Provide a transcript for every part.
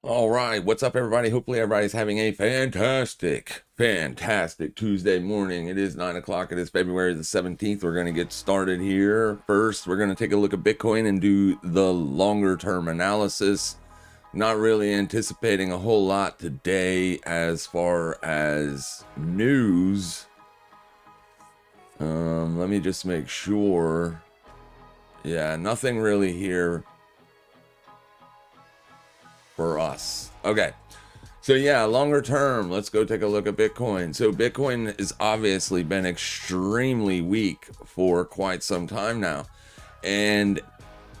All right, what's up, everybody? Hopefully, everybody's having a fantastic Tuesday morning. It is 9 o'clock. It is February the 17th. We're going to get started here. First, we're going to take a look at Bitcoin and do the longer term analysis. Not really anticipating a whole lot today as far as news. Let me just make sure. Yeah, nothing really here for us. Okay. So yeah, longer term, let's go take a look at Bitcoin. So Bitcoin has obviously been extremely weak for quite some time now. And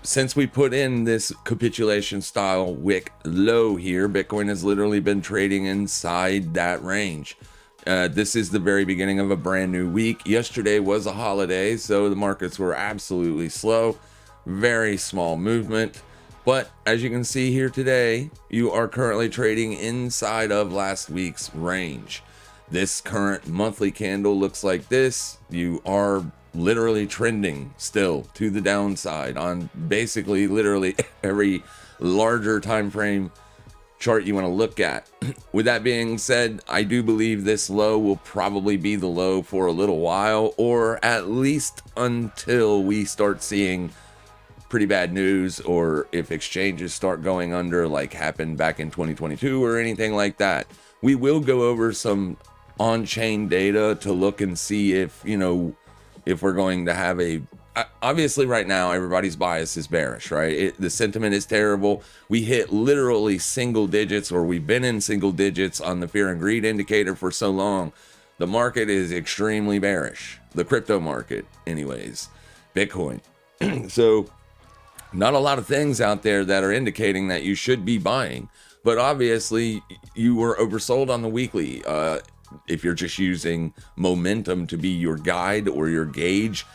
since we put in this capitulation style wick low here, Bitcoin has literally been trading inside that range. This is the very beginning of a brand new week. Yesterday was a holiday, so the markets were absolutely slow. Very small movement. But as you can see here today, you are currently trading inside of last week's range. This current monthly candle looks like this. You are literally trending still to the downside on basically literally every larger time frame chart you want to look at. With that being said, I do believe this low will probably be the low for a little while, or at least until we start seeing pretty bad news, or if exchanges start going under like happened back in 2022 or anything like that. We will go over some on-chain data to look and see if, if we're going to have obviously right now everybody's bias is bearish, right? The sentiment is terrible. We hit literally single digits, or we've been in single digits on the fear and greed indicator for so long. The market is extremely bearish. The crypto market anyways, Bitcoin. So not a lot of things out there that are indicating that you should be buying, but obviously you were oversold on the weekly. If you're just using momentum to be your guide or your gauge,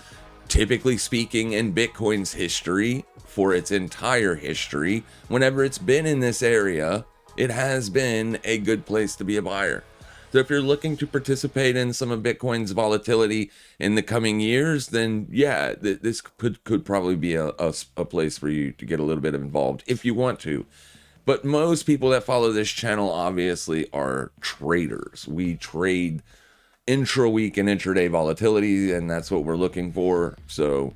typically speaking, in Bitcoin's history, for its entire history, whenever it's been in this area, it has been a good place to be a buyer. So if you're looking to participate in some of Bitcoin's volatility in the coming years, then yeah, this could probably be a place for you to get a little bit involved if you want to. But most people that follow this channel obviously are traders. We trade intra-week and intraday volatility, and that's what we're looking for. So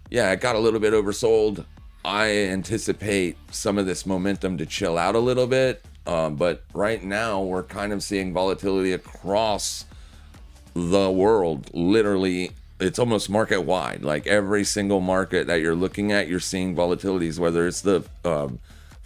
yeah, it got a little bit oversold. I anticipate some of this momentum to chill out a little bit. But right now we're kind of seeing volatility across the world. Literally, it's almost market wide. Like every single market that you're looking at, you're seeing volatilities, whether it's the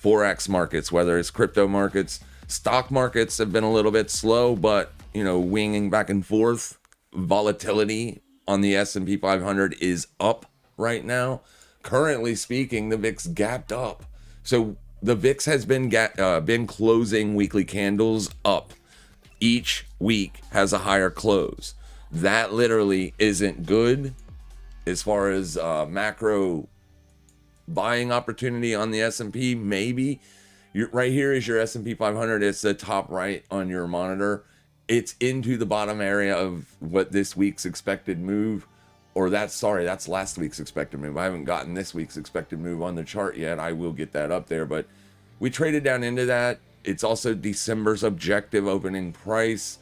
Forex markets, whether it's crypto markets. Stock markets have been a little bit slow, but winging back and forth. Volatility on the S&P 500 is up right now. Currently speaking, the VIX gapped up. So the VIX has been closing weekly candles up. Each week has a higher close. That literally isn't good as far as macro buying opportunity on the S&P. Maybe right here is your S&P 500. It's the top right on your monitor. It's into the bottom area of what this week's expected move. Or that's last week's expected move. I haven't gotten this week's expected move on the chart yet. I will get that up there, but we traded down into that. It's also December's objective opening price.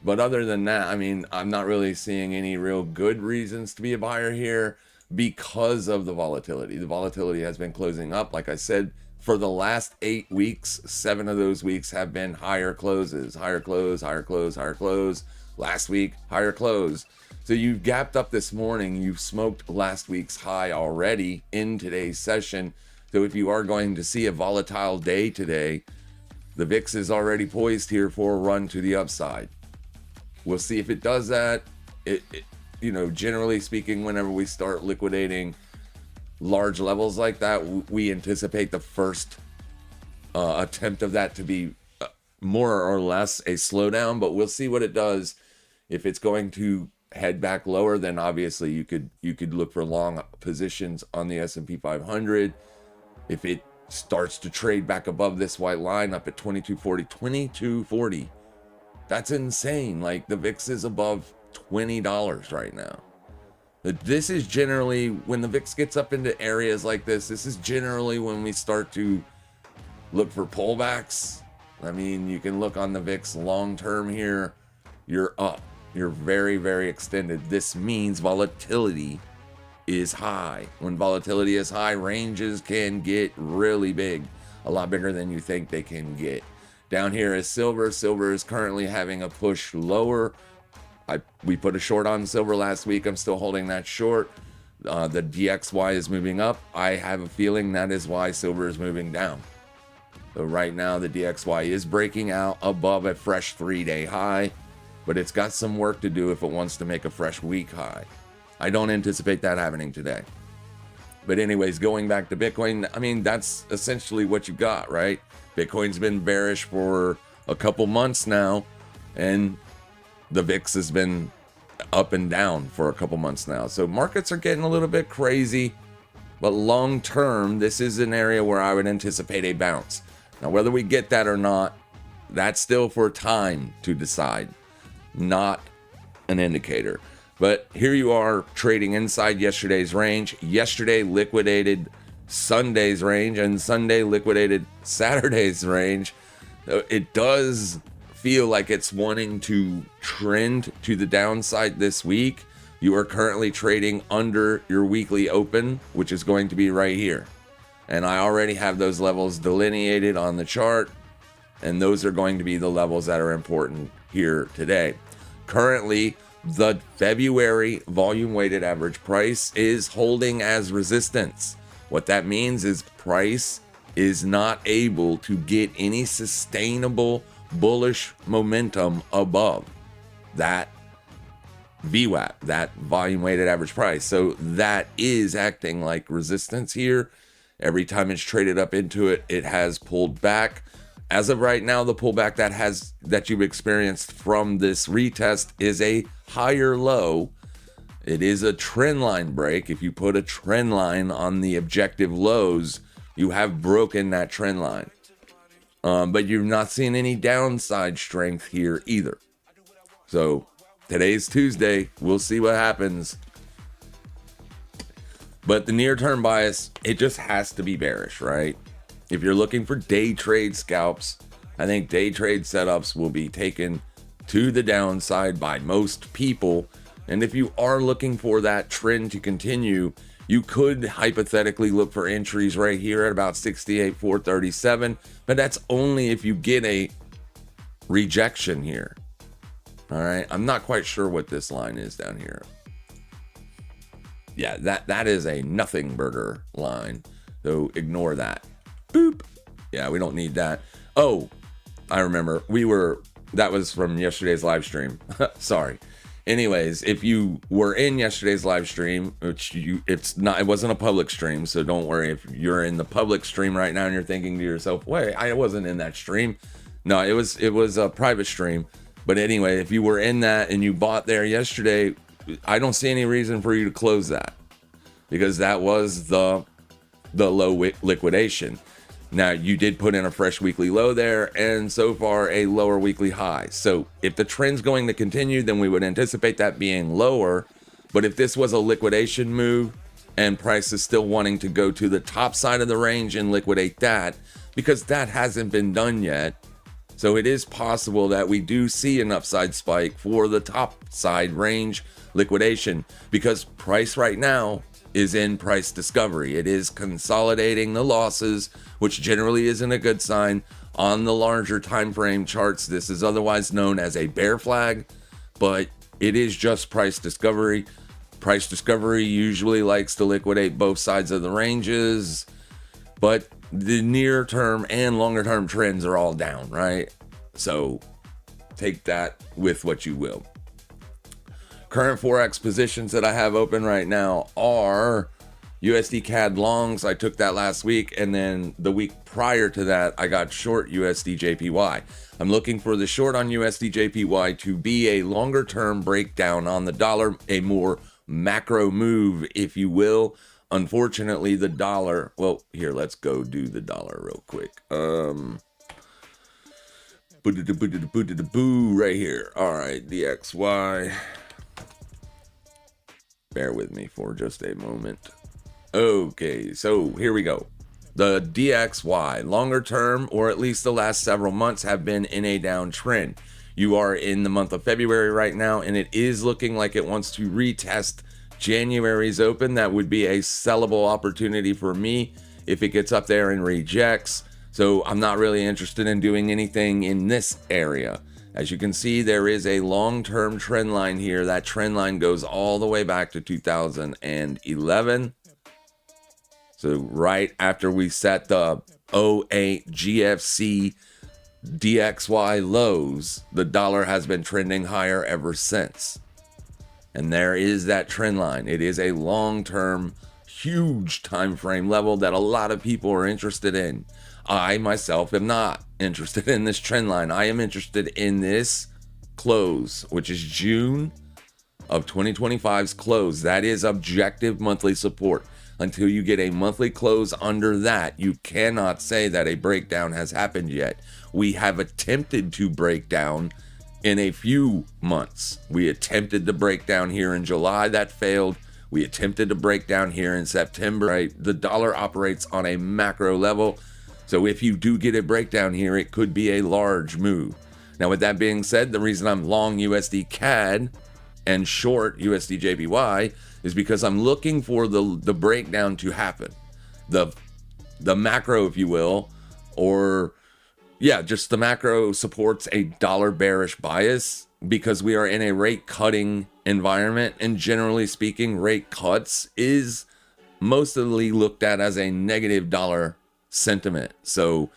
But other than that, I mean, I'm not really seeing any real good reasons to be a buyer here because of the volatility. The volatility has been closing up. Like I said, for the last 8 weeks, 7 of those weeks have been higher closes, higher close, higher close, higher close. Last week, higher close. So you've gapped up this morning. You've smoked last week's high already in today's session. So if you are going to see a volatile day today, the VIX is already poised here for a run to the upside. We'll see if it does that. Generally speaking, whenever we start liquidating large levels like that, we anticipate the first attempt of that to be more or less a slowdown, but we'll see what it does. If it's going to head back lower, then obviously you could look for long positions on the S&P 500. If it starts to trade back above this white line up at 2240, that's insane. Like the VIX is above $20 right now. But this is generally when the VIX gets up into areas like this is generally when we start to look for pullbacks. I mean, you can look on the VIX long term here. You're up. You're very, very extended. This means volatility is high. When volatility is high, ranges can get really big, a lot bigger than you think they can get. Down here is silver. Silver is currently having a push lower. We put a short on silver last week. I'm still holding that short. The DXY is moving up. I have a feeling that is why silver is moving down. So right now the DXY is breaking out above a fresh 3-day high, but it's got some work to do if it wants to make a fresh week high. I don't anticipate that happening today. But anyways, going back to Bitcoin, I mean, that's essentially what you got, right? Bitcoin's been bearish for a couple months now, and the VIX has been up and down for a couple months now. So markets are getting a little bit crazy, but long term, this is an area where I would anticipate a bounce. Now, whether we get that or not, that's still for time to decide, not an indicator. But here you are trading inside yesterday's range. Yesterday liquidated Sunday's range, and Sunday liquidated Saturday's range. It does feel like it's wanting to trend to the downside this week. You are currently trading under your weekly open, which is going to be right here. And I already have those levels delineated on the chart, and those are going to be the levels that are important here today. Currently, the February volume weighted average price is holding as resistance. What that means is price is not able to get any sustainable bullish momentum above that VWAP, that volume weighted average price. So that is acting like resistance here. Every time it's traded up into it, it has pulled back. As of right now, the pullback that you've experienced from this retest is a higher low. It is a trend line break. If you put a trend line on the objective lows, you have broken that trend line. But you're not seeing any downside strength here either. So today's Tuesday. We'll see what happens. But the near-term bias, it just has to be bearish, right? If you're looking for day trade scalps, I think day trade setups will be taken to the downside by most people. And if you are looking for that trend to continue, you could hypothetically look for entries right here at about 68,437, but that's only if you get a rejection here. All right, I'm not quite sure what this line is down here. Yeah, that is a nothing burger line, so ignore that. Boop. Yeah, we don't need that. Oh, I remember. That was from yesterday's live stream. Sorry. Anyways, if you were in yesterday's live stream, it wasn't a public stream, so don't worry if you're in the public stream right now and you're thinking to yourself, wait, I wasn't in that stream. No, it was a private stream. But anyway, if you were in that and you bought there yesterday, I don't see any reason for you to close that, because that was the low liquidation. Now, you did put in a fresh weekly low there, and so far a lower weekly high. So if the trend's going to continue, then we would anticipate that being lower. But if this was a liquidation move and price is still wanting to go to the top side of the range and liquidate that, because that hasn't been done yet. So it is possible that we do see an upside spike for the top side range liquidation, because price right now is in price discovery. It is consolidating the losses, which generally isn't a good sign. On the larger time frame charts, this is otherwise known as a bear flag, but it is just price discovery. Price discovery usually likes to liquidate both sides of the ranges, but the near term and longer term trends are all down, right? So take that with what you will. Current Forex positions that I have open right now are USD CAD longs. I took that last week, and then the week prior to that, I got short USD JPY. I'm looking for the short on USD JPY to be a longer term breakdown on the dollar, a more macro move, if you will. Unfortunately, the dollar, well, here, let's go do the dollar real quick. Right here. All right, DXY. Bear with me for just a moment. Okay, so here we go. The DXY, longer term, or at least the last several months, have been in a downtrend. You are in the month of February right now, and it is looking like it wants to retest January's open. That would be a sellable opportunity for me if it gets up there and rejects. So I'm not really interested in doing anything in this area. As you can see, there is a long-term trend line here. That trend line goes all the way back to 2011. So right after we set the 08 GFC DXY lows, the dollar has been trending higher ever since. And there is that trend line. It is a long-term, huge time frame level that a lot of people are interested in. I myself am not interested in this trend line. I am interested in this close, which is June of 2025's close. That is objective monthly support. Until you get a monthly close under that, you cannot say that a breakdown has happened yet. We have attempted to break down in a few months. We attempted to break down here in July. That failed. We attempted to break down here in September. Right? The dollar operates on a macro level. So if you do get a breakdown here, it could be a large move. Now, with that being said, the reason I'm long USD CAD and short USD JPY is because I'm looking for the breakdown to happen. The macro, if you will, or yeah, just the macro supports a dollar bearish bias because we are in a rate cutting environment. And generally speaking, rate cuts is mostly looked at as a negative dollar sentiment. So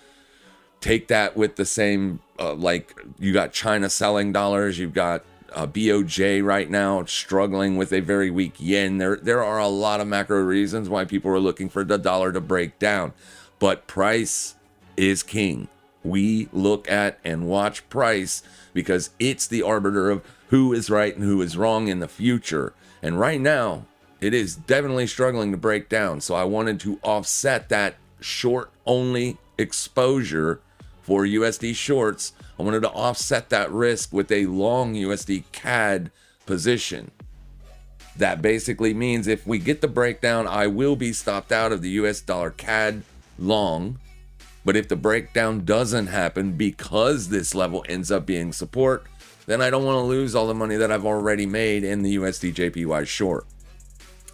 take that with the same, like you got China selling dollars, you've got BOJ right now struggling with a very weak yen. There are a lot of macro reasons why people are looking for the dollar to break down, but price is king. We look at and watch price because it's the arbiter of who is right and who is wrong in the future. And right now, it is definitely struggling to break down. So I wanted to offset that short only exposure for USD shorts. I wanted to offset that risk with a long USD CAD position. That basically means if we get the breakdown, I will be stopped out of the US dollar CAD long. But if the breakdown doesn't happen because this level ends up being support, then I don't want to lose all the money that I've already made in the USD JPY short.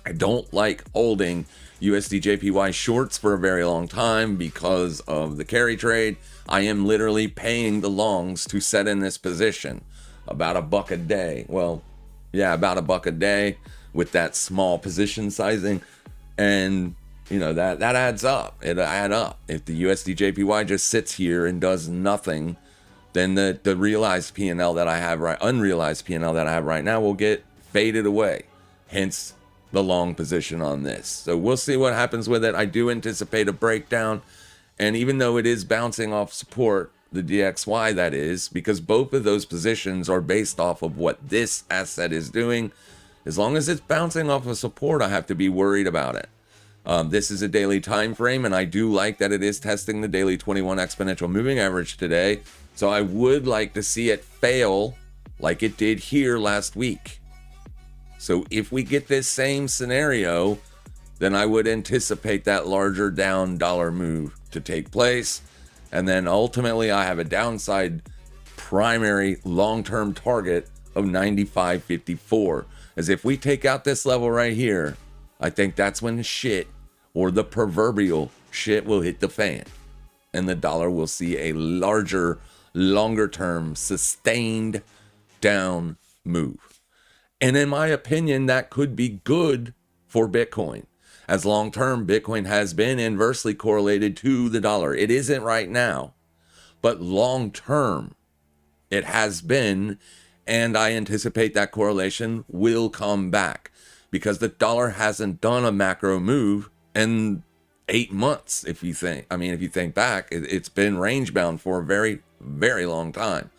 I don't like holding USD JPY shorts for a very long time because of the carry trade. I am literally paying the longs to set in this position about $1 a day. Well, yeah, about $1 a day with that small position sizing. And you know, that adds up. It adds up. If the USD JPY just sits here and does nothing, then the realized P&L that I have unrealized P&L that I have right now will get faded away. Hence the long position on this. So we'll see what happens with it. I do anticipate a breakdown. And even though it is bouncing off support, the DXY that is, because both of those positions are based off of what this asset is doing, as long as it's bouncing off of support, I have to be worried about it. This is a daily time frame, and I do like that it is testing the daily 21 exponential moving average today. So I would like to see it fail like it did here last week. So if we get this same scenario, then I would anticipate that larger down dollar move to take place. And then ultimately I have a downside primary long-term target of 95.54. As if we take out this level right here, I think that's when the shit, or the proverbial shit, will hit the fan. And the dollar will see a larger, longer term, sustained down move. And in my opinion, that could be good for Bitcoin. As long term, Bitcoin has been inversely correlated to the dollar. It isn't right now, but long term, it has been. And I anticipate that correlation will come back because the dollar hasn't done a macro move in 8 months. If you think back, it's been range bound for a very, very long time.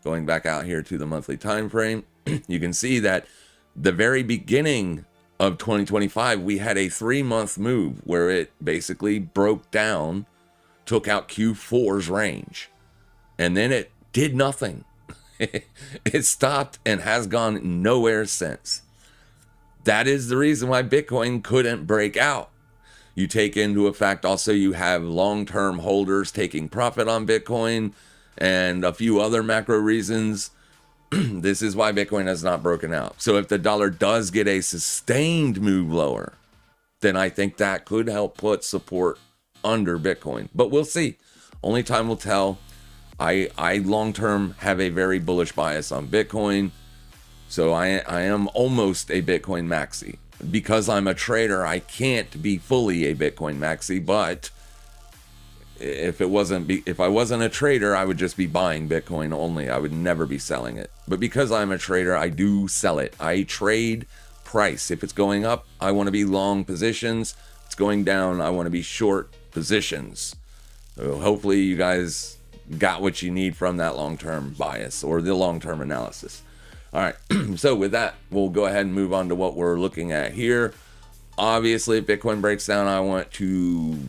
Going back out here to the monthly time frame, you can see that the very beginning of 2025, we had a 3-month move where it basically broke down, took out Q4's range, and then it did nothing. It stopped and has gone nowhere since. That is the reason why Bitcoin couldn't break out. You take into effect also you have long-term holders taking profit on Bitcoin and a few other macro reasons. This is why Bitcoin has not broken out. So if the dollar does get a sustained move lower, then I think that could help put support under Bitcoin. But we'll see. Only time will tell. I long-term have a very bullish bias on Bitcoin. So I am almost a Bitcoin maxi. Because I'm a trader, I can't be fully a Bitcoin maxi, but if I wasn't a trader, I would just be buying Bitcoin only. I would never be selling it. But because I'm a trader, I do sell it. I trade price. If it's going up, I want to be long positions. If it's going down, I want to be short positions. So hopefully you guys got what you need from that long-term bias or the long-term analysis. All right, so with that, we'll go ahead and move on to what we're looking at here. Obviously, if Bitcoin breaks down, I want to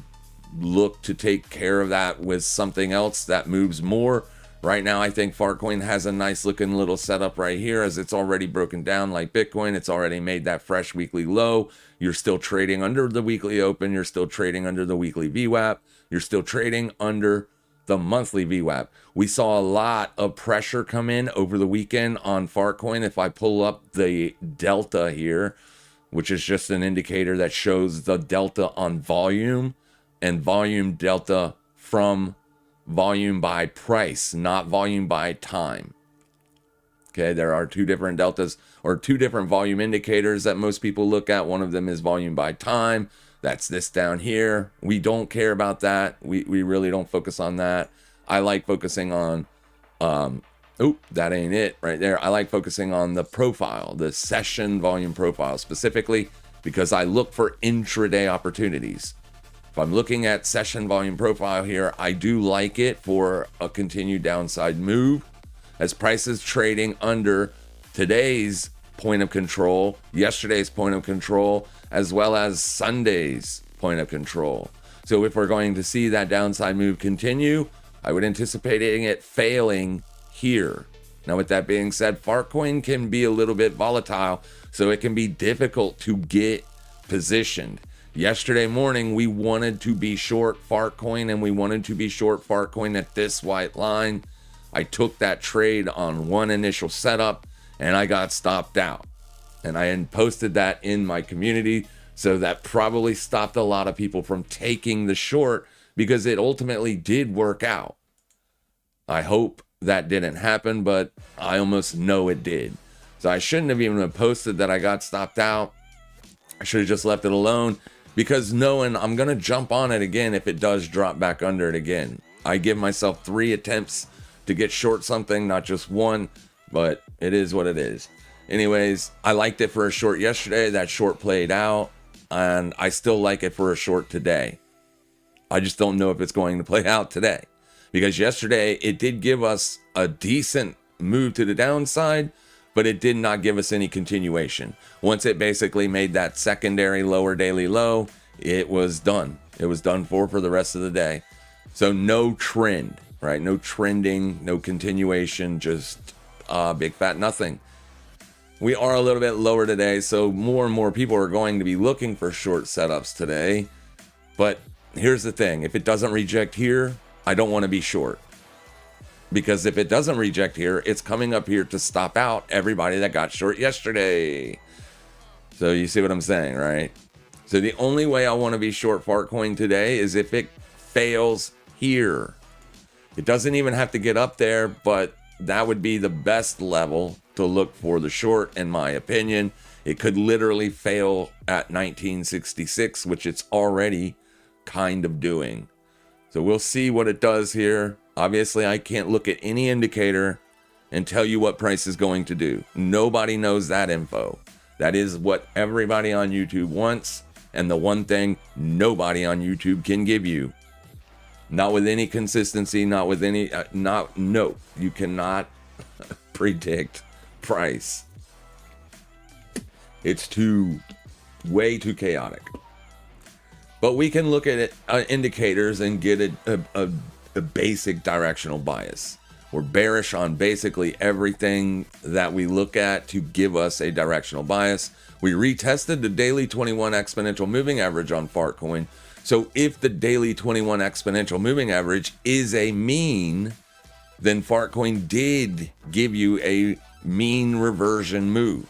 look to take care of that with something else that moves more. Right now, I think Farcoin has a nice looking little setup right here as it's already broken down like Bitcoin. It's already made that fresh weekly low. You're still trading under the weekly open. You're still trading under the weekly VWAP. You're still trading under the monthly VWAP. We saw a lot of pressure come in over the weekend on Farcoin. If I pull up the delta here, which is just an indicator that shows the delta on volume and volume delta from volume by price, not volume by time. Okay, there are two different deltas or two different volume indicators that most people look at. One of them is volume by time. That's this down here. We don't care about that. We really don't focus on that. I like focusing on, that ain't it right there. I like focusing on the profile, the session volume profile specifically, because I look for intraday opportunities. If I'm looking at session volume profile here, I do like it for a continued downside move as prices trading under today's point of control, yesterday's point of control, as well as Sunday's point of control. So if we're going to see that downside move continue, I would anticipate it failing here. Now, with that being said, Farcoin can be a little bit volatile, so it can be difficult to get positioned. Yesterday morning, we wanted to be short Farcoin, and we wanted to be short Farcoin at this white line. I took that trade on one initial setup, and I got stopped out. And I had posted that in my community, so that probably stopped a lot of people from taking the short because it ultimately did work out. I hope that didn't happen, but I almost know it did. So I shouldn't have even posted that I got stopped out. I should have just left it alone because knowing I'm going to jump on it again if it does drop back under it again. I give myself 3 attempts to get short something, not just one, but it is what it is. Anyways, I liked it for a short yesterday. That short played out, and I still like it for a short today. I just don't know if it's going to play out today, because yesterday it did give us a decent move to the downside, but it did not give us any continuation. Once it basically made that secondary lower daily low, it was done. It was done for the rest of the day. So no trend, right? No trending, no continuation, just big fat nothing. We are a little bit lower today, so more and more people are going to be looking for short setups today. But here's the thing. If it doesn't reject here, I don't want to be short. Because if it doesn't reject here, it's coming up here to stop out everybody that got short yesterday. So you see what I'm saying, right? So the only way I want to be short Farcoin today is if it fails here. It doesn't even have to get up there, but that would be the best level to look for the short, in my opinion. It could literally fail at 1966, which it's already kind of doing. So we'll see what it does here. Obviously, I can't look at any indicator and tell you what price is going to do. Nobody knows that info. That is what everybody on YouTube wants, and the one thing nobody on YouTube can give you. Not with any consistency, not with any, no, you cannot predict price. It's way too chaotic. But we can look at it, indicators and get a basic directional bias. We're bearish on basically everything that we look at to give us a directional bias. We retested the daily 21 exponential moving average on Fartcoin. So if the daily 21 exponential moving average is a mean, then Fartcoin did give you a mean reversion move.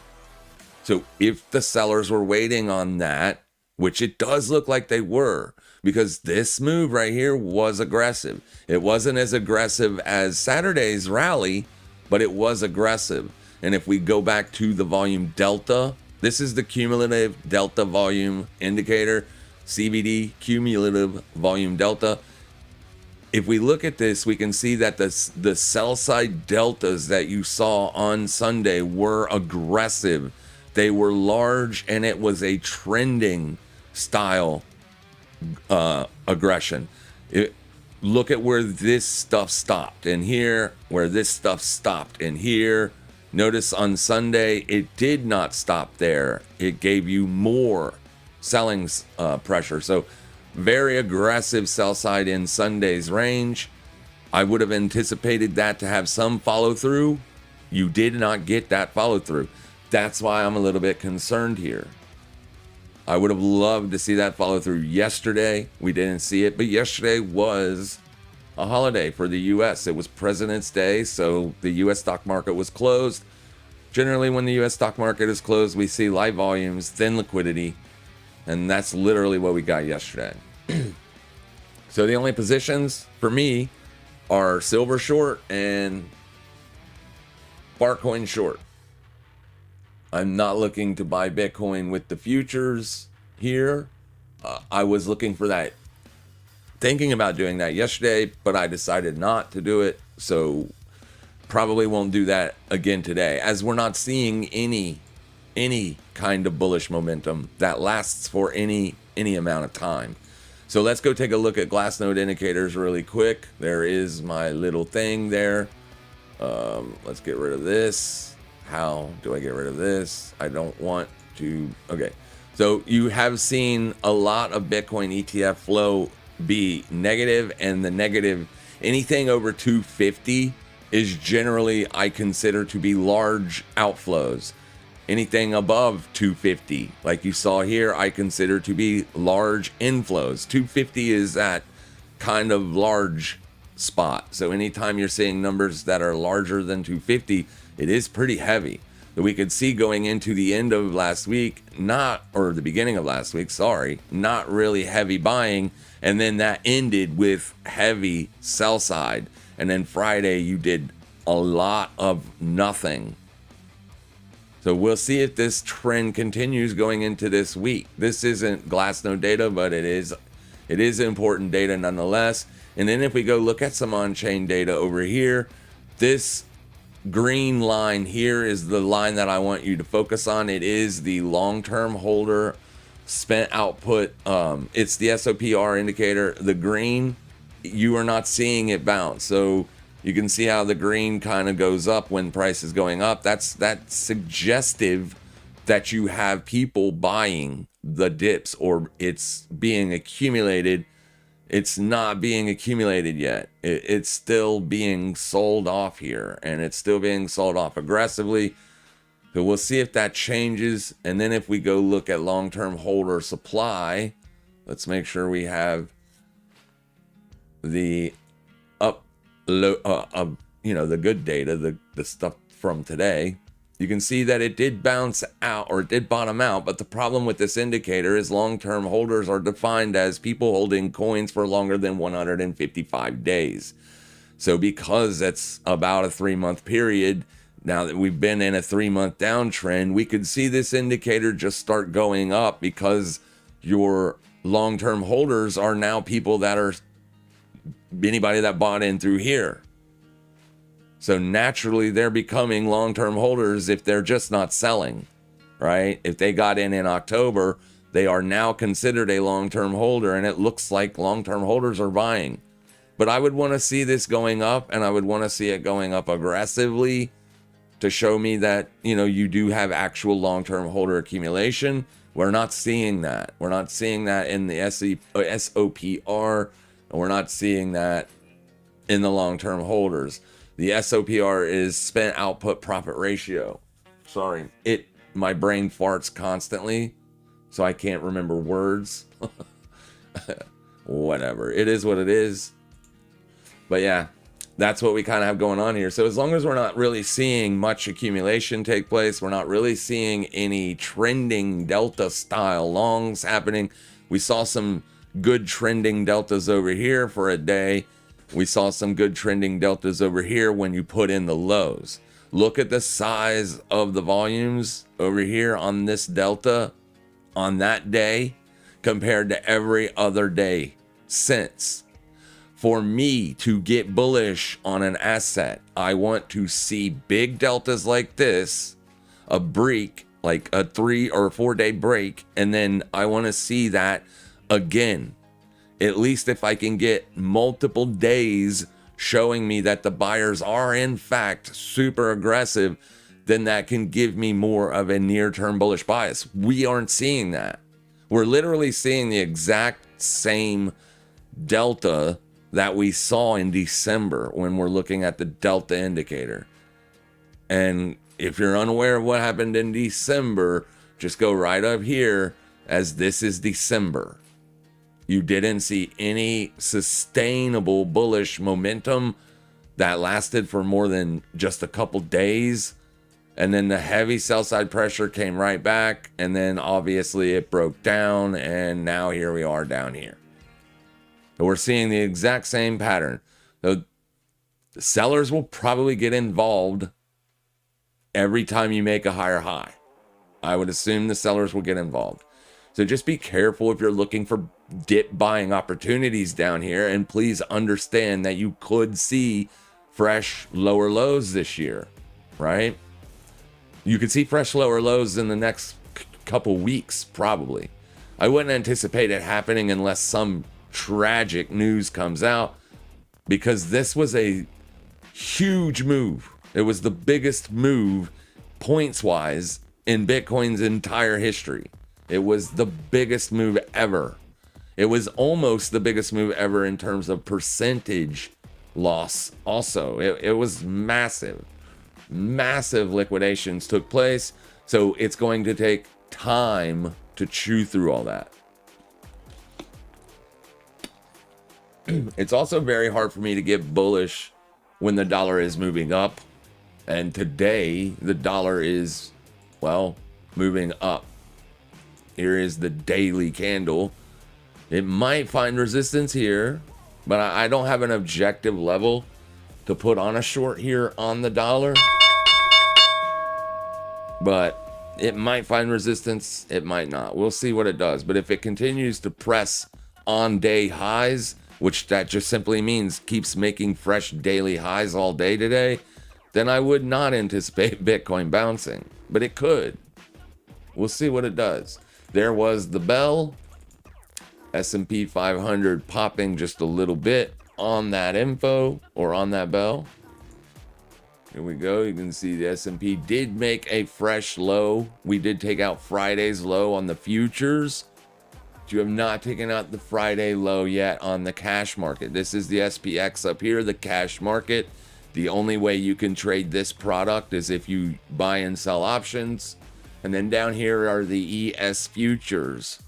So if the sellers were waiting on that, which it does look like they were, because this move right here was aggressive. It wasn't as aggressive as Saturday's rally, but it was aggressive. And if we go back to the volume delta, this is the cumulative delta volume indicator, CVD, cumulative volume delta. If we look at this, we can see that the sell side deltas that you saw on Sunday were aggressive. They were large, and it was a trending style aggression. Look at where this stuff stopped, and here, where this stuff stopped, and here. Notice on Sunday, it did not stop there. It gave you more selling pressure. So very aggressive sell side in Sunday's range. I would have anticipated that to have some follow through. You did not get that follow through. That's why I'm a little bit concerned here. I would have loved to see that follow through yesterday. We didn't see it, but yesterday was a holiday for the US. It was President's Day, so the US stock market was closed. Generally, when the US stock market is closed, we see light volumes, thin liquidity, and that's literally what we got yesterday. So the only positions for me are silver short and Fartcoin short. I'm not looking to buy Bitcoin with the futures here. I was looking for that, thinking about doing that yesterday, but I decided not to do it. So probably won't do that again today, as we're not seeing any kind of bullish momentum that lasts for any amount of time. So let's go take a look at Glassnode indicators really quick. There is my little thing there. Let's get rid of this. How do I get rid of this? I don't want to. Okay. So you have seen a lot of Bitcoin ETF flow be negative, and the negative, anything over 250 is generally, I consider to be large outflows. Anything above 250, like you saw here, I consider to be large inflows. 250 is that kind of large spot. So anytime you're seeing numbers that are larger than 250, it is pretty heavy. That we could see going into the end of last week, or the beginning of last week, not really heavy buying. And then that ended with heavy sell side. And then Friday, you did a lot of nothing. So we'll see if this trend continues going into this week. This isn't Glassnode data, but it is important data nonetheless. And then if we go look at some on-chain data over here, this green line here is the line that I want you to focus on. It is the long-term holder spent output. It's the SOPR indicator. The green, you are not seeing it bounce. So you can see how the green kind of goes up when price is going up. That's suggestive that you have people buying the dips, or it's being accumulated. It's not being accumulated yet. It's still being sold off here, and it's still being sold off aggressively. So we'll see if that changes. And then if we go look at long-term holder supply, let's make sure we have the the good data, the stuff from today. You can see that it did bounce out, or it did bottom out, but the problem with this indicator is long-term holders are defined as people holding coins for longer than 155 days. So because that's about a 3-month period, now that we've been in a 3-month downtrend, we could see this indicator just start going up, because your long-term holders are now people that are anybody that bought in through here. So naturally, they're becoming long-term holders if they're just not selling, right? If they got in October, they are now considered a long-term holder, and it looks like long-term holders are buying. But I would want to see this going up, and I would want to see it going up aggressively to show me that, you do have actual long-term holder accumulation. We're not seeing that. We're not seeing that in the SOPR, and we're not seeing that in the long-term holders. The SOPR is spent output profit ratio. Sorry, my brain farts constantly, so I can't remember words. Whatever. It is what it is. But yeah, that's what we kind of have going on here. So as long as we're not really seeing much accumulation take place, we're not really seeing any trending delta style longs happening. We saw some good trending deltas over here for a day. We saw some good trending deltas over here when you put in the lows. Look at the size of the volumes over here on this delta on that day compared to every other day since. For me to get bullish on an asset, I want to see big deltas like this, a break, like a 3 or 4 day break, and then I want to see that again. At least if I can get multiple days showing me that the buyers are in fact super aggressive, then that can give me more of a near-term bullish bias. We aren't seeing that. We're literally seeing the exact same delta that we saw in December when we're looking at the delta indicator. And if you're unaware of what happened in December, just go right up here, as this is December. You didn't see any sustainable bullish momentum that lasted for more than just a couple days. And then the heavy sell side pressure came right back. And then obviously it broke down. And now here we are down here. So we're seeing the exact same pattern. The sellers will probably get involved every time you make a higher high. I would assume the sellers will get involved. So just be careful if you're looking for dip buying opportunities down here. And please understand that you could see fresh lower lows this year, right? You could see fresh lower lows in the next couple weeks, probably. I wouldn't anticipate it happening unless some tragic news comes out, because this was a huge move. It was the biggest move points wise in Bitcoin's entire history. It was the biggest move ever. It was almost the biggest move ever in terms of percentage loss also. It was massive. Massive liquidations took place. So it's going to take time to chew through all that. It's also very hard for me to get bullish when the dollar is moving up. And today the dollar is, well, moving up. Here is the daily candle. It might find resistance here, but I don't have an objective level to put on a short here on the dollar. But it might find resistance, it might not. We'll see what it does. But if it continues to press on day highs, which that just simply means keeps making fresh daily highs all day today, then I would not anticipate Bitcoin bouncing. But it could. We'll see what it does. There was the bell. S&P 500 popping just a little bit on that info, or on that bell. Here we go. You can see the S&P did make a fresh low. We did take out Friday's low on the futures. But you have not taken out the Friday low yet on the cash market. This is the SPX up here, the cash market. The only way you can trade this product is if you buy and sell options. And then down here are the ES futures.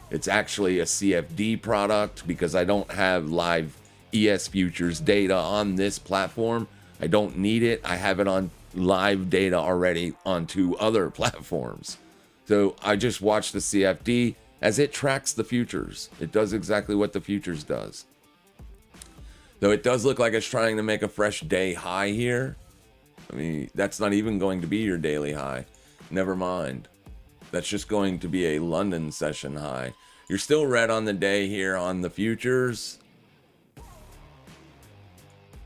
It's actually a CFD product because I don't have live ES futures data on this platform. I don't need it. I have it on live data already on 2 other platforms. So I just watch the CFD as it tracks the futures. It does exactly what the futures does. Though it does look like it's trying to make a fresh day high here. I mean, that's not even going to be your daily high. Never mind. That's just going to be a London session high. You're still red on the day here on the futures.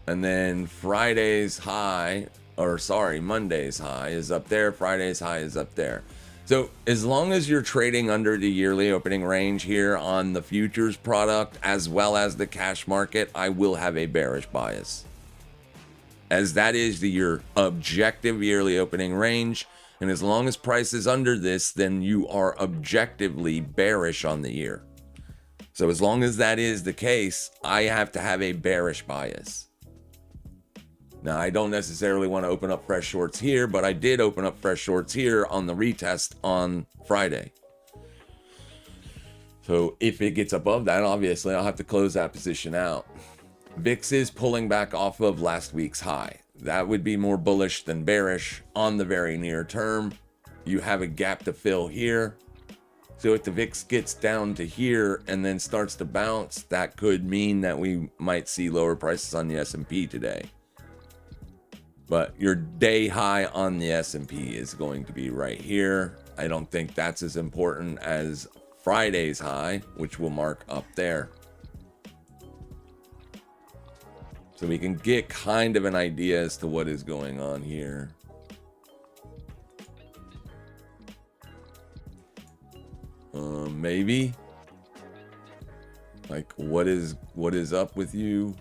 And then Monday's high is up there. Friday's high is up there. So as long as you're trading under the yearly opening range here on the futures product, as well as the cash market, I will have a bearish bias. As that is your objective yearly opening range. And as long as price is under this, then you are objectively bearish on the year. So as long as that is the case, I have to have a bearish bias. Now, I don't necessarily want to open up fresh shorts here, but I did open up fresh shorts here on the retest on Friday. So if it gets above that, obviously I'll have to close that position out. VIX is pulling back off of last week's high. That would be more bullish than bearish on the very near term. You have a gap to fill here. So if the VIX gets down to here and then starts to bounce, that could mean that we might see lower prices on the S&P today. But your day high on the S&P is going to be right here. I don't think that's as important as Friday's high, which will mark up there. So we can get kind of an idea as to what is going on here. Maybe. Like, what is up with you?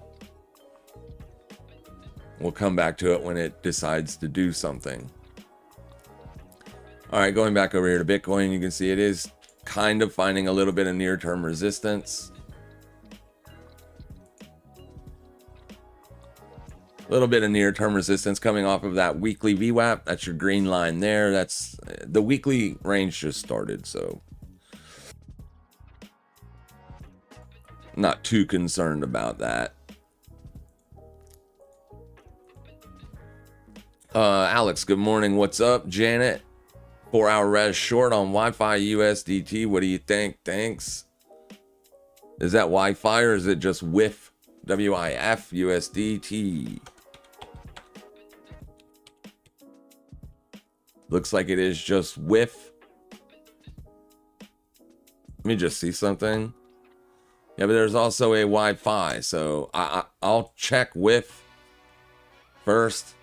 We'll come back to it when it decides to do something. All right, going back over here to Bitcoin, you can see it is kind of finding a little bit of near-term resistance. A little bit of near-term resistance coming off of that weekly VWAP. That's your green line there. That's the weekly range just started, so not too concerned about that. Alex, good morning. What's up? Janet, 4-hour res short on Wi-Fi USDT. What do you think? Thanks. Is that Wi-Fi or is it just WIF? WIF USDT. Looks like it is just WIF. Let me just see something. Yeah, but there's also a Wi-Fi, so I'll check WIF first.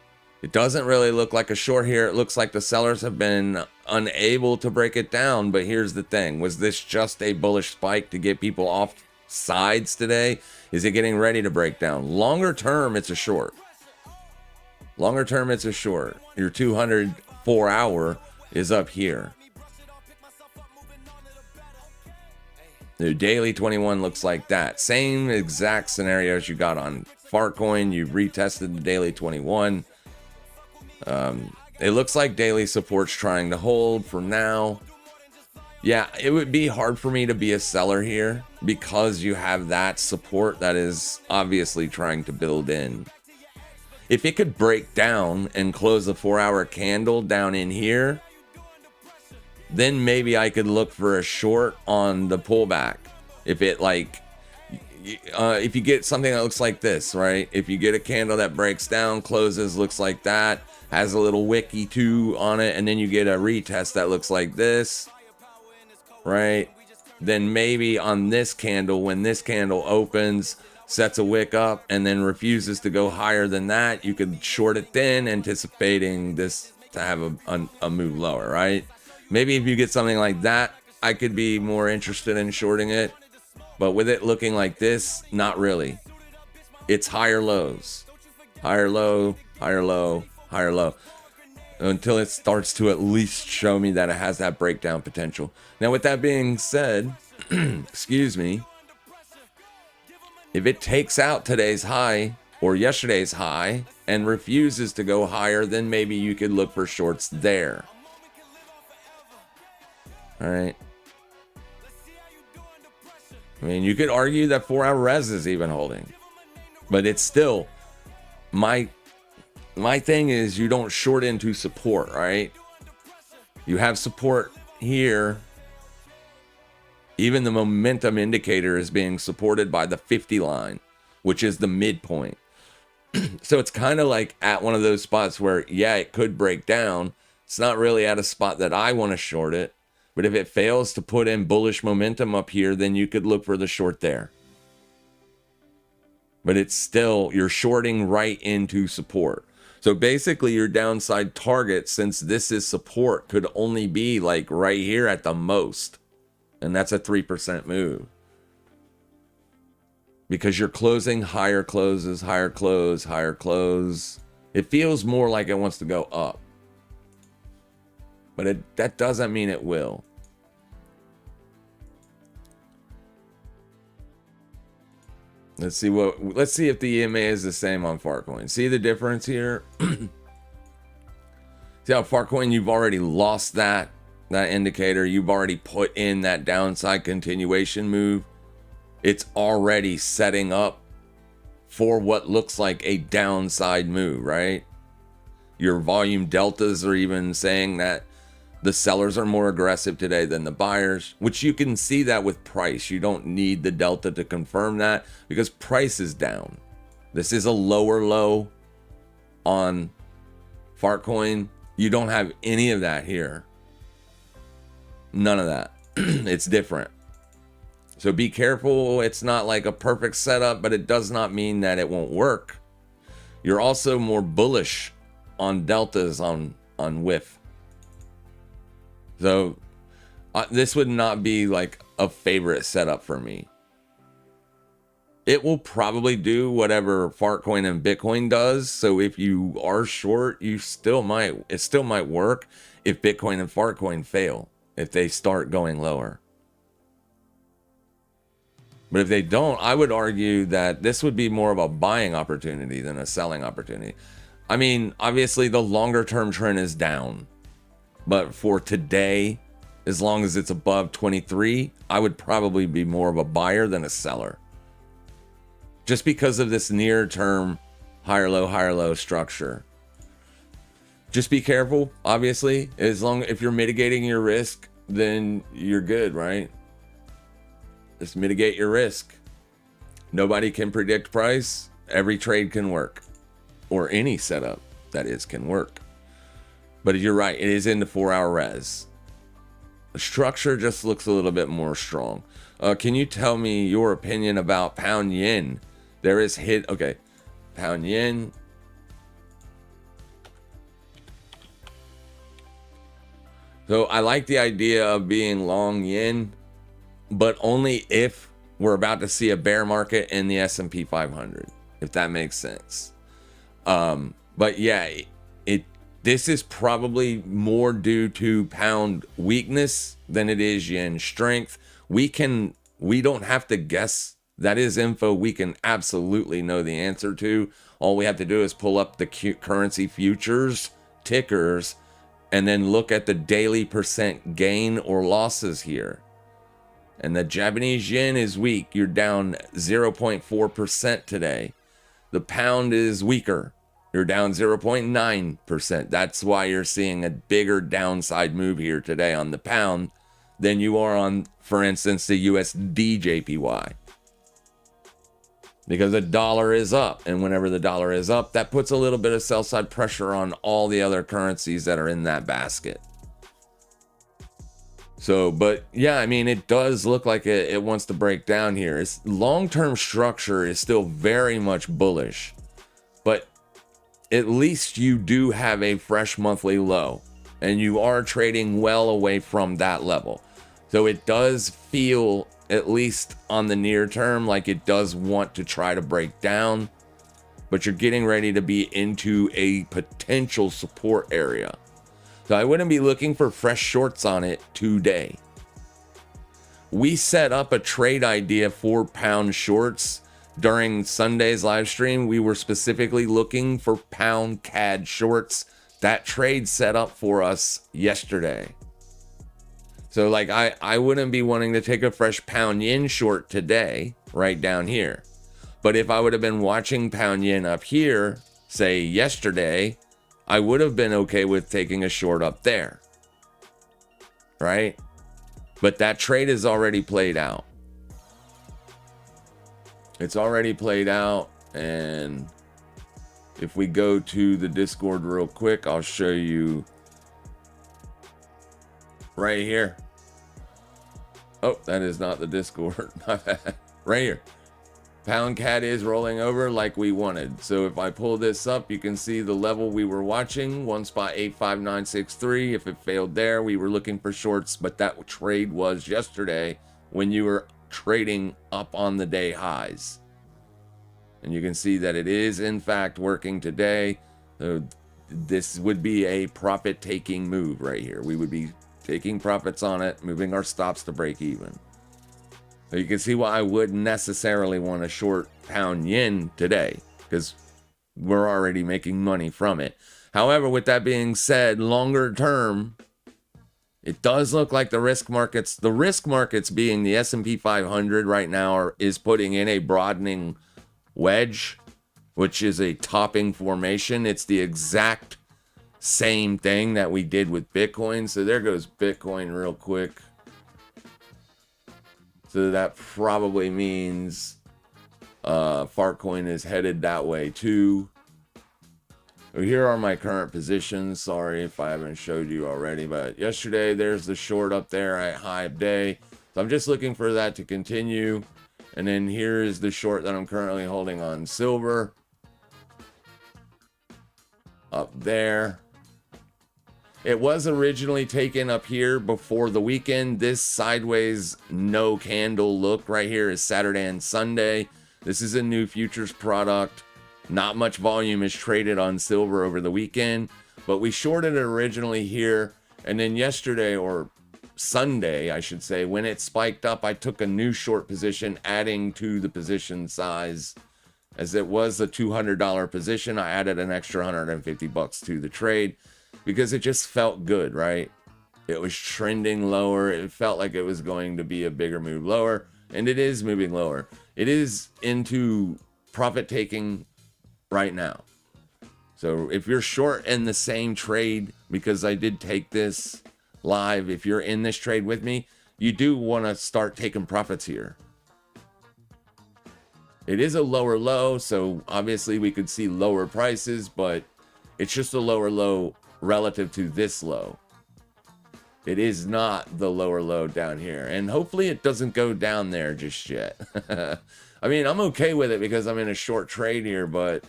It doesn't really look like a short here. It looks like the sellers have been unable to break it down, but here's the thing. Was this just a bullish spike to get people off sides today? Is it getting ready to break down? Longer term, it's a short. Longer term, it's a short. Your 204-hour is up here. The daily 21 looks like that. Same exact scenario as you got on Fartcoin. You retested the daily 21. It looks like daily support's trying to hold for now. Yeah, it would be hard for me to be a seller here because you have that support that is obviously trying to build in. If it could break down and close a 4-hour candle down in here, then maybe I could look for a short on the pullback. If it if you get something that looks like this, right? If you get a candle that breaks down, closes, looks like that, has a little wiki too on it, and then you get a retest that looks like this, right? Then maybe on this candle, when this candle opens, sets a wick up, and then refuses to go higher than that, you could short it then, anticipating this to have a move lower, right? Maybe if you get something like that, I could be more interested in shorting it. But with it looking like this, not really. It's higher lows. Higher low, higher low, higher low. Until it starts to at least show me that it has that breakdown potential. Now, with that being said, excuse me, if it takes out today's high or yesterday's high and refuses to go higher, then maybe you could look for shorts there. All right. I mean, you could argue that 4-hour res is even holding, but it's still my thing is you don't short into support, right? You have support here. Even the momentum indicator is being supported by the 50 line, which is the midpoint. So it's kind of like at one of those spots where, yeah, it could break down. It's not really at a spot that I want to short it. But if it fails to put in bullish momentum up here, then you could look for the short there. But it's still, you're shorting right into support. So basically your downside target, since this is support, could only be like right here at the most. And that's a 3% move. Because you're closing higher closes, higher close, higher close. It feels more like it wants to go up. But that doesn't mean it will. Let's see if the EMA is the same on Farcoin. See the difference here? See how Farcoin, you've already lost that indicator. You've already put in that downside continuation move. It's already setting up for what looks like a downside move, right? Your volume deltas are even saying that the sellers are more aggressive today than the buyers, which you can see that with price. You don't need the delta to confirm that because price is down. This is a lower low on Farcoin. You don't have any of that here. None of that. It's different. So be careful. It's not like a perfect setup, but it does not mean that it won't work. You're also more bullish on deltas on WIF. So this would not be like a favorite setup for me. It will probably do whatever Farcoin and Bitcoin does. So if you are short, it still might work if Bitcoin and Farcoin fail, if they start going lower. But if they don't, I would argue that this would be more of a buying opportunity than a selling opportunity. I mean, obviously the longer term trend is down. But for today, as long as it's above 23, I would probably be more of a buyer than a seller. Just because of this near term higher low structure. Just be careful, obviously. If you're mitigating your risk, then you're good, right? Just mitigate your risk. Nobody can predict price. Every trade can work. Or any setup, that is, can work. But you're right, it is in the 4-hour res. The structure just looks a little bit more strong. Can you tell me your opinion about pound yen? There is okay, pound yen. So I like the idea of being long yen, but only if we're about to see a bear market in the S&P 500, if that makes sense. But yeah, this is probably more due to pound weakness than it is yen strength. We don't have to guess. That is info we can absolutely know the answer to. All we have to do is pull up the currency futures tickers and then look at the daily percent gain or losses here. And the Japanese yen is weak. You're down 0.4% today. The pound is weaker. You're down 0.9%. That's why you're seeing a bigger downside move here today on the pound than you are on, for instance, the USD JPY. Because the dollar is up. And whenever the dollar is up, that puts a little bit of sell side pressure on all the other currencies that are in that basket. So, but yeah, I mean, it does look like it wants to break down here. Its long-term structure is still very much bullish. But at least you do have a fresh monthly low and you are trading well away from that level. So it does feel, at least on the near term, like it does want to try to break down, but you're getting ready to be into a potential support area. So I wouldn't be looking for fresh shorts on it today. We set up a trade idea for pound shorts during Sunday's live stream. We were specifically looking for pound CAD shorts. That trade set up for us yesterday. So like I wouldn't be wanting to take a fresh pound yen short today, right down here. But if I would have been watching pound yen up here, say yesterday, I would have been okay with taking a short up there. Right? But that trade is already played out. It's already played out, and if we go to the Discord real quick, I'll show you right here. Oh, that is not the Discord. My bad. Right here. Pound CAD is rolling over like we wanted. So if I pull this up, you can see the level we were watching, 1.85963. If it failed there, we were looking for shorts, but that trade was yesterday when you were trading up on the day highs. And you can see that it is in fact working today. So this would be a profit taking move right here. We would be taking profits on it, moving our stops to break even. So you can see why I wouldn't necessarily want to short pound yen today, because we're already making money from it. However, with that being said, longer term, it does look like the risk markets being the S&P 500 right now is putting in a broadening wedge, which is a topping formation. It's the exact same thing that we did with Bitcoin. So there goes Bitcoin real quick. So that probably means Fartcoin is headed that way too. Here are my current positions. Sorry if I haven't showed you already, but yesterday there's the short up there at high of day. So I'm just looking for that to continue. And then here's the short that I'm currently holding on silver. Up there. It was originally taken up here before the weekend. This sideways no candle look right here is Saturday and Sunday. This is a new futures product. Not much volume is traded on silver over the weekend, but we shorted it originally here. And then yesterday, or Sunday, I should say, when it spiked up, I took a new short position, adding to the position size. As it was a $200 position, I added an extra $150 to the trade because it just felt good, right? It was trending lower. It felt like it was going to be a bigger move lower, and it is moving lower. It is into profit taking right now. So if you're short in the same trade, because I did take this live, if you're in this trade with me, you do want to start taking profits here. It is a lower low, so obviously we could see lower prices, but it's just a lower low relative to this low. It is not the lower low down here, and hopefully it doesn't go down there just yet. I mean, I'm okay with it because I'm in a short trade here, but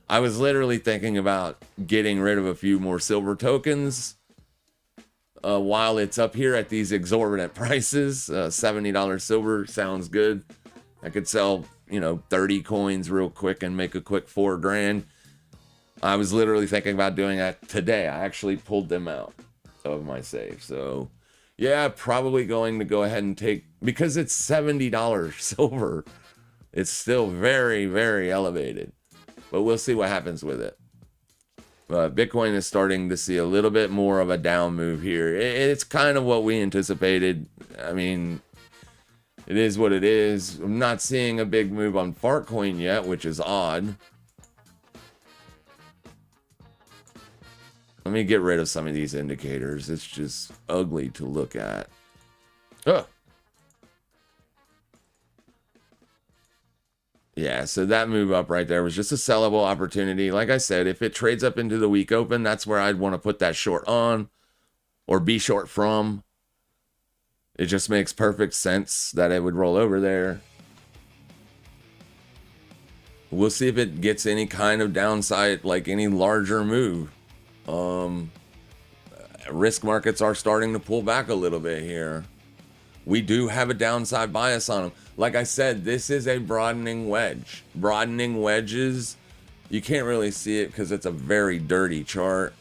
I was literally thinking about getting rid of a few more silver tokens while it's up here at these exorbitant prices. $70 silver sounds good. I could sell, 30 coins real quick and make a quick $4,000. I was literally thinking about doing that today. I actually pulled them out of my safe. So yeah, probably going to go ahead and take, because it's $70 silver. It's still very, very elevated. But we'll see what happens with it. Bitcoin is starting to see a little bit more of a down move here. It's kind of what we anticipated. I mean, it is what it is. I'm not seeing a big move on Fartcoin yet, which is odd. Let me get rid of some of these indicators. It's just ugly to look at. Ugh. Yeah, so that move up right there was just a sellable opportunity. Like I said, if it trades up into the week open, that's where I'd want to put that short on or be short from. It just makes perfect sense that it would roll over there. We'll see if it gets any kind of downside, like any larger move. Risk markets are starting to pull back a little bit here. We do have a downside bias on them. Like I said, this is a broadening wedge. Broadening wedges, you can't really see it because it's a very dirty chart.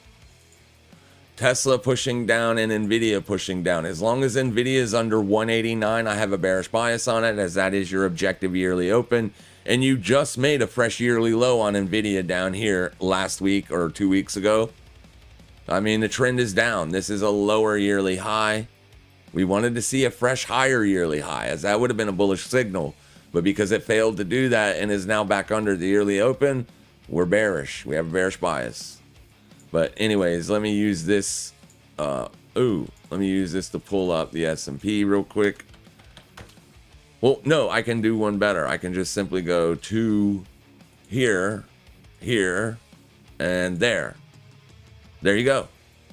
Tesla pushing down and Nvidia pushing down. As long as Nvidia is under 189, I have a bearish bias on it, as that is your objective yearly open. And you just made a fresh yearly low on Nvidia down here last week or 2 weeks ago. I mean, the trend is down. This is a lower yearly high. We wanted to see a fresh higher yearly high, as that would have been a bullish signal. But because it failed to do that and is now back under the yearly open, we're bearish. We have a bearish bias. But anyways, let me use this. Let me use this to pull up the S&P real quick. Well, no, I can do one better. I can just simply go to here, here, and there. There you go.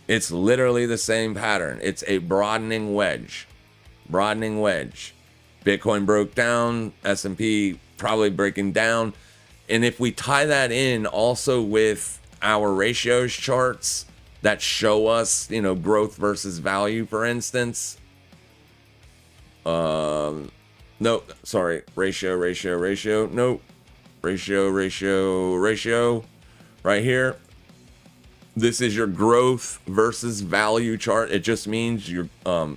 It's literally the same pattern. It's a broadening wedge. Broadening wedge. Bitcoin broke down. S&P probably breaking down. And if we tie that in also with our ratios charts that show us, growth versus value, for instance. No, sorry. Ratio. Nope. Ratio. Right here. This is your growth versus value chart. It just means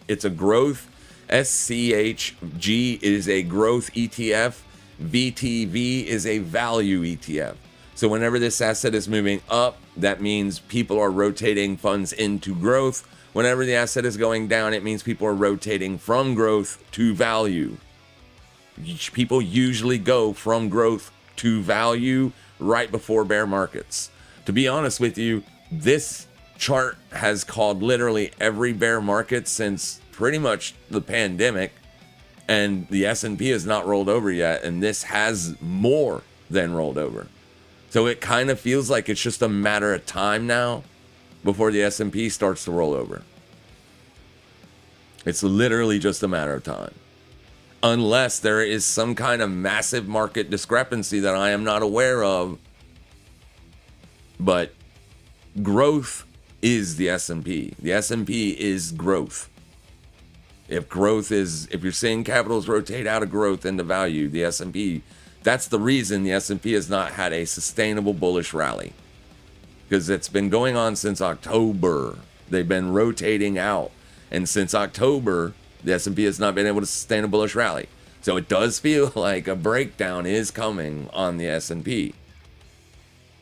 it's a growth SCHG is a growth ETF. VTV is a value ETF. So whenever this asset is moving up, that means people are rotating funds into growth. Whenever the asset is going down, it means people are rotating from growth to value. People usually go from growth to value right before bear markets. To be honest with you, this chart has called literally every bear market since pretty much the pandemic, and the S&P has not rolled over yet, and this has more than rolled over. So it kind of feels like it's just a matter of time now before the S&P starts to roll over. It's literally just a matter of time. Unless there is some kind of massive market discrepancy that I am not aware of. But growth is the S&P. The S&P is growth. If you're seeing capitals rotate out of growth into value, the S&P, that's the reason the S&P has not had a sustainable bullish rally. Because it's been going on since October. They've been rotating out. And since October, the S&P has not been able to sustain a bullish rally. So it does feel like a breakdown is coming on the S&P.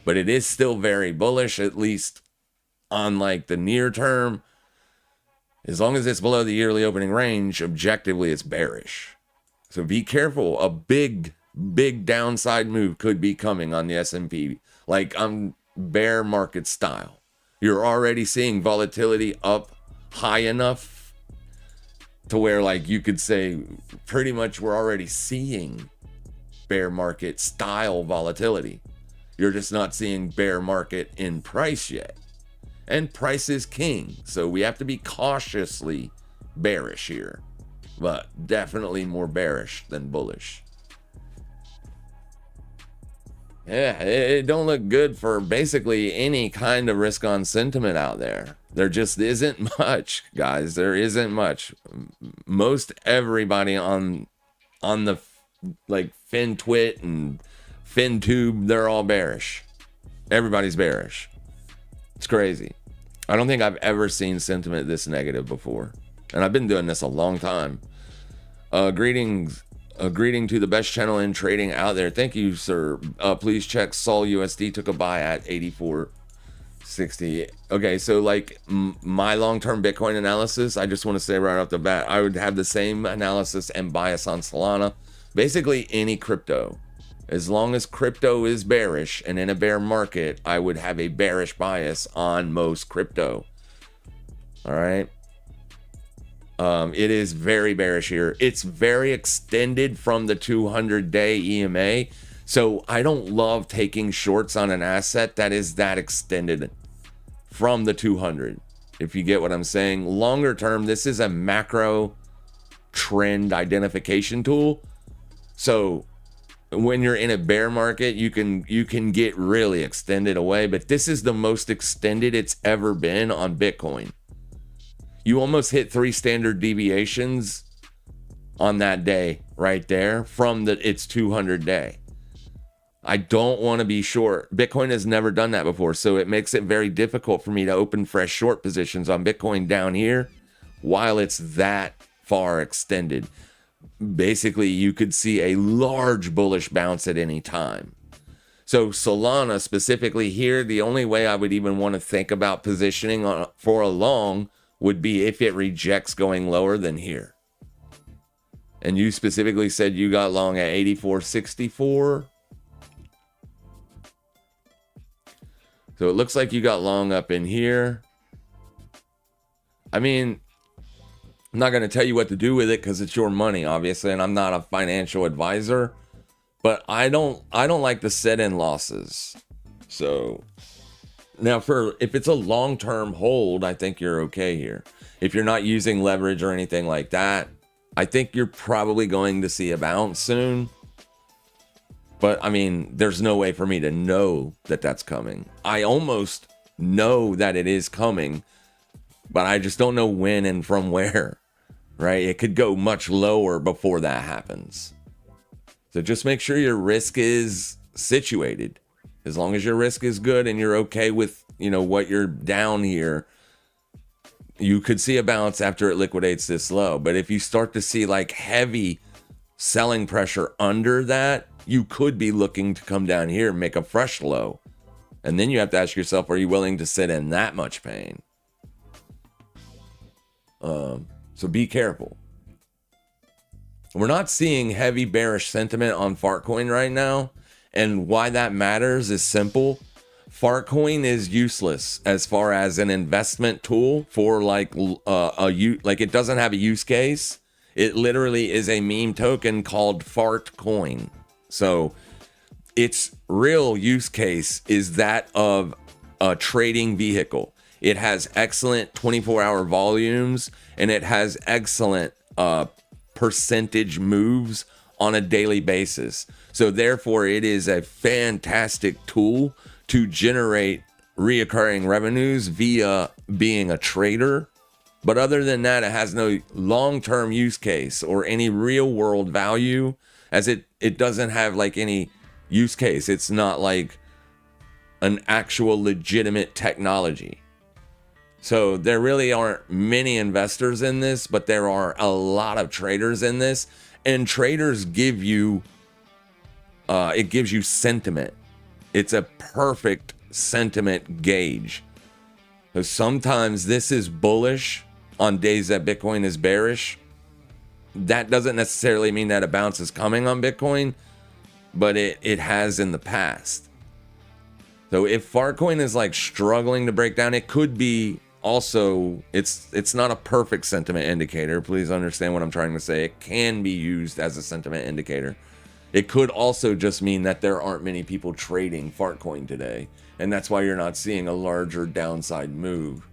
But it is still very bullish, at least on like the near term. As long as it's below the yearly opening range, objectively it's bearish. So be careful. A big downside move could be coming on the S&P, like on bear market style. You're already seeing volatility up high enough to where like you could say pretty much we're already seeing bear market style volatility. You're just not seeing bear market in price yet. And price is king. So we have to be cautiously bearish here. But definitely more bearish than bullish. Yeah, it don't look good for basically any kind of risk on sentiment out there. There just isn't much, guys. There isn't much. Most everybody on the like FinTwit and FinTube, they're all bearish. Everybody's bearish. It's crazy. I don't think I've ever seen sentiment this negative before. And I've been doing this a long time. Greetings. A greeting to the best channel in trading out there. Thank you, sir. Please check Sol USD took a buy at 84.60. Okay, so like my long-term Bitcoin analysis, I just want to say right off the bat, I would have the same analysis and bias on Solana. Basically any crypto. As long as crypto is bearish and in a bear market, I would have a bearish bias on most crypto. All right. It is very bearish here. It's very extended from the 200-day EMA. So I don't love taking shorts on an asset that is that extended from the 200. If you get what I'm saying. Longer term, this is a macro trend identification tool. So when you're in a bear market, you can get really extended away. But this is the most extended it's ever been on Bitcoin. You almost hit 3 standard deviations on that day right there from its 200 day. I don't want to be short. Bitcoin has never done that before, so it makes it very difficult for me to open fresh short positions on Bitcoin down here while it's that far extended. Basically, you could see a large bullish bounce at any time. So Solana specifically here, the only way I would even want to think about positioning for a long would be if it rejects going lower than here. And you specifically said you got long at 84.64. So it looks like you got long up in here. I mean, I'm not going to tell you what to do with it because it's your money, obviously, and I'm not a financial advisor. But I don't like the set-in losses. So now, if it's a long-term hold, I think you're okay here. If you're not using leverage or anything like that, I think you're probably going to see a bounce soon. But, I mean, there's no way for me to know that that's coming. I almost know that it is coming, but I just don't know when and from where, right? It could go much lower before that happens. So just make sure your risk is situated. As long as your risk is good and you're okay with, what you're down here, you could see a bounce after it liquidates this low. But if you start to see like heavy selling pressure under that, you could be looking to come down here and make a fresh low. And then you have to ask yourself, are you willing to sit in that much pain? So be careful. We're not seeing heavy bearish sentiment on Fartcoin right now. And why that matters is simple. Fartcoin is useless as far as an investment tool for like it doesn't have a use case. It literally is a meme token called Fartcoin. So its real use case is that of a trading vehicle. It has excellent 24-hour volumes and it has excellent percentage moves on a daily basis. So therefore it is a fantastic tool to generate reoccurring revenues via being a trader. But other than that, it has no long-term use case or any real world value, as it doesn't have like any use case. It's not like an actual legitimate technology. So there really aren't many investors in this, but there are a lot of traders in this, and traders give you it gives you sentiment. It's a perfect sentiment gauge. So sometimes this is bullish on days that Bitcoin is bearish. That doesn't necessarily mean that a bounce is coming on Bitcoin, but it has in the past. So if Fartcoin is like struggling to break down, it could be also, it's not a perfect sentiment indicator. Please understand what I'm trying to say. It can be used as a sentiment indicator. It could also just mean that there aren't many people trading Fartcoin today, and that's why you're not seeing a larger downside move.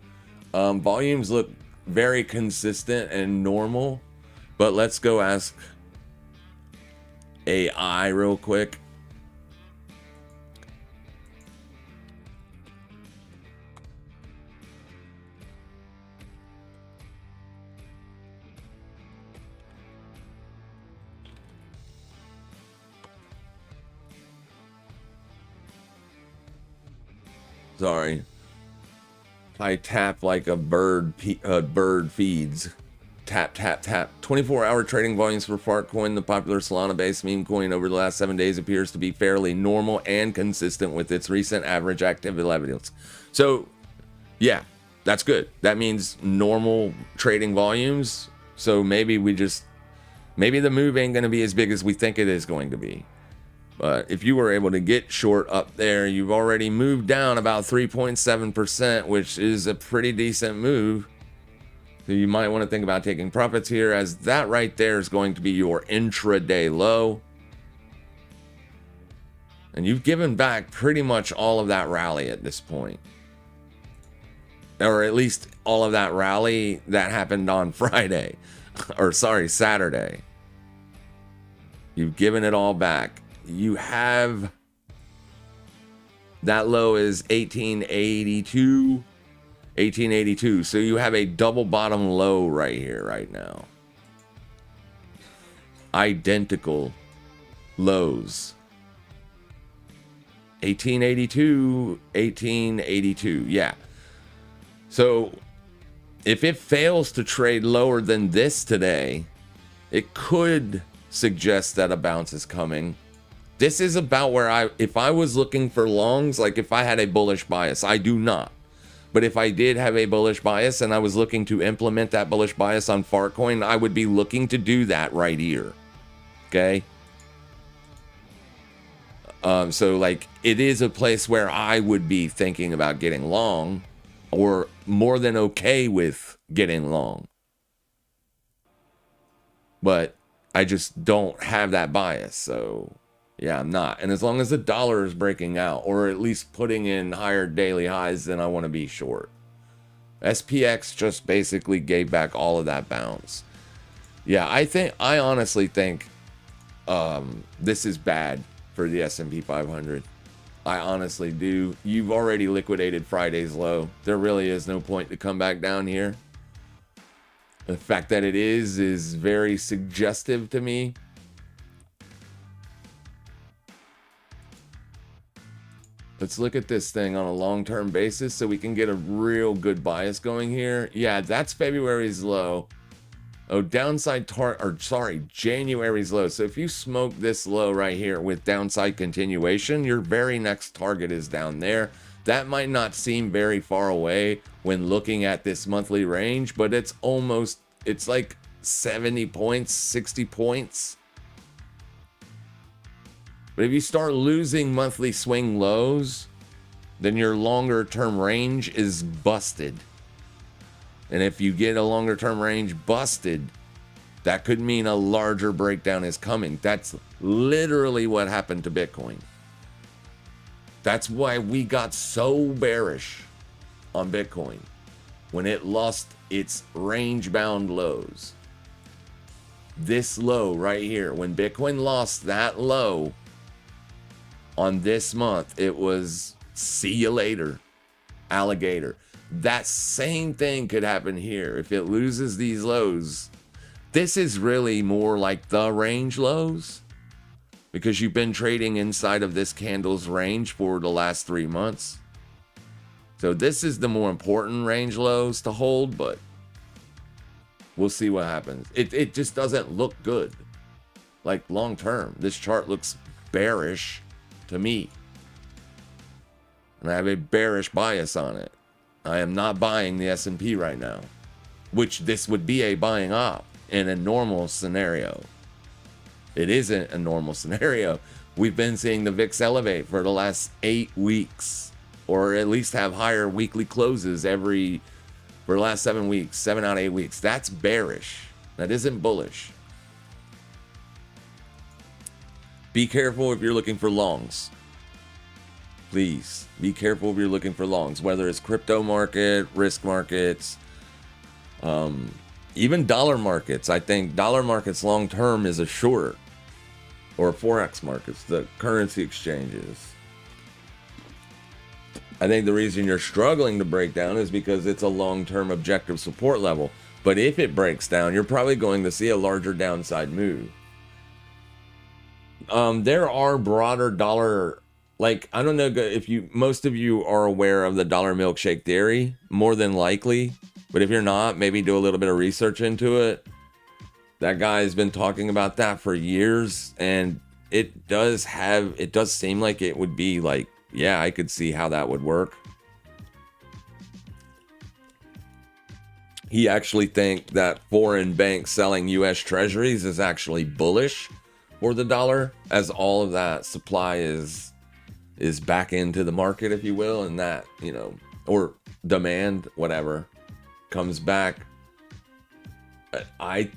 Volumes look very consistent and normal, but let's go ask AI real quick. Sorry. I tap like a bird feeds. Tap, tap, tap. 24-hour trading volumes for Fartcoin, the popular Solana-based meme coin, over the last 7 days appears to be fairly normal and consistent with its recent average activity levels. So, yeah, that's good. That means normal trading volumes. So maybe the move ain't going to be as big as we think it is going to be. But if you were able to get short up there, you've already moved down about 3.7%, which is a pretty decent move. So you might want to think about taking profits here, as that right there is going to be your intraday low. And you've given back pretty much all of that rally at this point. Or at least all of that rally that happened on Friday. Or sorry, Saturday. You've given it all back. You have, that low is 1882. So you have a double bottom low right here, right now. Identical lows. 1882. Yeah. So if it fails to trade lower than this today, it could suggest that a bounce is coming. This is about where if I was looking for longs, like if I had a bullish bias, I do not. But if I did have a bullish bias and I was looking to implement that bullish bias on Fartcoin, I would be looking to do that right here. Okay? So like it is a place where I would be thinking about getting long, or more than okay with getting long. But I just don't have that bias, so yeah, I'm not. And as long as the dollar is breaking out, or at least putting in higher daily highs, then I want to be short. SPX just basically gave back all of that bounce. Yeah, I honestly think this is bad for the S&P 500. I honestly do. You've already liquidated Friday's low. There really is no point to come back down here. The fact that it is very suggestive to me. Let's look at this thing on a long-term basis so we can get a real good bias going here. Yeah, that's February's low. Oh, January's low. So if you smoke this low right here with downside continuation, your very next target is down there. That might not seem very far away when looking at this monthly range, but it's like 70 points, 60 points. But if you start losing monthly swing lows, then your longer term range is busted. And if you get a longer term range busted, that could mean a larger breakdown is coming. That's literally what happened to Bitcoin. That's why we got so bearish on Bitcoin when it lost its range bound lows. This low right here, when Bitcoin lost that low on this month, it was see you later, alligator. That same thing could happen here. If it loses these lows, this is really more like the range lows, because you've been trading inside of this candle's range for the last 3 months. So this is the more important range lows to hold, but we'll see what happens. It just doesn't look good. Like long term, this chart looks bearish to me. And I have a bearish bias on it. I am not buying the S&P right now, which this would be a buying op in a normal scenario. It isn't a normal scenario. We've been seeing the VIX elevate for the last 8 weeks, or at least have higher weekly closes for the last 7 weeks, 7 out of 8 weeks. That's bearish. That isn't bullish. Be careful if you're looking for longs. Please be careful if you're looking for longs, whether it's crypto market, risk markets, even dollar markets. I think dollar markets long term is a short, or forex markets, the currency exchanges. I think the reason you're struggling to break down is because it's a long-term objective support level. But if it breaks down, you're probably going to see a larger downside move. There are broader dollar, like, I don't know if most of you are aware of the dollar milkshake theory, more than likely. But if you're not, maybe do a little bit of research into it. That guy's been talking about that for years, and it does seem like it would be like, yeah, I could see how that would work. He actually thinks that foreign banks selling US treasuries is actually bullish for the dollar, as all of that supply is back into the market, if you will, and that, or demand, whatever, comes back. I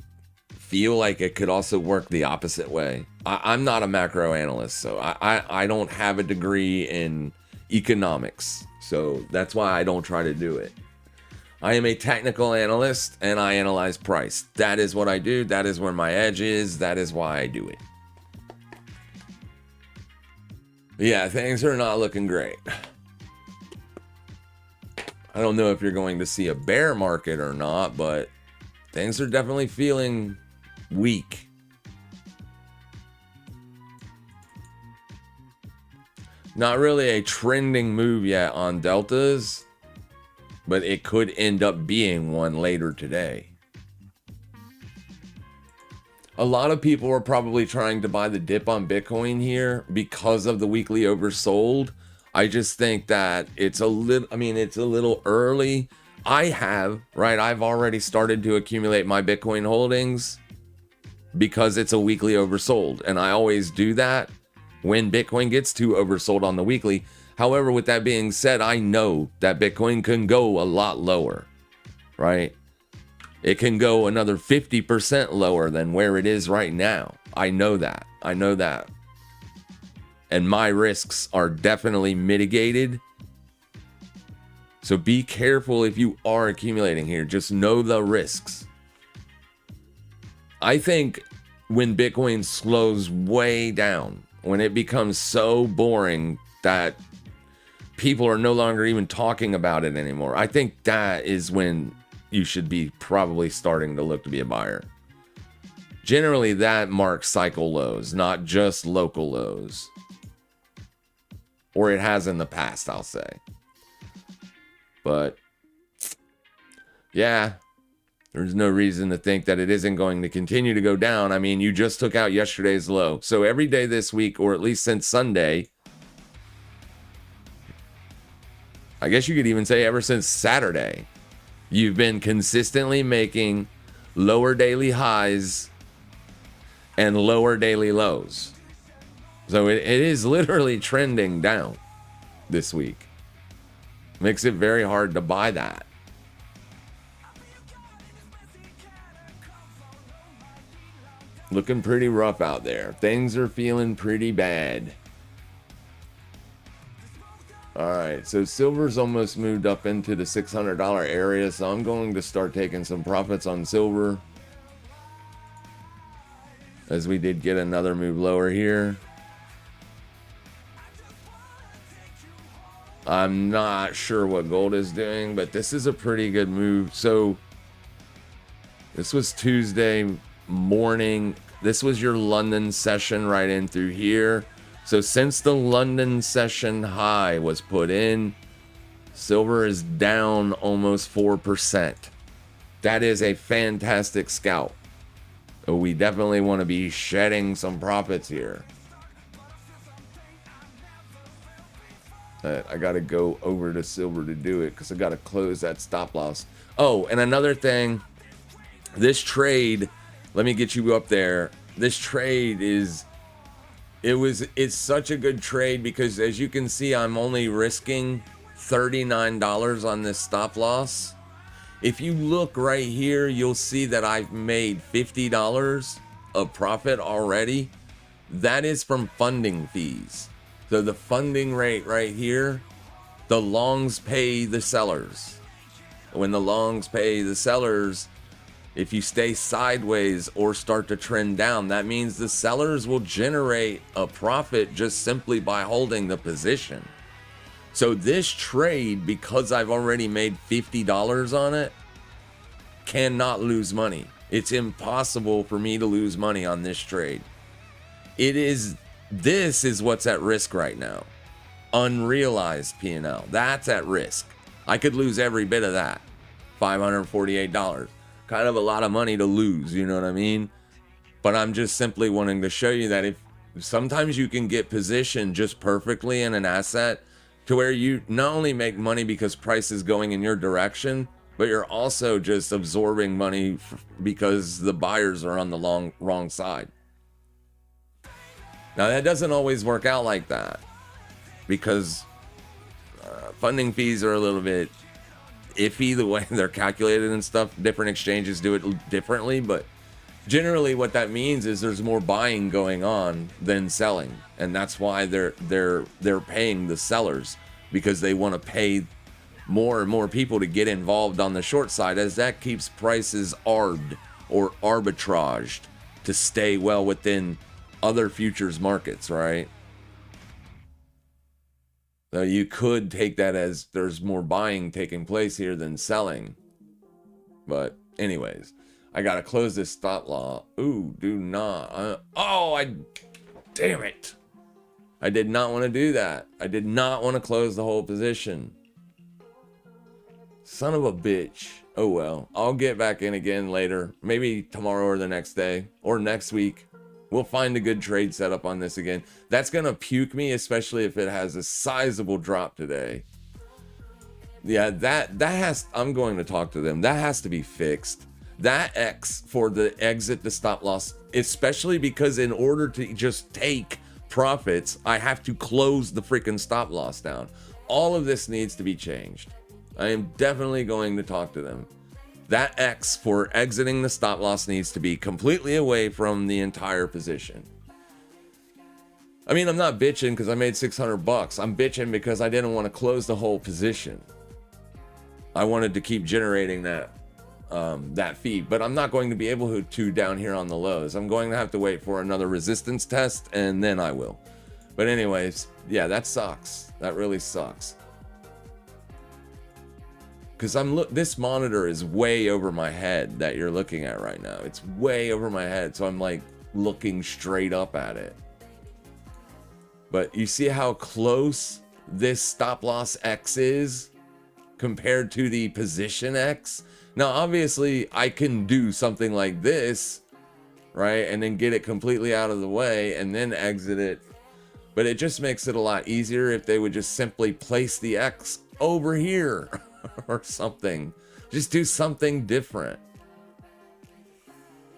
feel like it could also work the opposite way. I'm not a macro analyst, so I don't have a degree in economics, so that's why I don't try to do it. I am a technical analyst, and I analyze price. That is what I do. That is where my edge is. That is why I do it. Yeah, things are not looking great. I don't know if you're going to see a bear market or not, but things are definitely feeling weak. Not really a trending move yet on deltas, but it could end up being one later today. A lot of people are probably trying to buy the dip on Bitcoin here because of the weekly oversold. I just think that it's a little early. I've already started to accumulate my Bitcoin holdings because it's a weekly oversold. And I always do that when Bitcoin gets too oversold on the weekly. However, with that being said, I know that Bitcoin can go a lot lower, right? It can go another 50% lower than where it is right now. I know that. And my risks are definitely mitigated. So be careful if you are accumulating here. Just know the risks. I think when Bitcoin slows way down, when it becomes so boring that people are no longer even talking about it anymore, I think that is when you should be probably starting to look to be a buyer. Generally, that marks cycle lows, not just local lows. or it has in the past, I'll say. But yeah, there's no reason to think that it isn't going to continue to go down. I mean, you just took out yesterday's low. So every day this week, or at least since Sunday, I guess you could even say ever since Saturday, you've been consistently making lower daily highs and lower daily lows. So it is literally trending down this week. Makes it very hard to buy that. Looking pretty rough out there. Things are feeling pretty bad. All right, so silver's almost moved up into the $600 area, so I'm going to start taking some profits on silver, as we did get another move lower here. I'm not sure what gold is doing, but this is a pretty good move. So this was Tuesday morning. This was your London session right in through here. So since the London session high was put in, silver is down almost 4%. That is a fantastic scalp. We definitely want to be shedding some profits here. I got to go over to silver to do it because I got to close that stop loss. Oh, and another thing, this trade, let me get you up there. This trade it's such a good trade because as you can see, I'm only risking $39 on this stop loss. If you look right here, you'll see that I've made $50 of profit already. That is from funding fees. So the funding rate right here, the longs pay the sellers. When the longs pay the sellers, if you stay sideways or start to trend down, that means the sellers will generate a profit just simply by holding the position. So this trade, because I've already made $50 on it, cannot lose money. It's impossible for me to lose money on this trade. This is what's at risk right now. Unrealized P&L. That's at risk. I could lose every bit of that. $548. Kind of a lot of money to lose, you know what I mean? But I'm just simply wanting to show you that if sometimes you can get positioned just perfectly in an asset to where you not only make money because price is going in your direction, but you're also just absorbing money because the buyers are on the wrong side. Now that doesn't always work out like that because funding fees are a little bit iffy the way they're calculated and stuff. Different exchanges do it differently, but generally what that means is there's more buying going on than selling, and that's why they're paying the sellers, because they want to pay more and more people to get involved on the short side, as that keeps prices arbed or arbitraged to stay well within other futures markets, right? So you could take that as there's more buying taking place here than selling. But anyways, I got to close this stop loss. Ooh, do not. Damn it. I did not want to do that. I did not want to close the whole position. Son of a bitch. Oh well, I'll get back in again later. Maybe tomorrow or the next day or next week. We'll find a good trade setup on this again. That's going to puke me, especially if it has a sizable drop today. Yeah, that has, I'm going to talk to them. That has to be fixed. That X for the exit, the stop loss, especially because in order to just take profits, I have to close the freaking stop loss down. All of this needs to be changed. I am definitely going to talk to them. That X for exiting the stop loss needs to be completely away from the entire position. I mean, I'm not bitching because I made $600. I'm bitching because I didn't want to close the whole position. I wanted to keep generating that fee, but I'm not going to be able to down here on the lows. I'm going to have to wait for another resistance test, and then I will. But anyways, yeah, that sucks. That really sucks. Because this monitor is way over my head that you're looking at right now. It's way over my head, so I'm like looking straight up at it. But you see how close this stop loss X is compared to the position X. Now, obviously, I can do something like this, right? And then get it completely out of the way and then exit it. But it just makes it a lot easier if they would just simply place the X over here or something. Just do something different.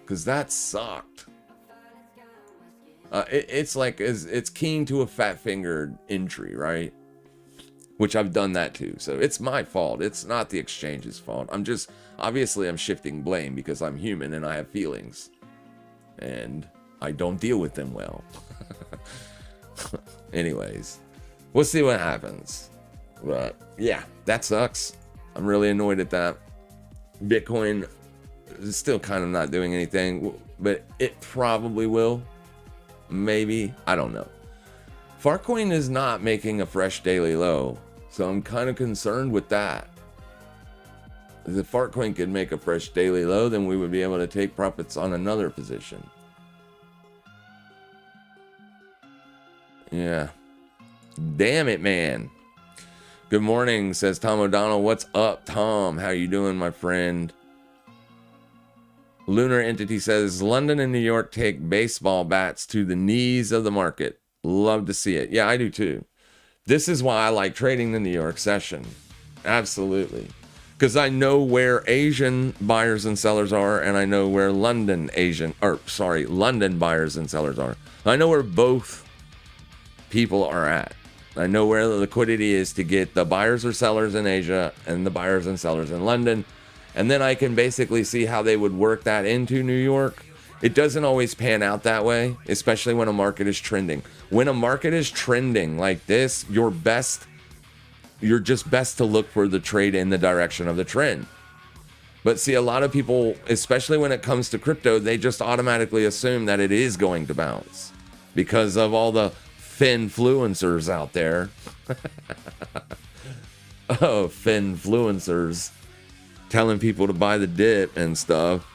Because that sucked. It's keen to a fat-fingered entry, right? Which I've done that too. So it's my fault. It's not the exchange's fault. Obviously I'm shifting blame because I'm human and I have feelings. And I don't deal with them well. Anyways, we'll see what happens. But yeah, that sucks. I'm really annoyed at that. Bitcoin is still kind of not doing anything, but it probably will. Maybe. I don't know. Farcoin is not making a fresh daily low, so I'm kind of concerned with that. If Farcoin could make a fresh daily low, then we would be able to take profits on another position. Yeah. Damn it, man. Good morning, says Tom O'Donnell. What's up, Tom? How you doing, my friend? Lunar Entity says, London and New York take baseball bats to the knees of the market. Love to see it. Yeah, I do too. This is why I like trading the New York session. Absolutely. Because I know where Asian buyers and sellers are, and I know where London buyers and sellers are. I know where both people are at. I know where the liquidity is to get the buyers or sellers in Asia and the buyers and sellers in London. And then I can basically see how they would work that into New York. It doesn't always pan out that way, especially when a market is trending. When a market is trending like this, you're just best to look for the trade in the direction of the trend. But see, a lot of people, especially when it comes to crypto, they just automatically assume that it is going to bounce because of all the finfluencers out there. Oh, finfluencers telling people to buy the dip and stuff.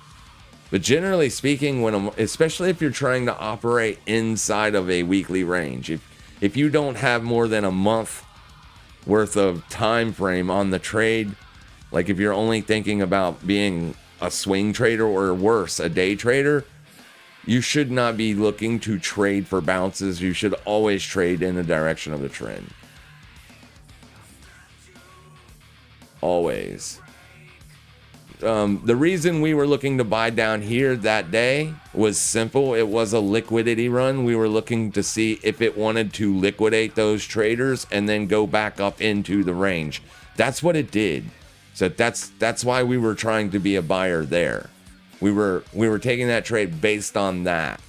But generally speaking, especially if you're trying to operate inside of a weekly range, if you don't have more than a month worth of time frame on the trade, like if you're only thinking about being a swing trader or worse, a day trader, you should not be looking to trade for bounces. You should always trade in the direction of the trend. Always. The reason we were looking to buy down here that day was simple. It was a liquidity run. We were looking to see if it wanted to liquidate those traders and then go back up into the range. That's what it did. So that's why we were trying to be a buyer there. We were taking that trade based on that.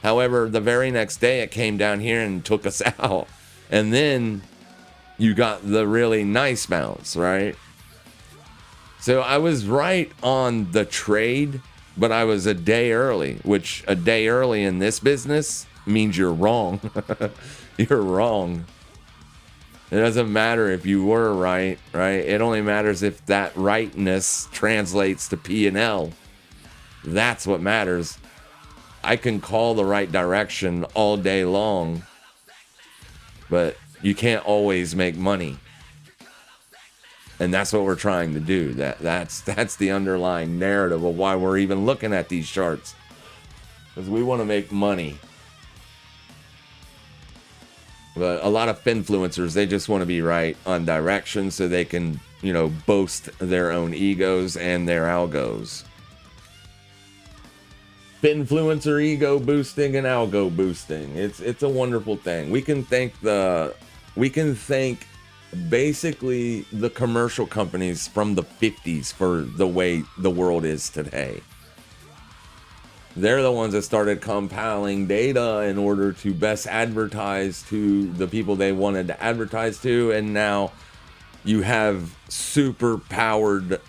However, the very next day it came down here and took us out. And then you got the really nice bounce, right? So I was right on the trade, but I was a day early, which a day early in this business means you're wrong. You're wrong. It doesn't matter if you were right? It only matters if that rightness translates to P&L. That's what matters. I can call the right direction all day long, but you can't always make money. And that's what we're trying to do. That's the underlying narrative of why we're even looking at these charts. Because we want to make money. But a lot of finfluencers, they just want to be right on direction so they can, boast their own egos and their algos. Finfluencer ego boosting and algo boosting. It's a wonderful thing. We can thank basically the commercial companies from the 50s for the way the world is today. They're the ones that started compiling data in order to best advertise to the people they wanted to advertise to, and now you have super powered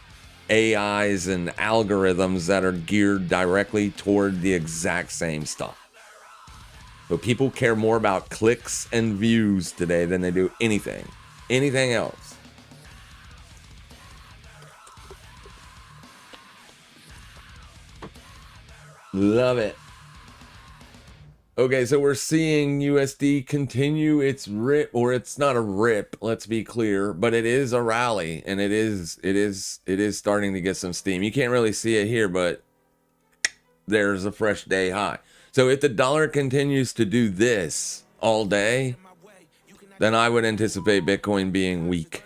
AIs and algorithms that are geared directly toward the exact same stuff. So people care more about clicks and views today than they do anything else. Love it. Okay, so we're seeing USD continue its rip, or it's not a rip, let's be clear, but it is a rally, and it is starting to get some steam. You can't really see it here, but there's a fresh day high. So if the dollar continues to do this all day, then I would anticipate Bitcoin being weak.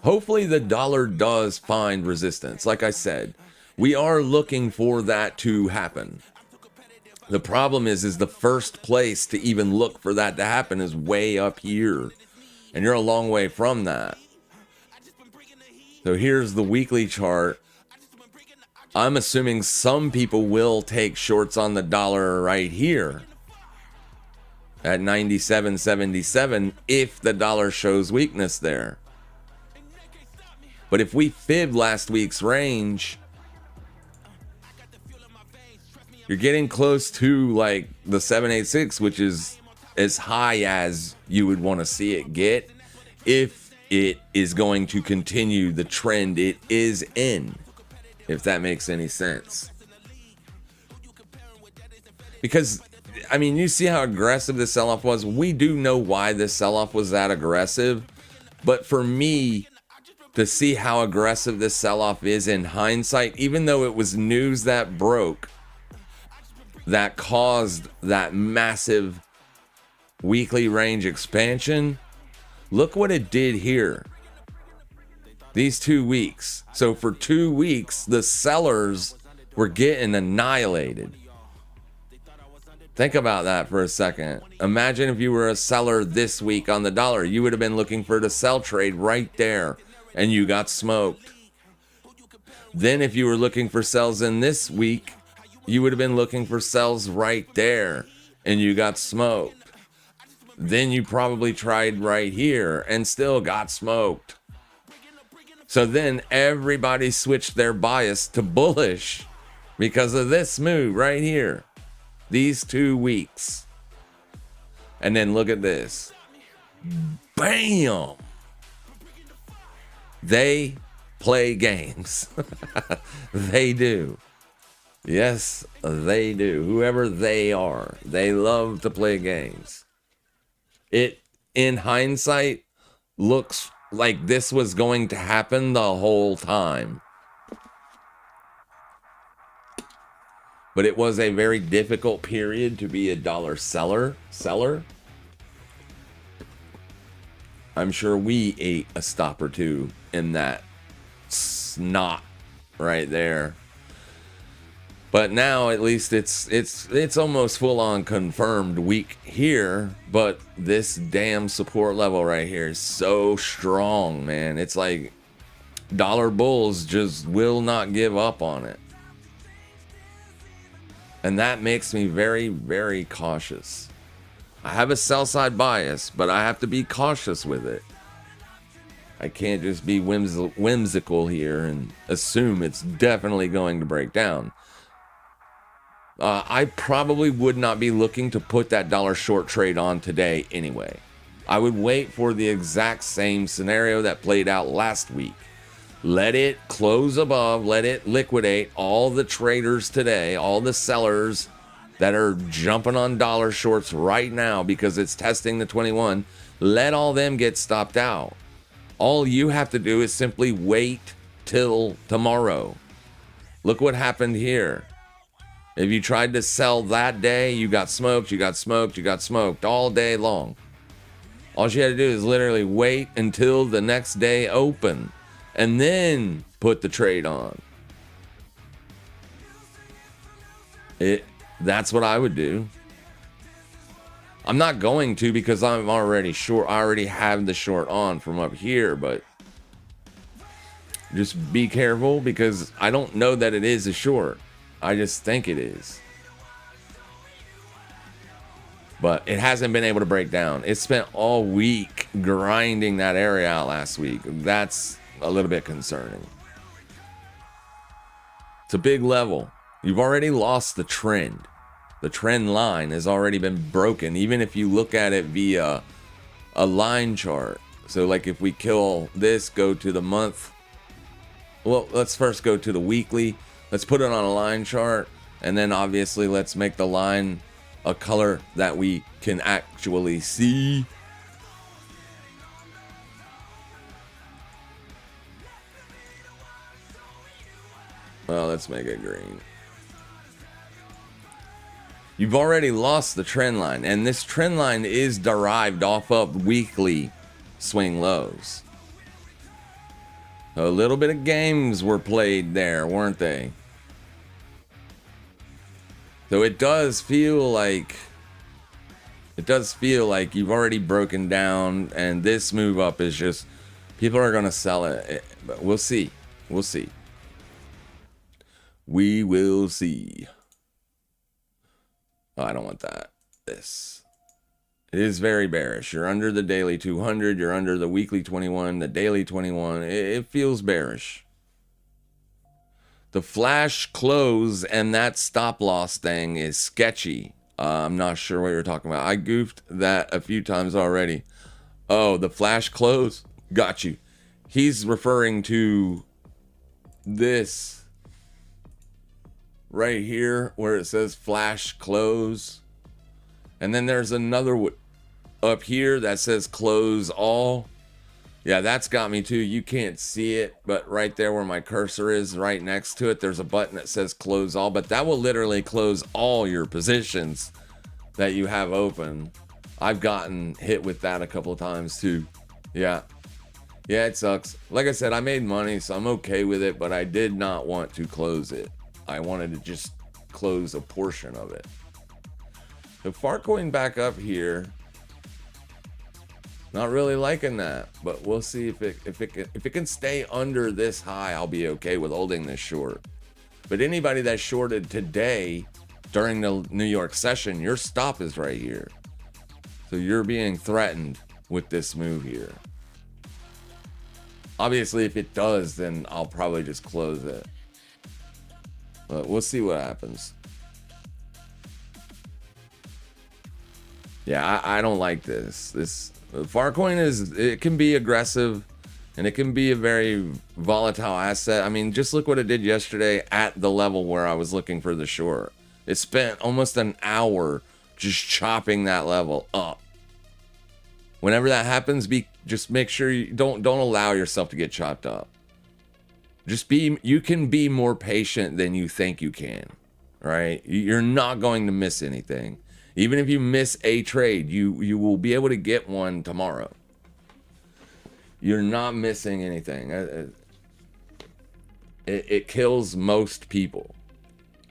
Hopefully the dollar does find resistance. Like I said, we are looking for that to happen. The problem is the first place to even look for that to happen is way up here. And you're a long way from that. So here's the weekly chart. I'm assuming some people will take shorts on the dollar right here at 97.77 if the dollar shows weakness there. But if we fib last week's range, you're getting close to like the 786, which is as high as you would want to see it get if it is going to continue the trend it is in, if that makes any sense. Because, I mean, you see how aggressive the sell-off was. We do know why this sell-off was that aggressive. But for me, to see how aggressive this sell-off is in hindsight, even though it was news that broke, that caused that massive weekly range expansion, look what it did here. These 2 weeks. So for 2 weeks, the sellers were getting annihilated. Think about that for a second. Imagine if you were a seller this week on the dollar. You would have been looking for the sell trade right there, and you got smoked. Then if you were looking for sells in this week, you would have been looking for sells right there, and you got smoked. Then you probably tried right here and still got smoked. So then everybody switched their bias to bullish because of this move right here. These 2 weeks. And then look at this. Bam! They play games. They do. Yes, they do. Whoever they are, they love to play games. It, in hindsight, looks like this was going to happen the whole time. But it was a very difficult period to be a dollar seller. I'm sure we ate a stop or two in that snot right there. But now at least it's almost full on confirmed weak here, but this damn support level right here is so strong, man. It's like dollar bulls just will not give up on it. And that makes me very, very cautious. I have a sell side bias, but I have to be cautious with it. I can't just be whimsical here and assume it's definitely going to break down. I probably would not be looking to put that dollar short trade on today anyway. I would wait for the exact same scenario that played out last week. Let it close above, let it liquidate all the traders today, all the sellers that are jumping on dollar shorts right now because it's testing the 21. Let all them get stopped out. All you have to do is simply wait till tomorrow. Look what happened here. If you tried to sell that day, you got smoked, you got smoked, you got smoked all day long. All you had to do is literally wait until the next day open and then put the trade on. That's what I would do. I'm not going to because I'm already short. I already have the short on from up here, but just be careful because I don't know that it is a short. I just think it is. But it hasn't been able to break down. It spent all week grinding that area out last week. That's a little bit concerning. It's a big level. You've already lost the trend. The trend line has already been broken, even if you look at it via a line chart. So like if we kill this, go to the month. Well, let's first go to the weekly. Let's put it on a line chart And then obviously let's make the line a color that we can actually see. Well, let's make it green. You've already lost the trend line, and this trend line is derived off of weekly swing lows. A little bit of games were played there, weren't they? So it does feel like you've already broken down, and this move up is just, people are going to sell it. But we'll see. We'll see. We will see. Oh, I don't want that. This. It is very bearish. You're under the daily 200. You're under the weekly 21, the daily 21. It feels bearish. The flash close and that stop loss thing is sketchy. I'm not sure what you're talking about. I goofed that a few times already. Oh, the flash close. Got you. He's referring to this right here where it says flash close. And then there's another up here that says close all. Yeah, that's got me too. You can't see it, but right there where my cursor is, right next to it, there's a button that says close all, but that will literally close all your positions that you have open. I've gotten hit with that a couple of times too. Yeah, it sucks. Like I said, I made money, so I'm okay with it, but I did not want to close it. I wanted to just close a portion of it. The Farcoin back up here. Not really liking that, but we'll see if it can stay under this high. I'll be okay with holding this short. But anybody that shorted today during the New York session, your stop is right here. So you're being threatened with this move here. Obviously, if it does, then I'll probably just close it. But we'll see what happens. Yeah, I don't like this. Farcoin it can be aggressive, and it can be a very volatile asset. I mean, just look what it did yesterday at the level where I was looking for the short. It spent almost an hour just chopping that level up. Whenever that happens, just make sure you don't allow yourself to get chopped up. You can be more patient than you think you can, right? You're not going to miss anything. Even if you miss a trade, you will be able to get one tomorrow. You're not missing anything. It kills most people,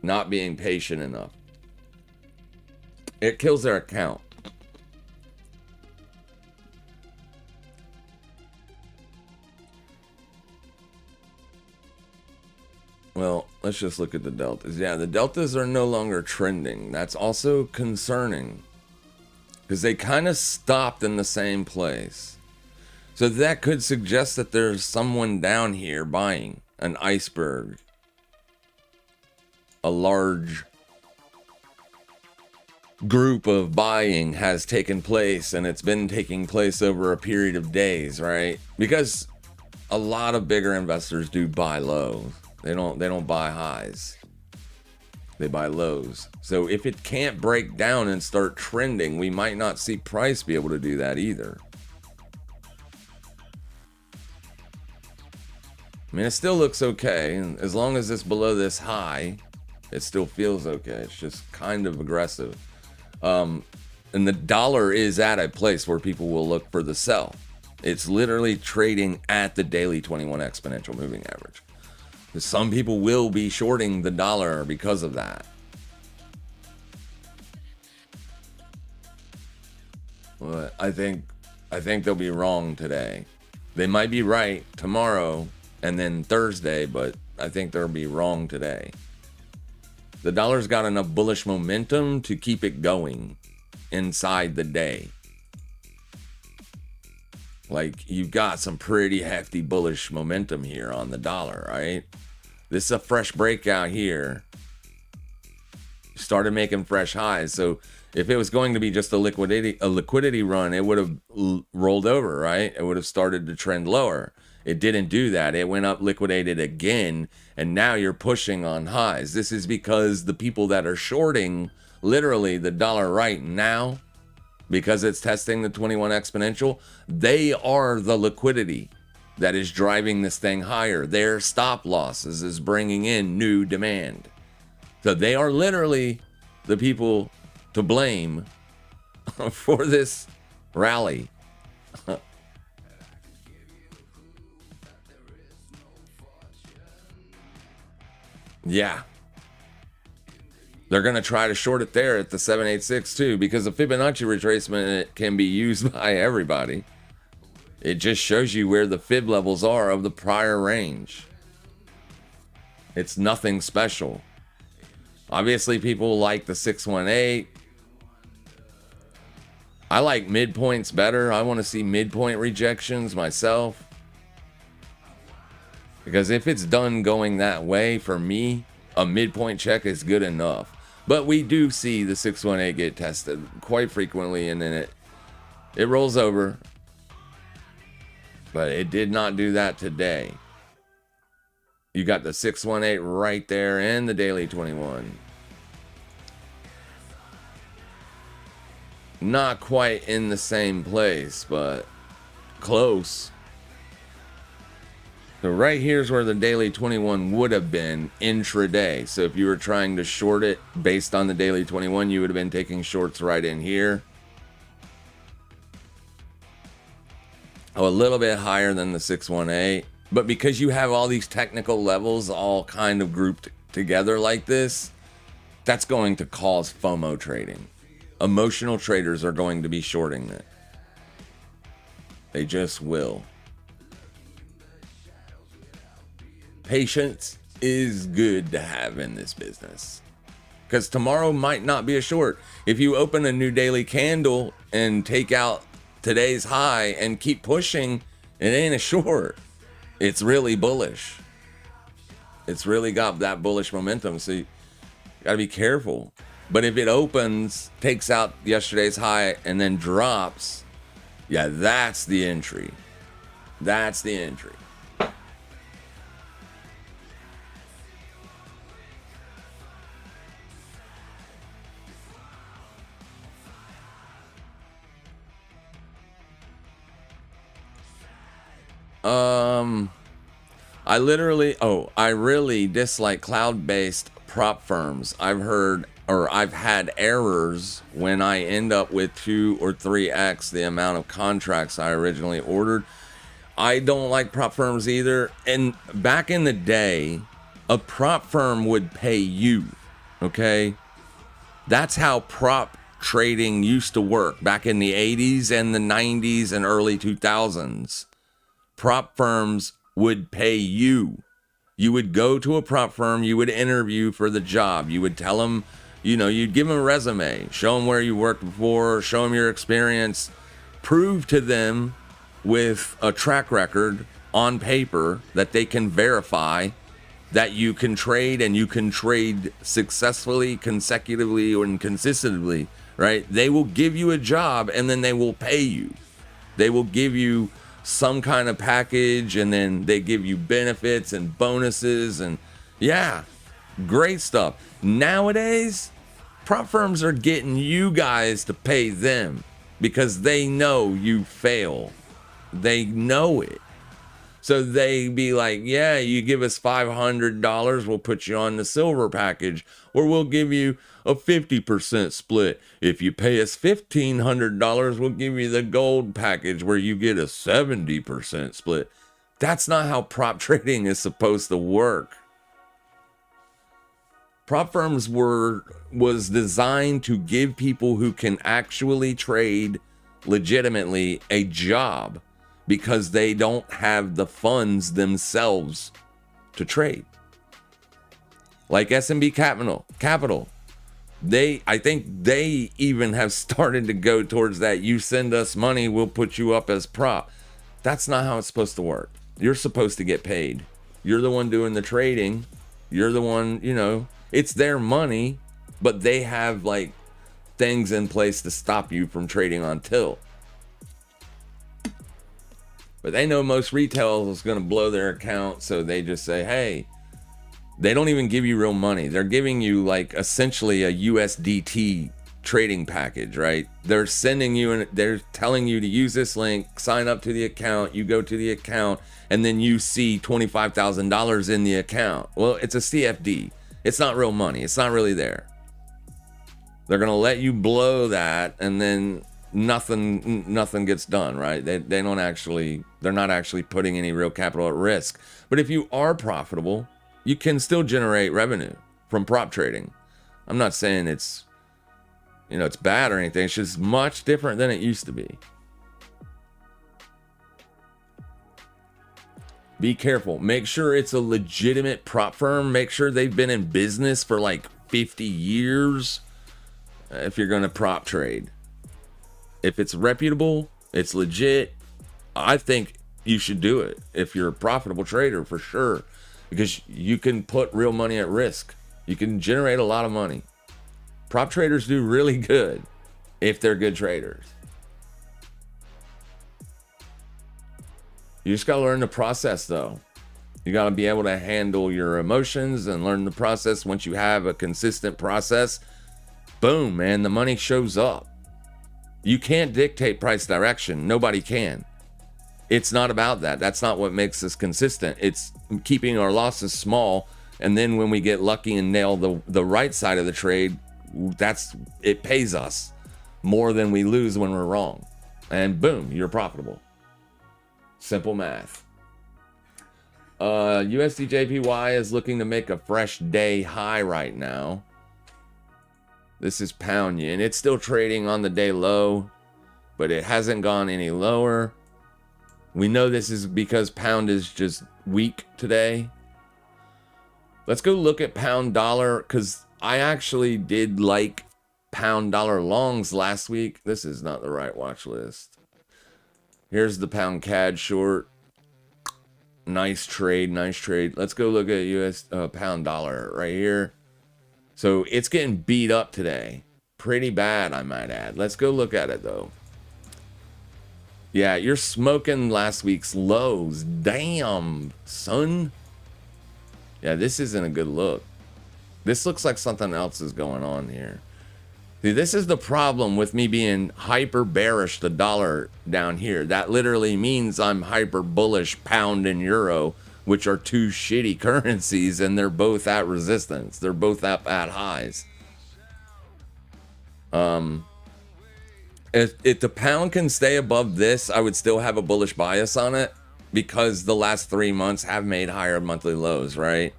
not being patient enough. It kills their account. Well, let's just look at the deltas. Yeah, the deltas are no longer trending. That's also concerning because they kind of stopped in the same place. So that could suggest that there's someone down here buying an iceberg. A large group of buying has taken place, and it's been taking place over a period of days, right? Because a lot of bigger investors do buy low. They don't buy highs. They buy lows. So if it can't break down and start trending, we might not see price be able to do that either. I mean, it still looks okay. And as long as it's below this high, it still feels okay. It's just kind of aggressive. And the dollar is at a place where people will look for the sell. It's literally trading at the daily 21 exponential moving average. Some people will be shorting the dollar because of that. But I think they'll be wrong today. They might be right tomorrow and then Thursday, but I think they'll be wrong today. The dollar's got enough bullish momentum to keep it going inside the day. Like, you've got some pretty hefty bullish momentum here on the dollar, right? This is a fresh breakout here. Started making fresh highs. So if it was going to be just a liquidity run, it would have rolled over, right? It would have started to trend lower. It didn't do that. It went up, liquidated again, and now you're pushing on highs. This is because the people that are shorting literally the dollar right now, because it's testing the 21 exponential, they are the liquidity that is driving this thing higher. Their stop losses is bringing in new demand. So they are literally the people to blame for this rally. Yeah. They're going to try to short it there at the 786 too, because the Fibonacci retracement can be used by everybody. It just shows you where the fib levels are of the prior range. It's nothing special. Obviously, people like the 618. I like midpoints better. I want to see midpoint rejections myself. Because if it's done going that way, for me, a midpoint check is good enough. But we do see the 618 get tested quite frequently, and then it rolls over. But it did not do that today. You got the 618 right there and the daily 21. Not quite in the same place, but close. So right here's where the daily 21 would have been intraday. So if you were trying to short it based on the daily 21, you would have been taking shorts right in here. Oh, a little bit higher than the 618. But because you have all these technical levels all kind of grouped together like this, that's going to cause FOMO trading. Emotional traders are going to be shorting it. They just will. Patience is good to have in this business, because tomorrow might not be a short. If you open a new daily candle and take out today's high and keep pushing, it ain't a short. It's really bullish. It's really got that bullish momentum, so you gotta be careful. But if it opens, takes out yesterday's high, and then drops, yeah, that's the entry. That's the entry. I really dislike cloud-based prop firms. I've had errors when I end up with 2 or 3x the amount of contracts I originally ordered. I don't like prop firms either. And back in the day, a prop firm would pay you, okay? That's how prop trading used to work back in the 80s and the 90s and early 2000s. Prop firms would pay you. You would go to a prop firm, you would interview for the job. You would tell them, you'd give them a resume, show them where you worked before, show them your experience, prove to them with a track record on paper that they can verify that you can trade, and you can trade successfully, consecutively, and consistently, right? They will give you a job, and then they will pay you. They will give you some kind of package, and then they give you benefits and bonuses, and yeah, great stuff. Nowadays, prop firms are getting you guys to pay them because they know you fail. They know it. So they be like, yeah, you give us $500, we'll put you on the silver package, or we'll give you a 50% split. If you pay us $1,500, we'll give you the gold package where you get a 70% split. That's not how prop trading is supposed to work. Prop firms was designed to give people who can actually trade legitimately a job, because they don't have the funds themselves to trade. Like S&B Capital. I think they even have started to go towards that. You send us money, we'll put you up as prop. That's not how it's supposed to work. You're supposed to get paid. You're the one doing the trading. You're the one, it's their money, but they have like things in place to stop you from trading on tilt. But they know most retail is going to blow their account, so they just say, hey, they don't even give you real money. They're giving you like essentially a USDT trading package, right? They're sending you and they're telling you to use this link, sign up to the account, you go to the account, and then you see $25,000 in the account. Well, it's a CFD. It's not real money. It's not really there. They're going to let you blow that, and then nothing gets done, right? They're not actually putting any real capital at risk. But if you are profitable, you can still generate revenue from prop trading. I'm not saying it's bad or anything. It's just much different than it used to be. Be careful. Make sure it's a legitimate prop firm. Make sure they've been in business for like 50 years if you're going to prop trade. If it's reputable, it's legit, I think you should do it if you're a profitable trader, for sure, because you can put real money at risk. You can generate a lot of money. Prop traders do really good if they're good traders. You just got to learn the process, though. You got to be able to handle your emotions and learn the process. Once you have a consistent process, boom, man, the money shows up. You can't dictate price direction. Nobody can. It's not about that. That's not what makes us consistent. It's keeping our losses small, and then when we get lucky and nail the right side of the trade, it pays us more than we lose when we're wrong. And boom, you're profitable. Simple math. USDJPY is looking to make a fresh day high right now. This is pound yen. It's still trading on the day low, but it hasn't gone any lower. We know this is because pound is just weak today. Let's go look at pound dollar, because I actually did like pound dollar longs last week. This is not the right watch list. Here's the pound CAD short. Nice trade, nice trade. Let's go look at pound dollar right here. So it's getting beat up today. Pretty bad, I might add. Let's go look at it, though. Yeah, you're smoking last week's lows. Damn, son. Yeah, this isn't a good look. This looks like something else is going on here. See, this is the problem with me being hyper bearish the dollar down here. That literally means I'm hyper bullish pound and euro, which are two shitty currencies, and they're both at resistance. They're both up at highs. If the pound can stay above this, I would still have a bullish bias on it, because the last 3 months have made higher monthly lows, right?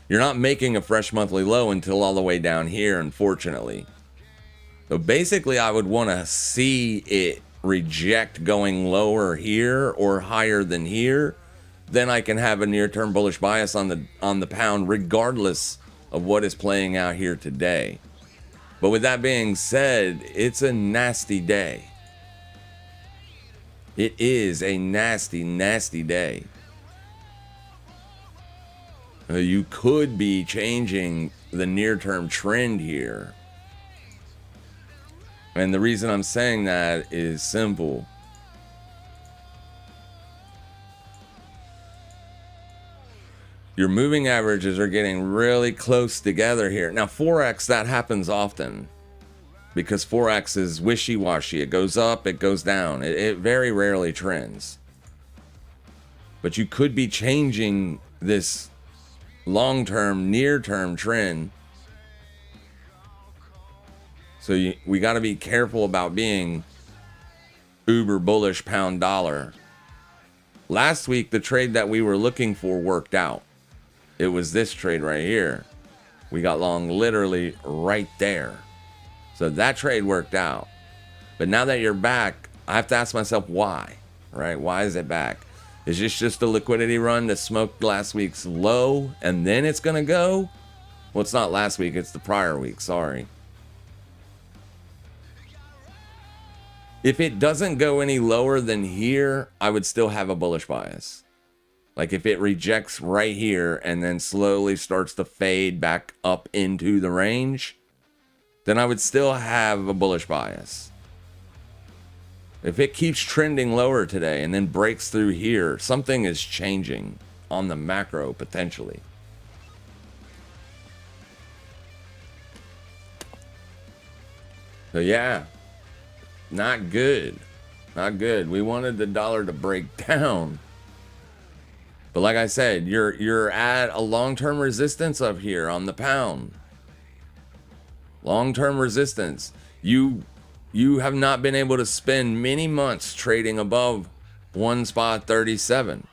You're not making a fresh monthly low until all the way down here, unfortunately. So basically, I would want to see it reject going lower here or higher than here. Then I can have a near-term bullish bias on the pound, regardless of what is playing out here today. But with that being said, it's a nasty day. It is a nasty, nasty day. You could be changing the near-term trend here. And the reason I'm saying that is simple. Your moving averages are getting really close together here. Now, Forex, that happens often, because Forex is wishy-washy. It goes up, it goes down. It very rarely trends. But you could be changing this long-term, near-term trend. So we got to be careful about being uber bullish pound dollar. Last week, the trade that we were looking for worked out. It was this trade right here. We got long literally right there. So that trade worked out. But now that you're back, I have to ask myself why, right? Why is it back? Is this just a liquidity run that smoked last week's low and then it's going to go? Well, it's not last week. It's the prior week. Sorry. If it doesn't go any lower than here, I would still have a bullish bias. Like if it rejects right here and then slowly starts to fade back up into the range, then I would still have a bullish bias. If it keeps trending lower today and then breaks through here, something is changing on the macro potentially. So yeah, not good. Not good. We wanted the dollar to break down. But like I said, you're at a long-term resistance up here on the pound. Long-term resistance. You have not been able to spend many months trading above 1.37.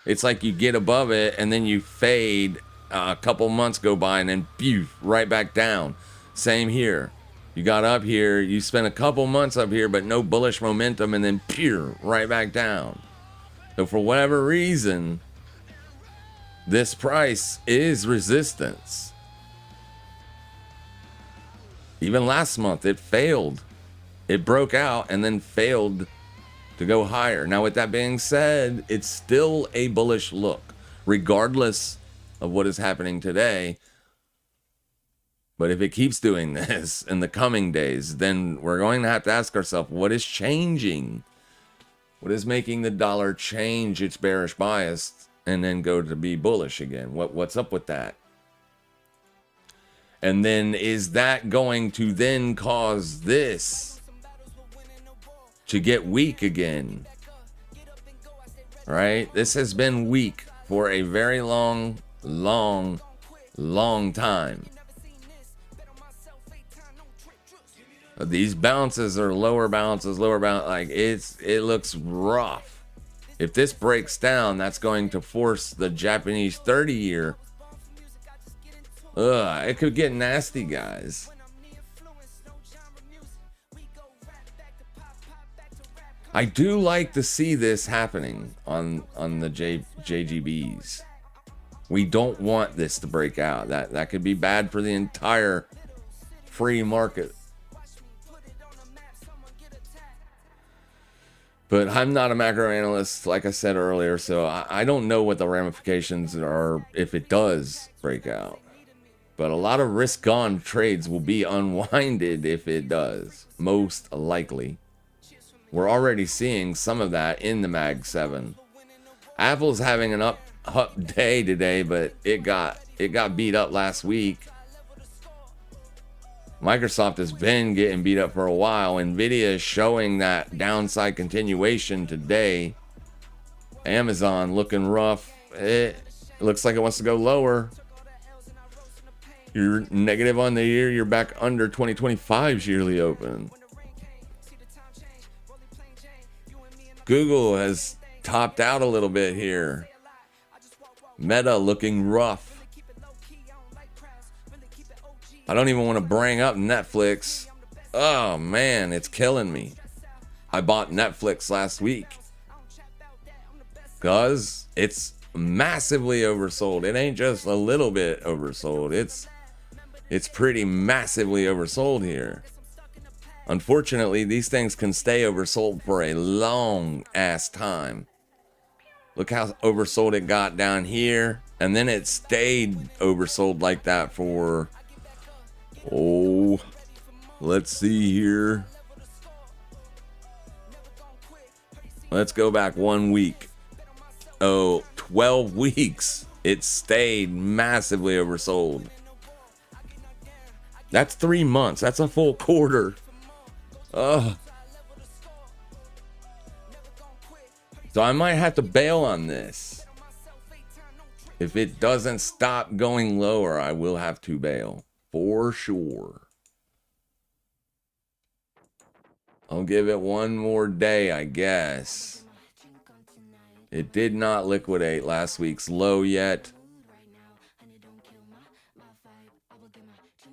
It's like you get above it and then you fade, a couple months go by and then pew, right back down. Same here. You got up here, you spent a couple months up here, but no bullish momentum, and then pew, right back down. So for whatever reason, this price is resistance. Even last month, it failed. It broke out and then failed to go higher. Now, with that being said, it's still a bullish look, regardless of what is happening today. But if it keeps doing this in the coming days, then we're going to have to ask ourselves, what is changing? What is making the dollar change its bearish bias and then go to be bullish again? What's up with that? And then is that going to then cause this to get weak again? Right? This has been weak for a very long time. These bounces are lower bounces, like it looks rough. If this breaks down, that's going to force the Japanese 30-year. It could get nasty, guys. I do like to see this happening on the JGBs. We don't want this to break out. That could be bad for the entire free market. But I'm not a macro analyst, like I said earlier, so I don't know what the ramifications are if it does break out. But a lot of risk-on trades will be unwinded if it does, most likely. We're already seeing some of that in the Mag 7. Apple's having an up day today, but it got beat up last week. Microsoft has been getting beat up for a while. Nvidia is showing that downside continuation today. Amazon looking rough. It looks like it wants to go lower. You're negative on the year. You're back under 2025's yearly open. Google has topped out a little bit here. Meta looking rough. I don't even want to bring up Netflix. Oh man, it's killing me. I bought Netflix last week because it's massively oversold. It ain't just a little bit oversold. It's pretty massively oversold here. Unfortunately, these things can stay oversold for a long ass time. Look how oversold it got down here, and then it stayed oversold like that for, let's see here. Let's go back 1 week. 12 weeks. It stayed massively oversold. That's 3 months. That's a full quarter. So I might have to bail on this. If it doesn't stop going lower, I will have to bail. For sure. I'll give it one more day, I guess. It did not liquidate last week's low yet.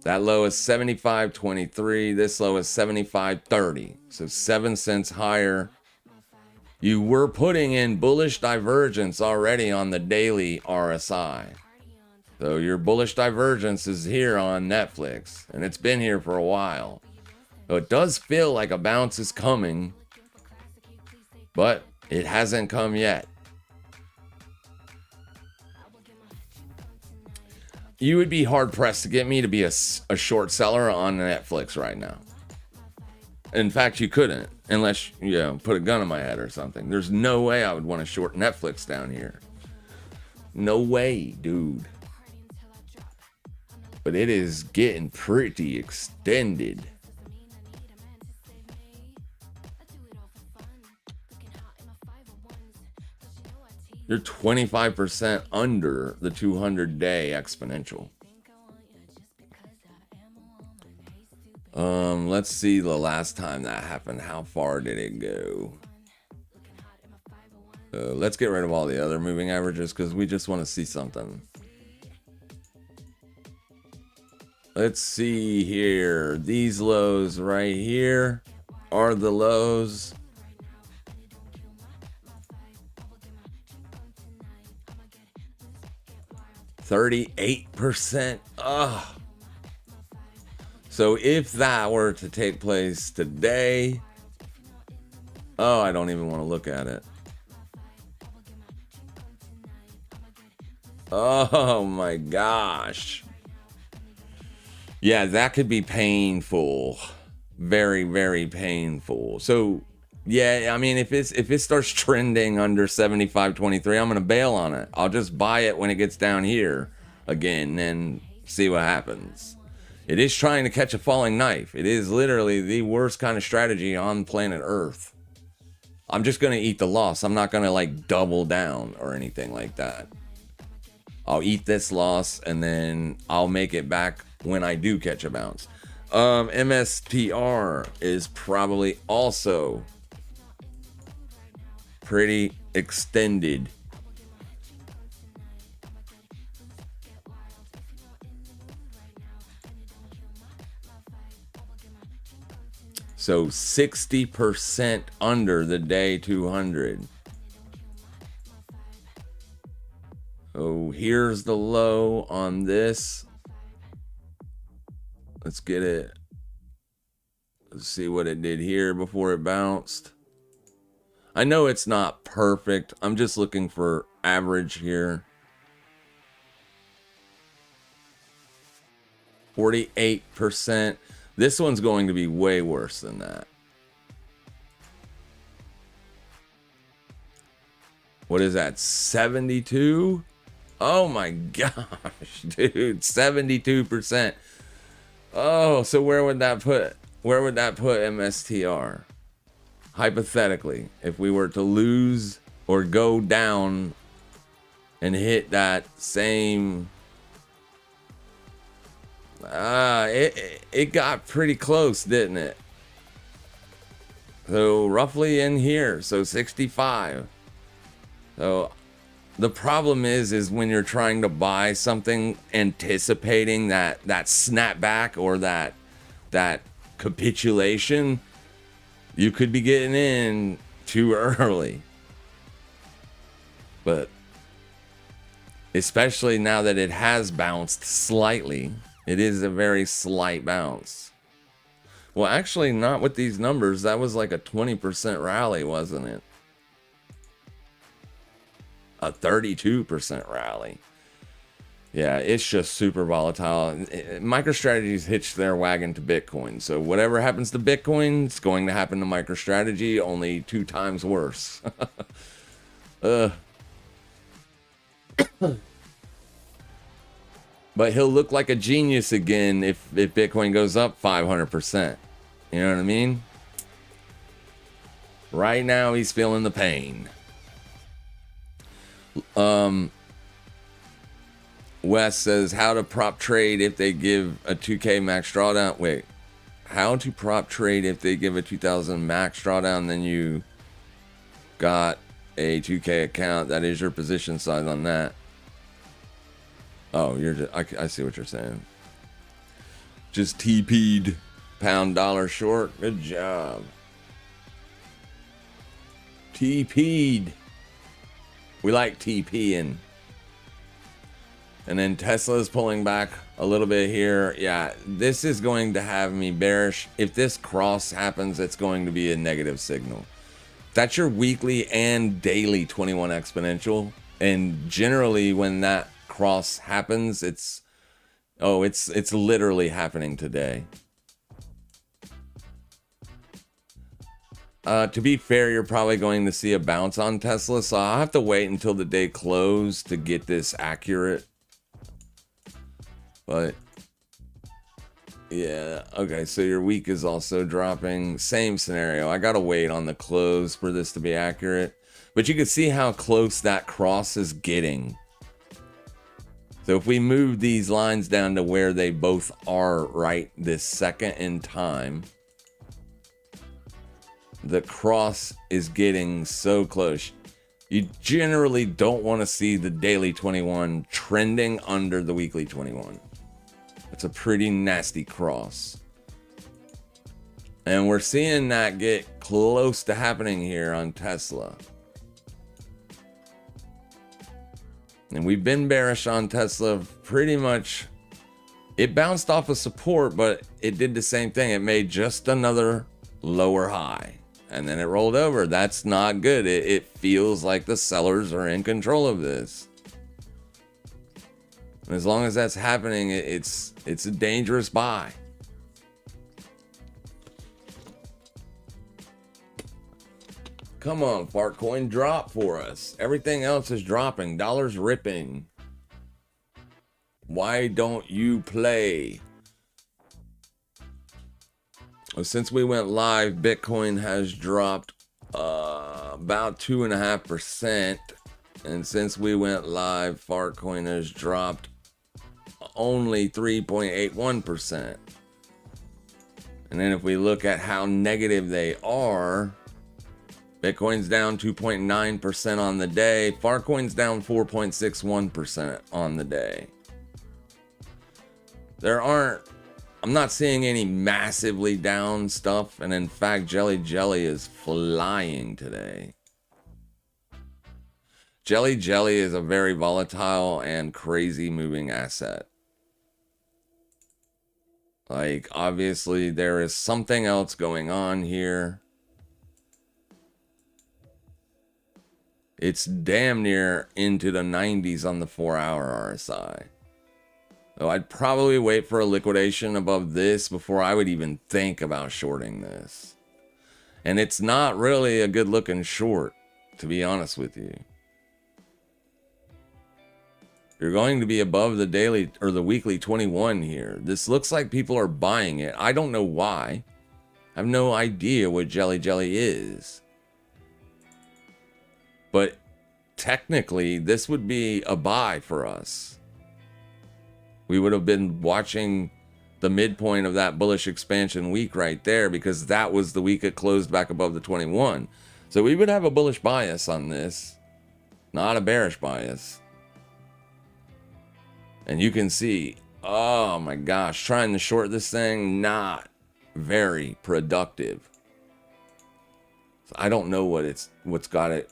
That low is 75.23. This low is 75.30. So 7 cents higher. You were putting in bullish divergence already on the daily RSI. So your bullish divergence is here on Netflix, and it's been here for a while. So it does feel like a bounce is coming, but it hasn't come yet. You would be hard pressed to get me to be a short seller on Netflix right now. In fact, you couldn't. Unless, you know, put a gun in my head or something. There's no way I would want to short Netflix down here. No way, dude. But it is getting pretty extended. You're 25% under the 200-day exponential. Let's see the last time that happened. How far did it go? Let's get rid of all the other moving averages because we just want to see something. Let's see here. These lows right here are the lows. %38%. Ugh. So if that were to take place today, oh, I don't even want to look at it. Oh my gosh. Yeah, that could be painful. Very, very painful. So yeah, I mean, if it starts trending under 75.23, I'm gonna bail on it. I'll just buy it when it gets down here again and see what happens. It is trying to catch a falling knife. It is literally the worst kind of strategy on planet Earth. I'm just gonna eat the loss. I'm not gonna like double down or anything like that. I'll eat this loss and then I'll make it back when I do catch a bounce. MSTR is probably also pretty extended. So 60% under the day 200. Oh, here's the low on this. Let's get it. Let's see what it did here before it bounced. I know it's not perfect. I'm just looking for average here. 48%. This one's going to be way worse than that. What is that? 72? Oh my gosh, dude, 72%. Oh, so where would that put MSTR? Hypothetically, if we were to lose or go down and hit that same it got pretty close, didn't it? So roughly in here, so 65. So the problem is when you're trying to buy something anticipating that snapback or that capitulation, you could be getting in too early. But especially now that it has bounced slightly, it is a very slight bounce. Well, actually not with these numbers. That was like a 20% rally, wasn't it? A 32% rally. Yeah, it's just super volatile. MicroStrategy's hitched their wagon to Bitcoin. So whatever happens to Bitcoin, it's going to happen to MicroStrategy, only 2 times worse. But he'll look like a genius again if Bitcoin goes up 500%. You know what I mean? Right now, he's feeling the pain. Wes says, how to prop trade if they give a 2K max drawdown. Wait, how to prop trade if they give a 2,000 max drawdown, then you got a 2K account. That is your position size on that. Oh, you're just, I see what you're saying. Just TP'd pound dollar short. Good job. TP'd. We like TPing. And then Tesla's pulling back a little bit here. Yeah, this is going to have me bearish. If this cross happens, it's going to be a negative signal. That's your weekly and daily 21 exponential. And generally when that cross happens, it's literally happening today. To be fair, you're probably going to see a bounce on Tesla, so I'll have to wait until the day close to get this accurate. But yeah, okay, so your week is also dropping. Same scenario. I gotta wait on the close for this to be accurate. But you can see how close that cross is getting. So if we move these lines down to where they both are right this second in time, the cross is getting so close. You generally don't want to see the daily 21 trending under the weekly 21. It's a pretty nasty cross. And we're seeing that get close to happening here on Tesla. And we've been bearish on Tesla pretty much. It bounced off of support, but it did the same thing. It made just another lower high. And then it rolled over. That's not good. It feels like the sellers are in control of this. And as long as that's happening, it's a dangerous buy. Come on, Fartcoin, drop for us. Everything else is dropping. Dollar's ripping. Why don't you play? Well, since we went live, Bitcoin has dropped about 2.5%. And since we went live, Fartcoin has dropped only 3.81%. And then if we look at how negative they are, Bitcoin's down 2.9% on the day. Fartcoin's down 4.61% on the day. I'm not seeing any massively down stuff. And in fact, Jelly is flying today. Jelly is a very volatile and crazy moving asset. Like, obviously, there is something else going on here. It's damn near into the 90s on the 4-hour RSI. So I'd probably wait for a liquidation above this before I would even think about shorting this. And it's not really a good looking short, to be honest with you. You're going to be above the daily or the weekly 21 here. This looks like people are buying it. I don't know why. I have no idea what Jelly is. But technically, this would be a buy for us. We would have been watching the midpoint of that bullish expansion week right there, because that was the week it closed back above the 21. So we would have a bullish bias on this, not a bearish bias. And you can see, oh my gosh, trying to short this thing, not very productive. So I don't know what's got it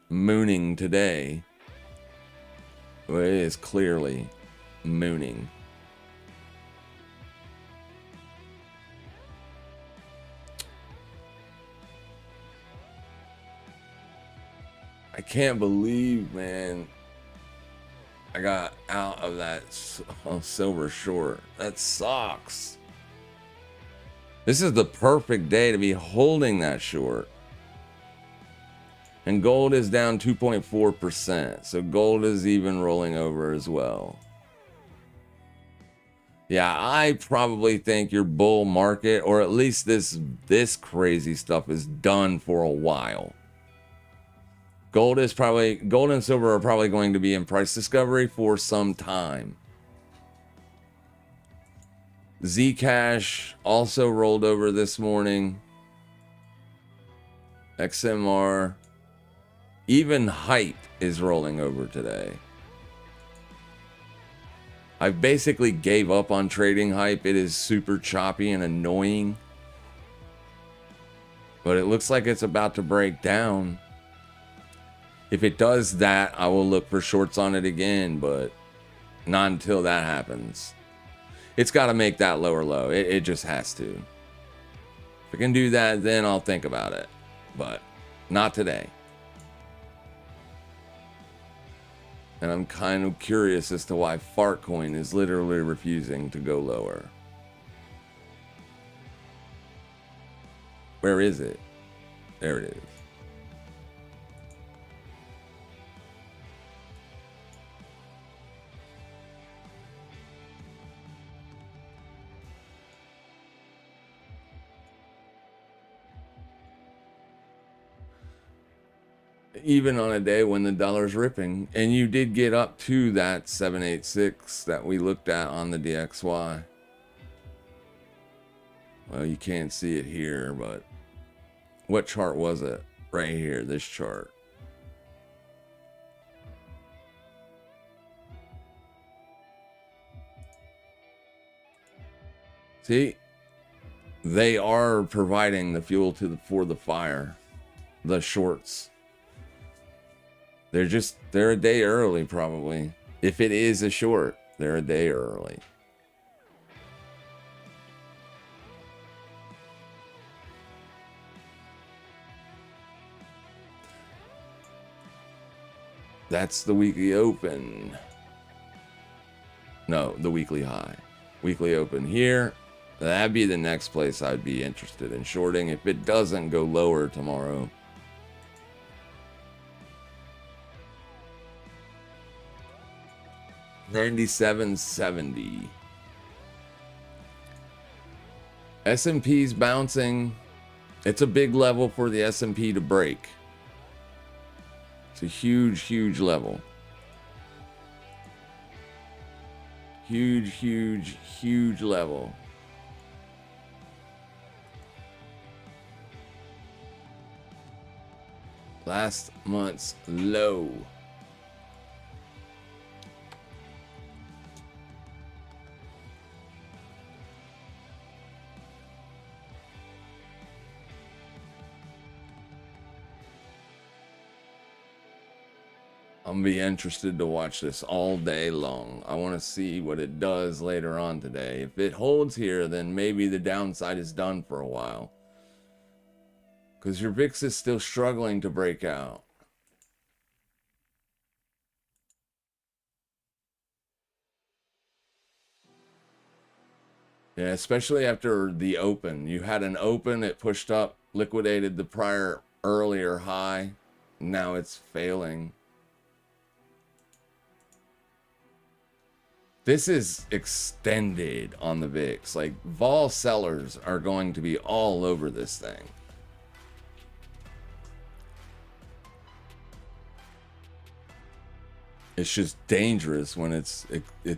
mooning today. But it is clearly mooning. I can't believe, man, I got out of that silver short. That sucks. This is the perfect day to be holding that short. And gold is down 2.4%. So gold is even rolling over as well. Yeah, I probably think your bull market, or at least this crazy stuff, is done for a while. Gold and silver are probably going to be in price discovery for some time. Zcash also rolled over this morning. XMR. Even Hype is rolling over today. I basically gave up on trading Hype. It is super choppy and annoying. But it looks like it's about to break down. If it does that, I will look for shorts on it again, but not until that happens. It's got to make that lower low. It just has to. If it can do that, then I'll think about it. But not today. And I'm kind of curious as to why Fartcoin is literally refusing to go lower. Where is it? There it is. Even on a day when the dollar's ripping, and you did get up to that 786 that we looked at on the DXY. Well, you can't see it here, but what chart was it? Right here, this chart. See, they are providing the fuel for the fire, the shorts. They're a day early, probably. If it is a short, they're a day early. That's the weekly open. No, the weekly high. Weekly open here. That'd be the next place I'd be interested in shorting if it doesn't go lower tomorrow. $97.70. S&P's bouncing. It's a big level for the S&P to break. It's a huge, huge level. Huge, huge, huge level. Last month's low. I'm gonna be interested to watch this all day long. I want to see what it does later on today. If it holds here, then maybe the downside is done for a while. Because your VIX is still struggling to break out. Yeah, especially after the open. You had an open, it pushed up, liquidated the prior earlier high. Now it's failing. This is extended on the VIX. Like, vol sellers are going to be all over this thing. It's just dangerous when it's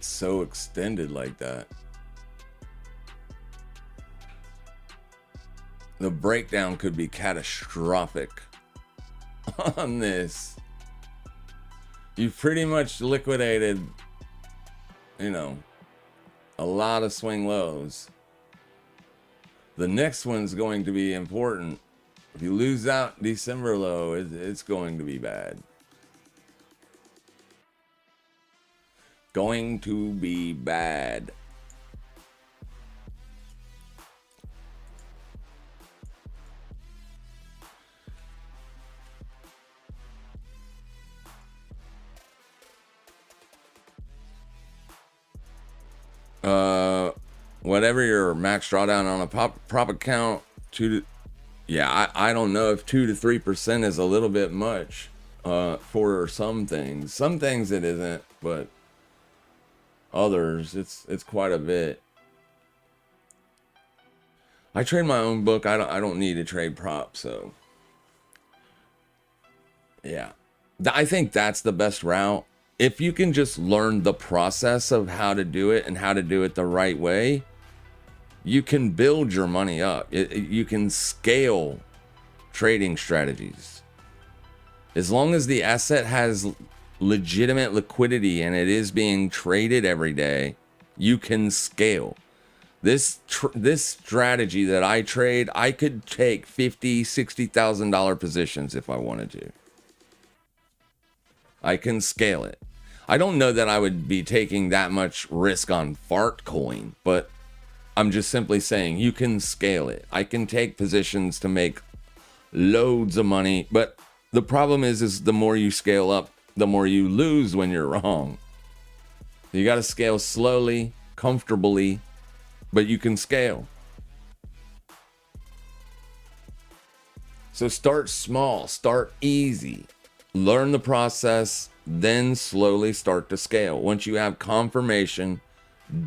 so extended like that. The breakdown could be catastrophic on this. You've pretty much liquidated, you know, a lot of swing lows. The next one's going to be important. If you lose out December low, it's going to be bad. Going to be bad. Whatever your max drawdown on a prop account, I don't know if 2 to 3% is a little bit much for some things. Some things it isn't, but others it's quite a bit. I trade my own book. I don't need to trade props, so yeah. I think that's the best route. If you can just learn the process of how to do it and how to do it the right way, you can build your money up. You can scale trading strategies. As long as the asset has legitimate liquidity and it is being traded every day, you can scale. This strategy that I trade, I could take $50,000, $60,000 positions if I wanted to. I can scale it. I don't know that I would be taking that much risk on fart coin, but I'm just simply saying you can scale it. I can take positions to make loads of money, but the problem is the more you scale up, the more you lose when you're wrong. You got to scale slowly, comfortably, but you can scale. So start small, start easy, learn the process, then slowly start to scale. Once you have confirmation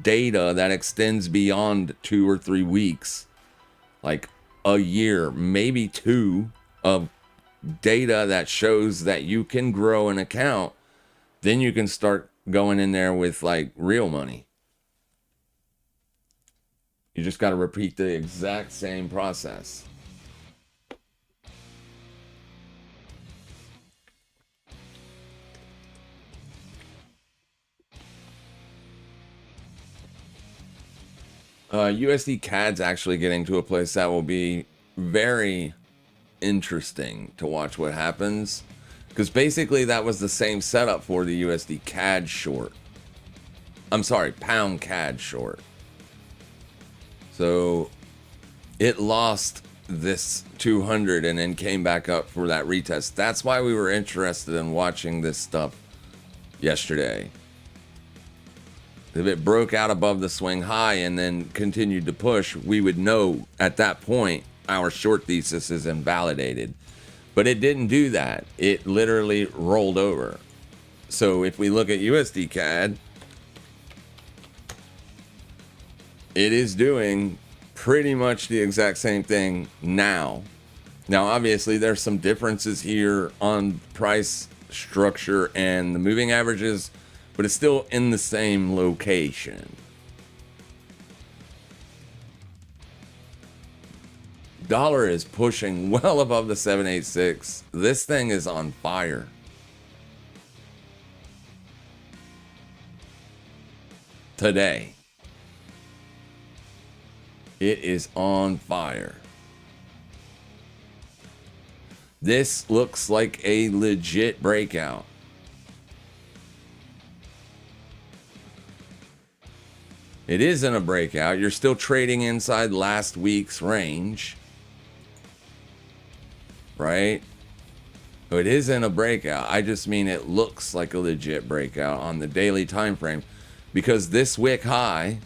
data that extends beyond 2 or 3 weeks, like a year, maybe 2 of data that shows that you can grow an account, then you can start going in there with like real money. You just got to repeat the exact same process. USD CAD's actually getting to a place that will be very interesting to watch what happens, because basically that was the same setup for the USD CAD short. I'm sorry, pound CAD short. So it lost this 200 and then came back up for that retest. That's why we were interested in watching this stuff yesterday. If it broke out above the swing high and then continued to push, we would know at that point our short thesis is invalidated. But it didn't do that. It literally rolled over. So if we look at USD CAD, it is doing pretty much the exact same thing now. Now, obviously, there's some differences here on price structure and the moving averages, but it's still in the same location. Dollar is pushing well above the 786. This thing is on fire. Today. It is on fire. This looks like a legit breakout. It isn't a breakout. You're still trading inside last week's range. Right? So it isn't a breakout. I just mean it looks like a legit breakout on the daily time frame, because this wick high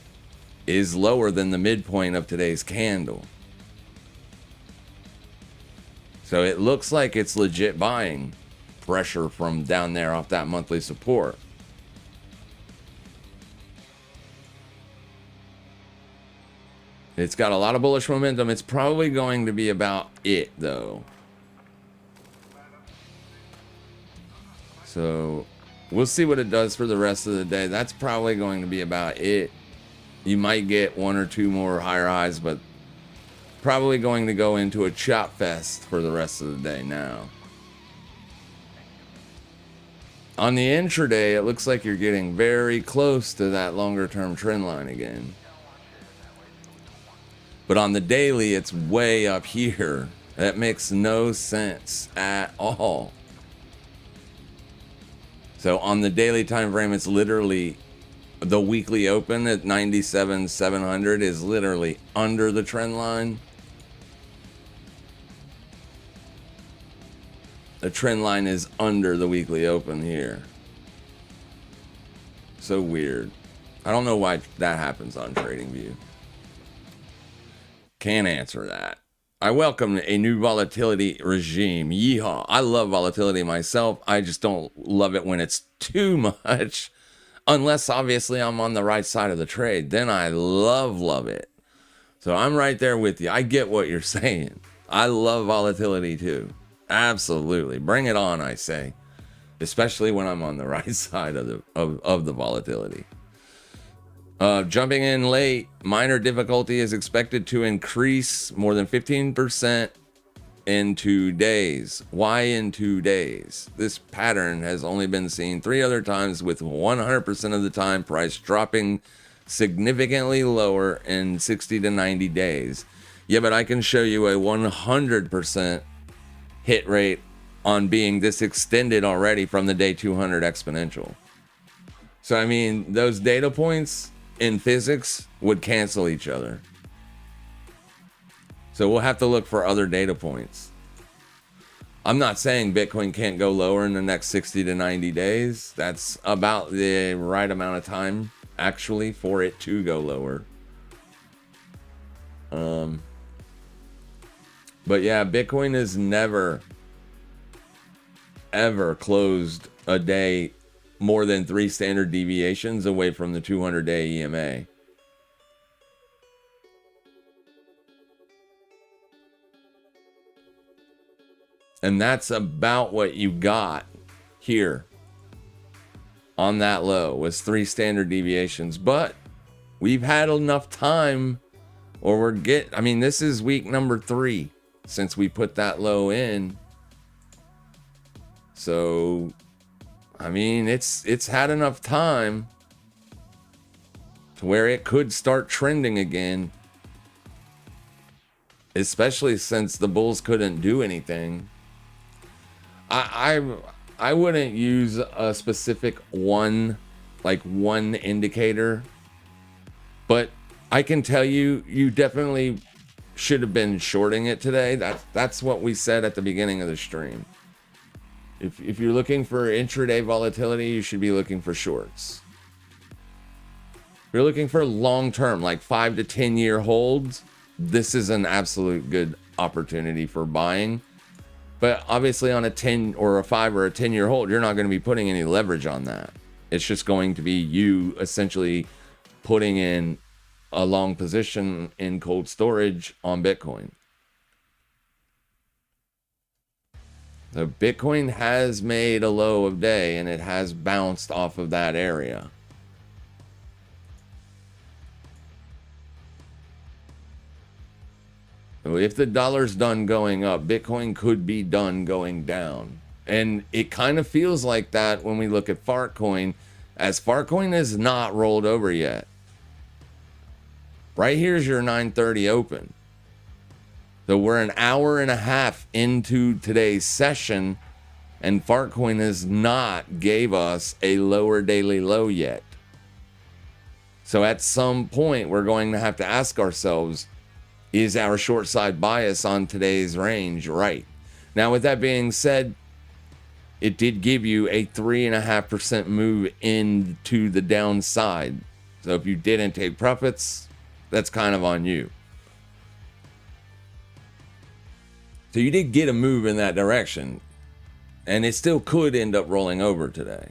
is lower than the midpoint of today's candle. So it looks like it's legit buying pressure from down there off that monthly support. It's got a lot of bullish momentum. It's probably going to be about it, though. So we'll see what it does for the rest of the day. That's probably going to be about it. You might get 1 or 2 more higher highs, but probably going to go into a chop fest for the rest of the day now. On the intraday, it looks like you're getting very close to that longer term trend line again. But on the daily, it's way up here. That makes no sense at all. So on the daily time frame, it's literally the weekly open at 97,700 is literally under the trend line. The trend line is under the weekly open here. So weird. I don't know why that happens on TradingView. Can't answer that. I welcome a new volatility regime. Yeehaw. I love volatility myself. I just don't love it when it's too much. Unless, obviously, I'm on the right side of the trade. Then I love it. So I'm right there with you. I get what you're saying. I love volatility too. Absolutely. Bring it on, I say. Especially when I'm on the right side of the volatility. Jumping in late, minor difficulty is expected to increase more than 15% in 2 days. Why in 2 days? This pattern has only been seen 3 other times, with 100% of the time price dropping significantly lower in 60 to 90 days. Yeah, but I can show you a 100% hit rate on being this extended already from the day 200 exponential. So, I mean, those data points in physics would cancel each other. So we'll have to look for other data points. I'm not saying Bitcoin can't go lower in the next 60 to 90 days. That's about the right amount of time, actually, for it But yeah, Bitcoin has never, ever closed a day more than 3 standard deviations away from the 200-day EMA. And that's about what you got here on that low, was 3 standard deviations. But we've had enough time, or I mean, this is week number 3 since we put that low in. So, I mean, it's had enough time to where it could start trending again, especially since the bulls couldn't do anything. I wouldn't use a specific one indicator, but I can tell you, you definitely should have been shorting it today. That's what we said at the beginning of the stream. If you're looking for intraday volatility, you should be looking for shorts. If you're looking for long-term, like 5 to 10 year holds, this is an absolute good opportunity for buying. But obviously on a 10 or a 5 or a 10 year hold, you're not going to be putting any leverage on that. It's just going to be you essentially putting in a long position in cold storage on Bitcoin. So Bitcoin has made a low of day, and it has bounced off of that area. So if the dollar's done going up, Bitcoin could be done going down. And it kind of feels like that when we look at Fartcoin, as Fartcoin is not rolled over yet. Right here's your 9:30 open. So we're an hour and a half into today's session, and Fartcoin has not gave us a lower daily low yet. So at some point, we're going to have to ask ourselves, is our short side bias on today's range right? Now, with that being said, it did give you a 3.5% move into the downside. So if you didn't take profits, that's kind of on you. So you did get a move in that direction, and it still could end up rolling over today.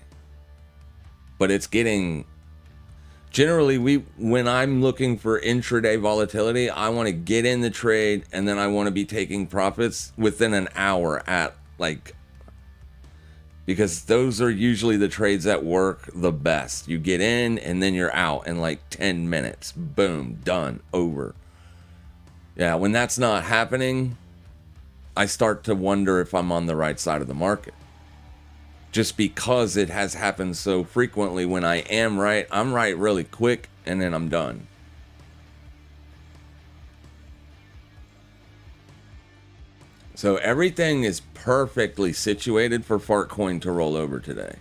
But it's getting, generally, when I'm looking for intraday volatility, I want to get in the trade, and then I want to be taking profits within an hour because those are usually the trades that work the best. You get in, and then you're out in like 10 minutes. Boom, done, over. Yeah, when that's not happening, I start to wonder if I'm on the right side of the market. Just because it has happened so frequently, when I am right, I'm right really quick, and then I'm done. So everything is perfectly situated for Fartcoin to roll over today.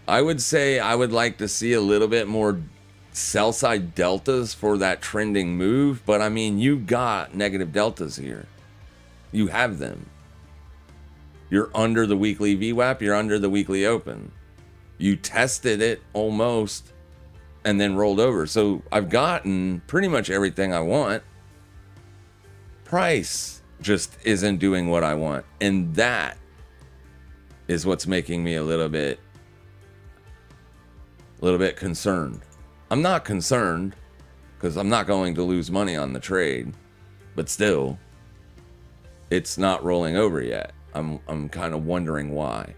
I would say I would like to see a little bit more sell side deltas for that trending move, but I mean, you got negative deltas here. You have them. You're under the weekly VWAP, you're under the weekly open. You tested it almost and then rolled over. So I've gotten pretty much everything I want. Price just isn't doing what I want. And that is what's making me a little bit concerned. I'm not concerned because I'm not going to lose money on the trade, but still, it's not rolling over yet. I'm kind of wondering why.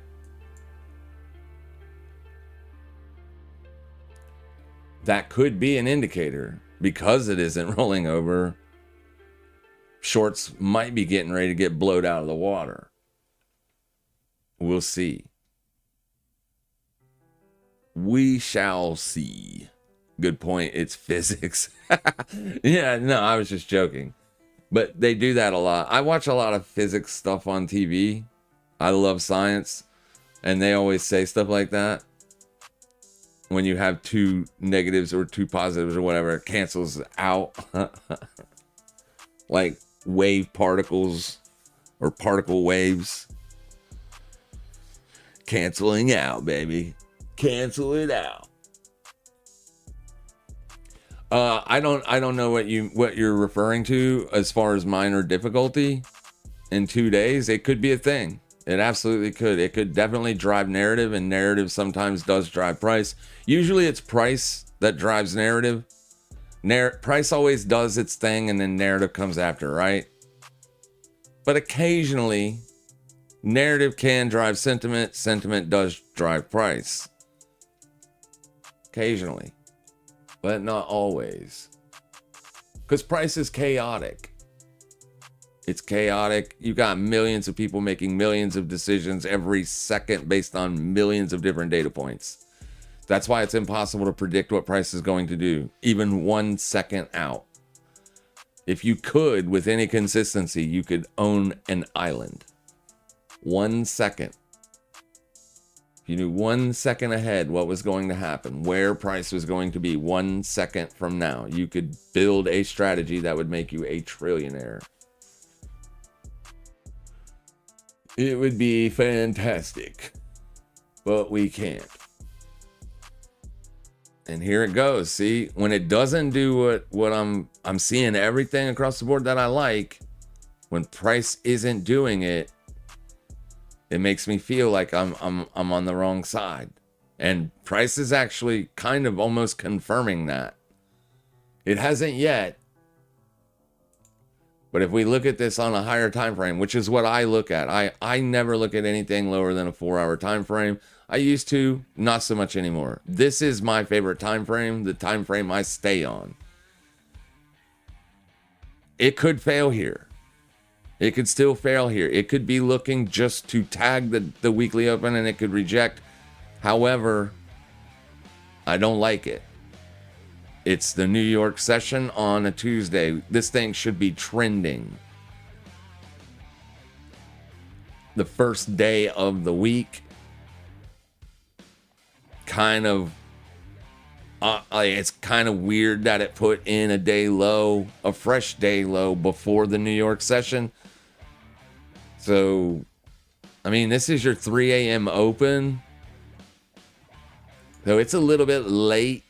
That could be an indicator. Because it isn't rolling over, shorts might be getting ready to get blowed out of the water. We'll see. We shall see. Good point. It's physics. Yeah, no, I was just joking. But they do that a lot. I watch a lot of physics stuff on TV. I love science. And they always say stuff like that. When you have 2 negatives or 2 positives or whatever, it cancels out. Like wave particles or particle waves. Canceling out, baby. Cancel it out. I don't know what you're referring to as far as minor difficulty in 2 days. It could be a thing. It absolutely could. It could definitely drive narrative, and narrative sometimes does drive price. Usually it's price that drives narrative. Price always does its thing, and then narrative comes after, right? But occasionally, narrative can drive sentiment. Sentiment does drive price. Occasionally. But not always. Because price is chaotic. It's chaotic. You got millions of people making millions of decisions every second based on millions of different data points. That's why it's impossible to predict what price is going to do, even 1 second out. If you could, with any consistency, you could own an island. 1 second. If you knew 1 second ahead what was going to happen, where price was going to be 1 second from now, you could build a strategy that would make you a trillionaire. It would be fantastic, but we can't. And here it goes. See, when it doesn't do what I'm seeing everything across the board that I like, when price isn't doing it, it makes me feel like I'm on the wrong side. And price is actually kind of almost confirming that. It hasn't yet. But if we look at this on a higher time frame, which is what I look at, I never look at anything lower than a 4-hour time frame. I used to, not so much anymore. This is my favorite time frame, the time frame I stay on. It could fail here. It could still fail here. It could be looking just to tag the weekly open, and it could reject. However, I don't like it. It's the New York session on a Tuesday. This thing should be trending. The first day of the week. It's kind of weird that it put in a day low, a fresh day low before the New York session. So, I mean, this is your 3 a.m. open. So it's a little bit late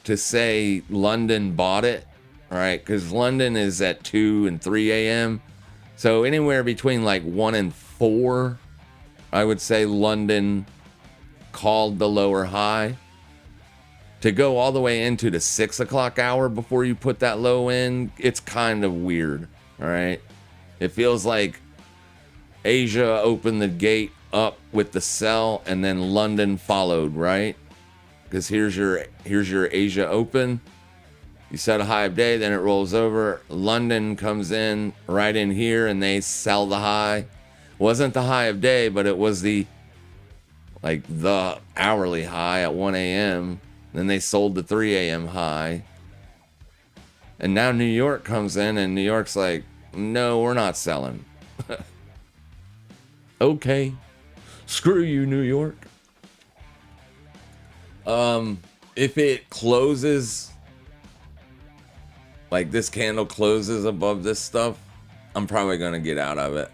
to say London bought it, right? Because London is at 2 and 3 a.m. So anywhere between like 1 and 4, I would say London called the lower high. To go all the way into the 6 o'clock hour before you put that low in, it's kind of weird, all right? It feels like Asia opened the gate up with the sell, and then London followed, right? Because here's your Asia open. You set a high of day, then it rolls over. London comes in right in here, and they sell the high. Wasn't the high of day, but it was the hourly high at 1 a.m. Then they sold the 3 a.m. high. And now New York comes in, and New York's like, no, we're not selling. Okay. Screw you, New York. If it closes, like this candle closes above this stuff, I'm probably going to get out of it.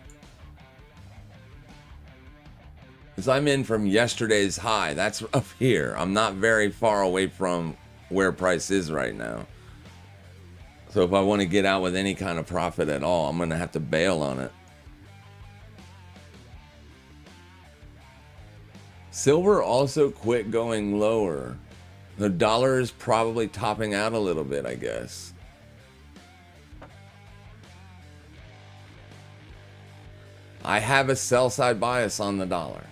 Because I'm in from yesterday's high. That's up here. I'm not very far away from where price is right now. So if I want to get out with any kind of profit at all, I'm going to have to bail on it. Silver also quit going lower. The dollar is probably topping out a little bit, I guess. I have a sell side bias on the dollar.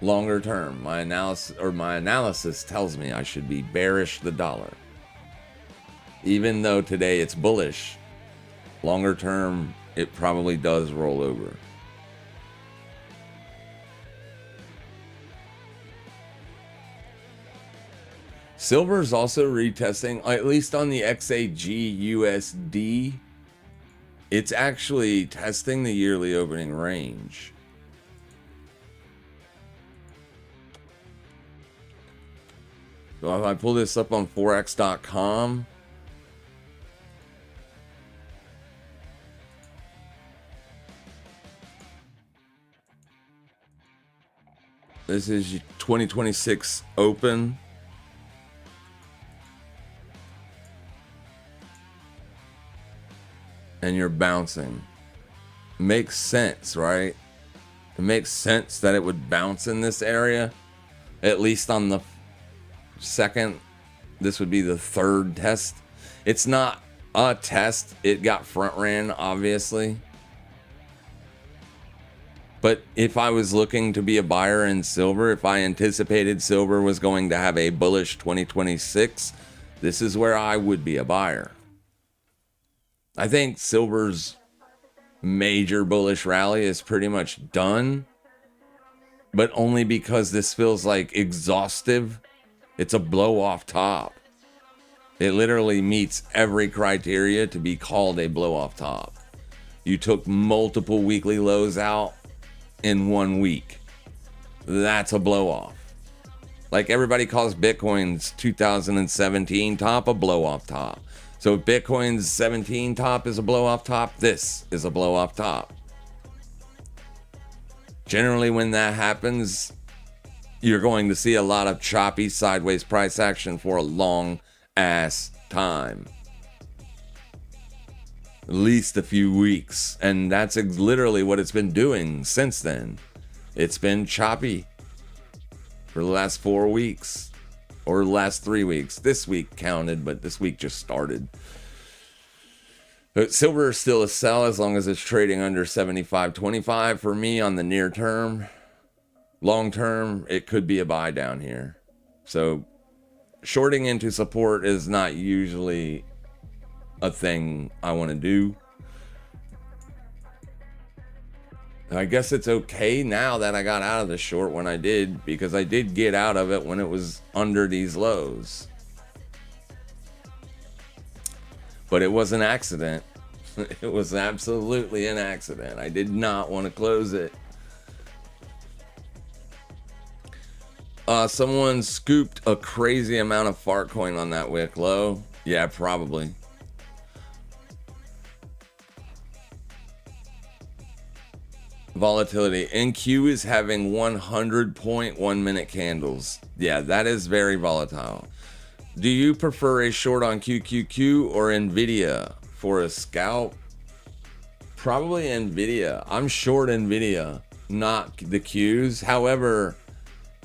Longer term, my analysis tells me I should be bearish the dollar. Even though today it's bullish, longer term it probably does roll over. Silver is also retesting, at least on the XAG-USD. It's actually testing the yearly opening range. So if I pull this up on forex.com, this is 2026 open. and you're bouncing. Makes sense, right? It makes sense that it would bounce in this area, at least on the second. This would be the third test. It's not a test. It got front ran, obviously. But if I was looking to be a buyer in silver, if I anticipated silver was going to have a bullish 2026, this is where I would be a buyer. I think silver's major bullish rally is pretty much done, but only because this feels like exhaustive. It's a blow off top. It literally meets every criteria to be called a blow off top. You took multiple weekly lows out in 1 week. That's a blow off. Like everybody calls Bitcoin's 2017 top a blow off top. So if Bitcoin's 17 top is a blow off top, this is a blow off top. Generally, when that happens, you're going to see a lot of choppy sideways price action for a long ass time. At least a few weeks. And that's literally what it's been doing since then. It's been choppy for the last 4 weeks. Or last 3 weeks. This week counted, but this week just started. But silver is still a sell as long as it's trading under 75.25 for me on the near term. Long term, it could be a buy down here. So shorting into support is not usually a thing I want to do. I guess it's okay now that I got out of the short when I did, because I did get out of it when it was under these lows. But it was an accident. It was absolutely an accident. I did not want to close it. Someone scooped a crazy amount of fart coin on that wick low. Yeah, probably. Volatility. NQ is having 100.1 minute candles. Yeah, that is very volatile. Do you prefer a short on QQQ or Nvidia for a scalp? Probably Nvidia. I'm short Nvidia, not the Qs. However,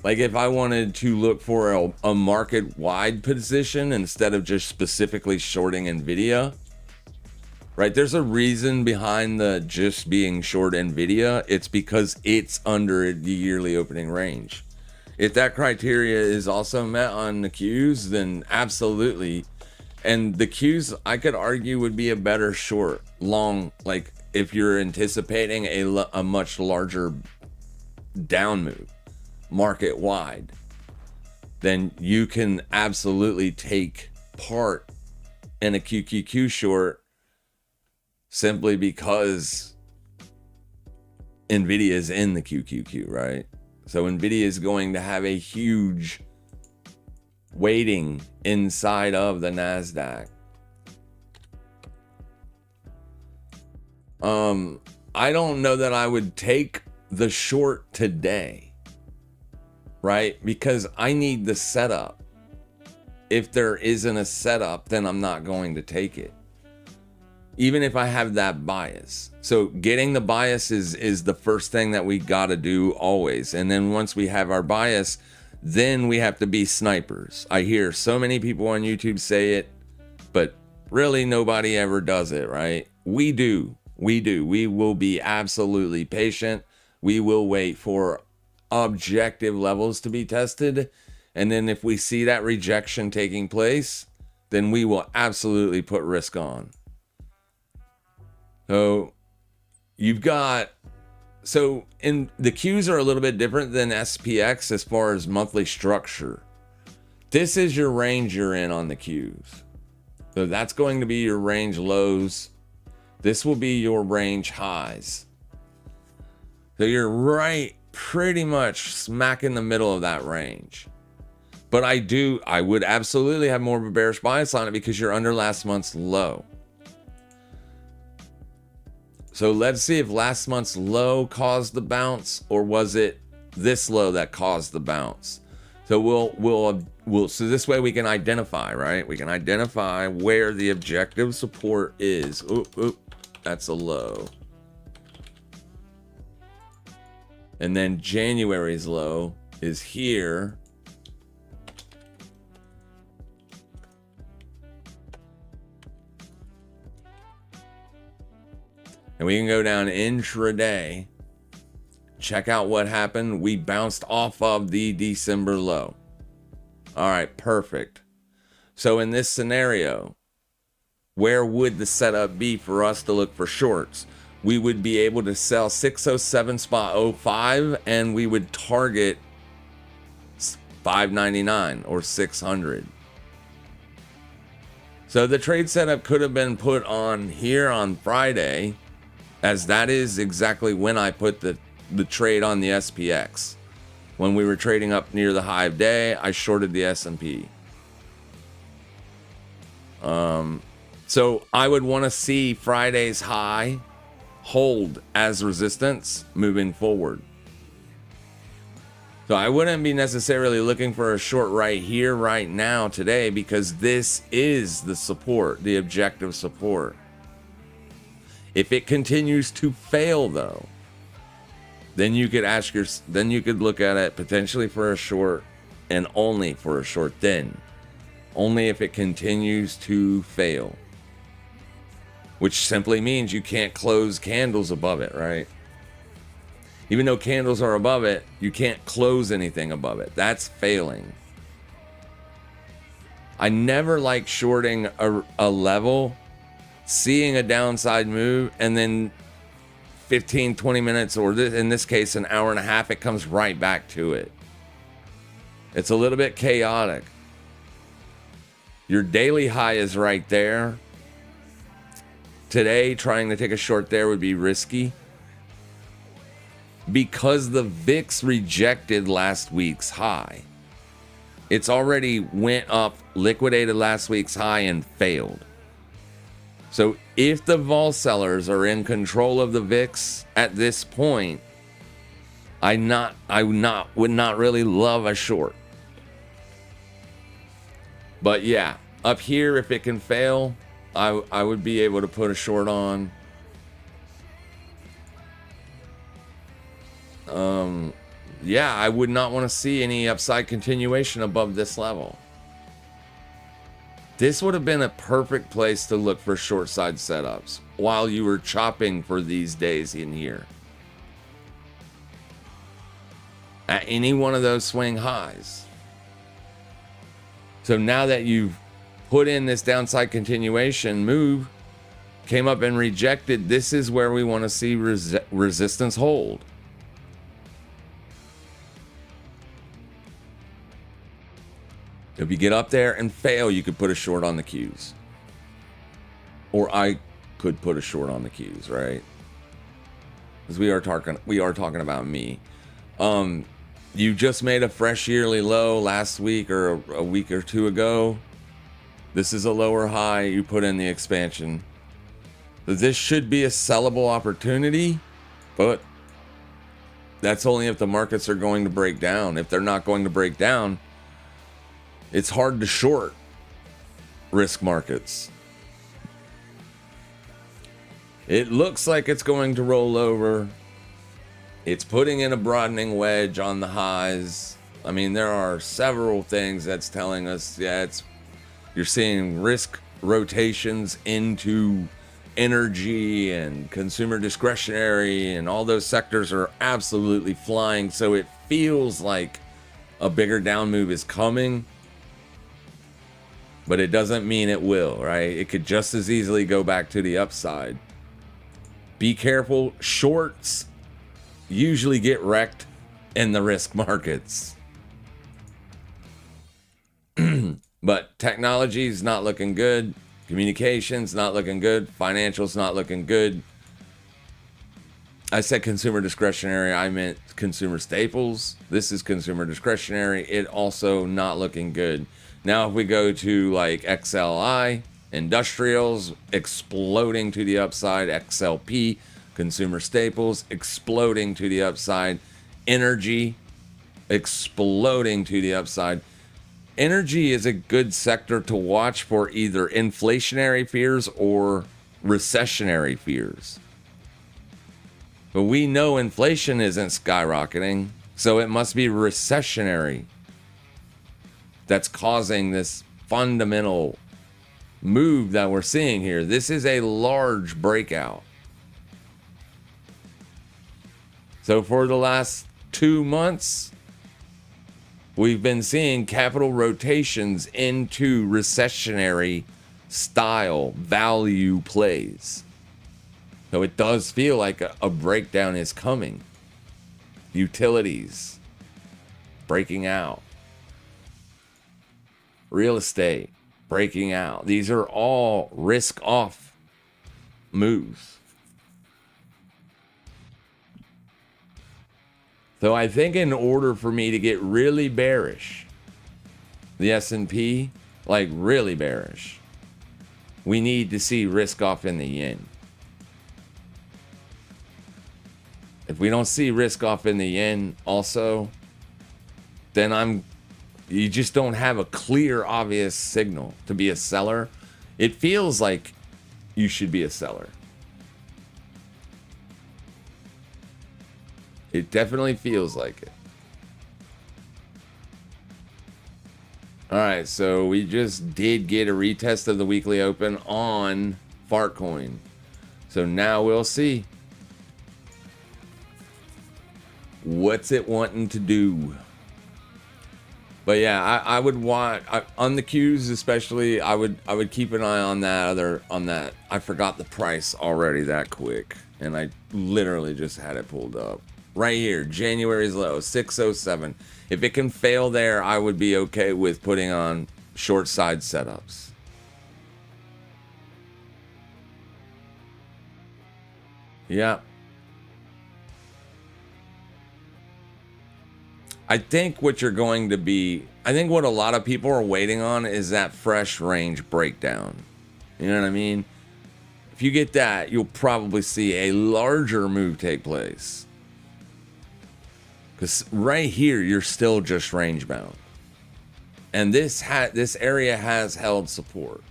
like if I wanted to look for a market-wide position instead of just specifically shorting Nvidia, right? There's a reason behind the just being short Nvidia. It's because it's under the yearly opening range. If that criteria is also met on the Qs, then absolutely. And the Qs, I could argue, would be a better short. Long, like if you're anticipating a much larger down move, market wide, then you can absolutely take part in a QQQ short simply because Nvidia is in the QQQ, right? So Nvidia is going to have a huge weighting inside of the NASDAQ. I don't know that I would take the short today, right? Because I need the setup. If there isn't a setup, then I'm not going to take it, even if I have that bias. So getting the bias is the first thing that we got to do always. And then once we have our bias, then we have to be snipers. I hear so many people on YouTube say it, but really nobody ever does it, right? We do. We will be absolutely patient. We will wait for objective levels to be tested. And then if we see that rejection taking place, then we will absolutely put risk on. So you've got, so in the Qs are a little bit different than SPX as far as monthly structure. This is your range you're in on the Qs. So that's going to be your range lows. This will be your range highs. So you're right, pretty much smack in the middle of that range. But I would absolutely have more of a bearish bias on it because you're under last month's low. So let's see if last month's low caused the bounce, or was it this low that caused the bounce? So so this way we can identify, right? We can identify where the objective support is. That's a low. And then January's low is here. And we can go down intraday. Check out what happened. We bounced off of the December low. All right, perfect. So in this scenario, where would the setup be for us to look for shorts? We would be able to sell 607.05 and we would target 599 or 600. So the trade setup could have been put on here on Friday, as that is exactly when I put the trade on the SPX. When we were trading up near the high of day, I shorted the S&P. So I would want to see Friday's high hold as resistance moving forward. So I wouldn't be necessarily looking for a short right here, right now, today, because this is the support, the objective support. If it continues to fail, though, then you could look at it potentially for a short, and only for a short then. Only if it continues to fail. Which simply means you can't close candles above it, right? Even though candles are above it, you can't close anything above it. That's failing. I never like shorting a level, seeing a downside move, and then 15, 20 minutes, or in this case, an hour and a half, it comes right back to it. It's a little bit chaotic. Your daily high is right there. Today, trying to take a short there would be risky. Because the VIX rejected last week's high. It's already went up, liquidated last week's high, and failed. So if the vol sellers are in control of the VIX at this point, I would not really love a short. But yeah, up here, if it can fail, I would be able to put a short on. Yeah, I would not want to see any upside continuation above this level. This would have been a perfect place to look for short side setups while you were chopping for these days in here. At any one of those swing highs. So now that you've put in this downside continuation move, came up and rejected, this is where we want to see resistance hold. If you get up there and fail, you could put a short on the Qs. Or I could put a short on the Qs, right? Because we are talking about me. You just made a fresh yearly low last week or a week or two ago. This is a lower high. You put in the expansion. This should be a sellable opportunity, but that's only if the markets are going to break down. If they're not going to break down, it's hard to short risk markets. It looks like it's going to roll over. It's putting in a broadening wedge on the highs. I mean, there are several things that's telling us, yeah, you're seeing risk rotations into energy and consumer discretionary, and all those sectors are absolutely flying. So it feels like a bigger down move is coming. But it doesn't mean it will, right? It could just as easily go back to the upside. Be careful. Shorts usually get wrecked in the risk markets. But technology's not looking good. Communications not looking good. Financials not looking good. I said consumer discretionary. I meant consumer staples. This is consumer discretionary. It also not looking good. Now, if we go to like XLI, industrials exploding to the upside, XLP, consumer staples exploding to the upside, energy exploding to the upside. Energy is a good sector to watch for either inflationary fears or recessionary fears. But we know inflation isn't skyrocketing, so it must be recessionary that's causing this fundamental move that we're seeing here. This is a large breakout. So for the last 2 months, we've been seeing capital rotations into recessionary style value plays. So it does feel like a breakdown is coming. Utilities breaking out. Real estate breaking out. These are all risk off moves. So I think in order for me to get really bearish, the S&P, like really bearish, we need to see risk off in the yen. If we don't see risk off in the yen also, then you just don't have a clear, obvious signal to be a seller. It feels like you should be a seller. It definitely feels like it. All right, so we just did get a retest of the weekly open on Fartcoin. So now we'll see. What's it wanting to do? But yeah, I would want on the Qs especially. I would keep an eye on that. I forgot the price already that quick, and I literally just had it pulled up right here. January's low 607. If it can fail there, I would be okay with putting on short side setups. Yeah. I think what a lot of people are waiting on is that fresh range breakdown. You know what I mean? If you get that, you'll probably see a larger move take place. Because right here, you're still just range bound. And this area has held support.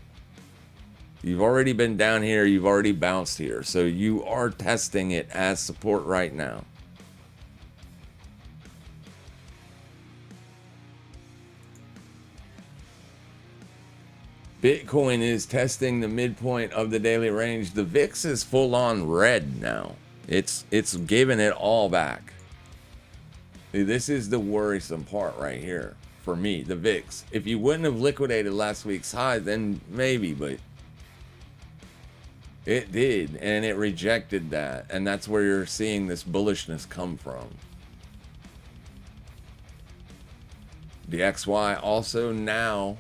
You've already been down here. You've already bounced here. So you are testing it as support right now. Bitcoin is testing the midpoint of the daily range. The VIX is full on red now. It's giving it all back. This is the worrisome part right here for me, the VIX. If you wouldn't have liquidated last week's high, then maybe, but it did, and it rejected that, and that's where you're seeing this bullishness come from. The XY also now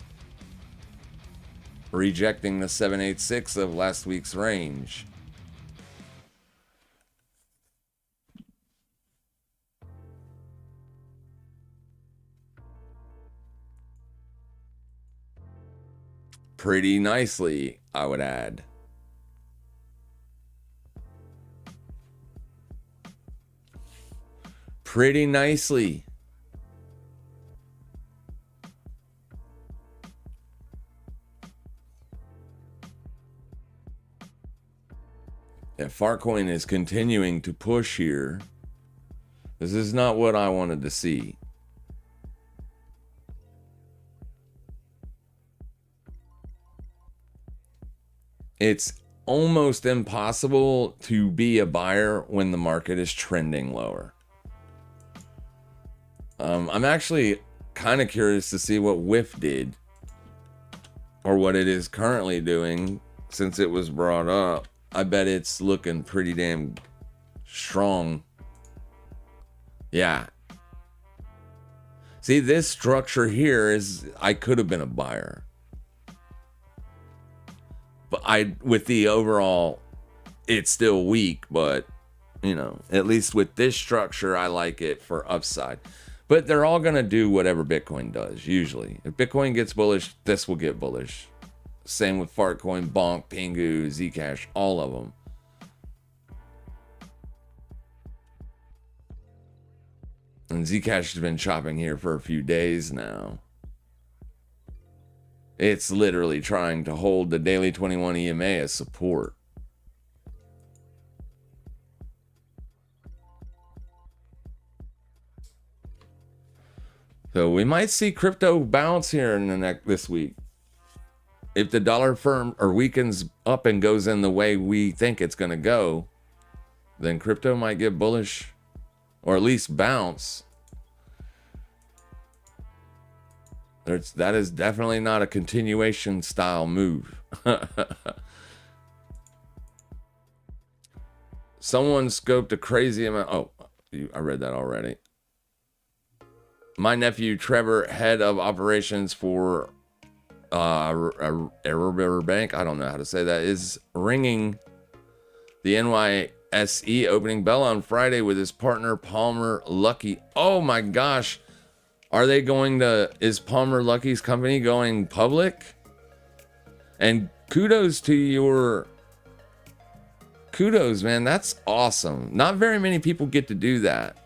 rejecting the 786 of last week's range. Pretty nicely, I would add. Pretty nicely. Yeah, Fartcoin is continuing to push here. This is not what I wanted to see. It's almost impossible to be a buyer when the market is trending lower. I'm actually kind of curious to see what WIF did, or what it is currently doing since it was brought up. I bet it's looking pretty damn strong. Yeah. See, this structure here is, I could have been a buyer. But with the overall, it's still weak, but, you know, at least with this structure, I like it for upside. But they're all going to do whatever Bitcoin does, usually. If Bitcoin gets bullish, this will get bullish. Same with Fartcoin, Bonk, Pingu, Zcash, all of them. And Zcash has been chopping here for a few days now. It's literally trying to hold the daily 21 EMA as support. So we might see crypto bounce here in the this week. If the dollar firm or weakens up and goes in the way we think it's going to go, then crypto might get bullish or at least bounce. That is definitely not a continuation style move. Someone scoped a crazy amount. Oh, I read that already. My nephew Trevor, head of operations for a bank, I don't know how to say that, is ringing the NYSE opening bell on Friday with his partner Palmer Luckey. Oh my gosh. Is Palmer Luckey's company going public? And kudos, man. That's awesome. Not very many people get to do that.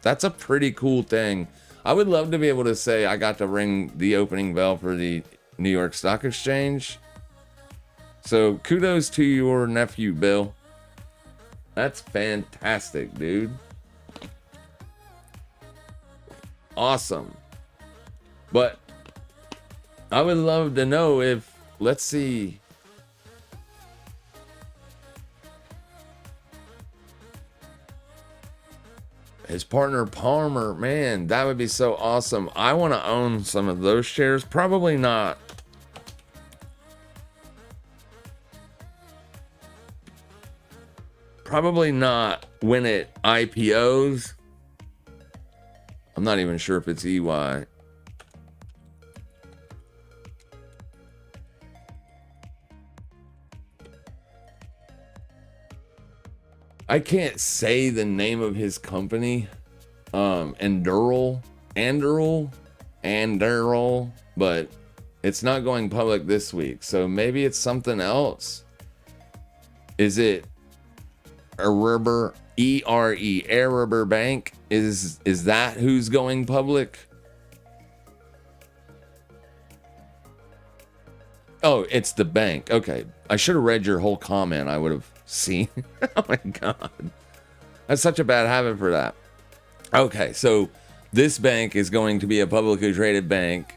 That's a pretty cool thing. I would love to be able to say I got to ring the opening bell for the New York Stock Exchange. So kudos to your nephew, Bill. That's fantastic, dude. Awesome. But I would love to know if, let's see. His partner Palmer, man, that would be so awesome. I want to own some of those shares. Probably not. Probably not when it IPOs. I'm not even sure if it's EY. I can't say the name of his company. Anduril, but it's not going public this week. So maybe it's something else. Is it Erebor, E-R-E, Erebor Bank? Is that who's going public? Oh, it's the bank. Okay. I should have read your whole comment. I would have seen. Oh my God. That's such a bad habit for that. Okay. So this bank is going to be a publicly traded bank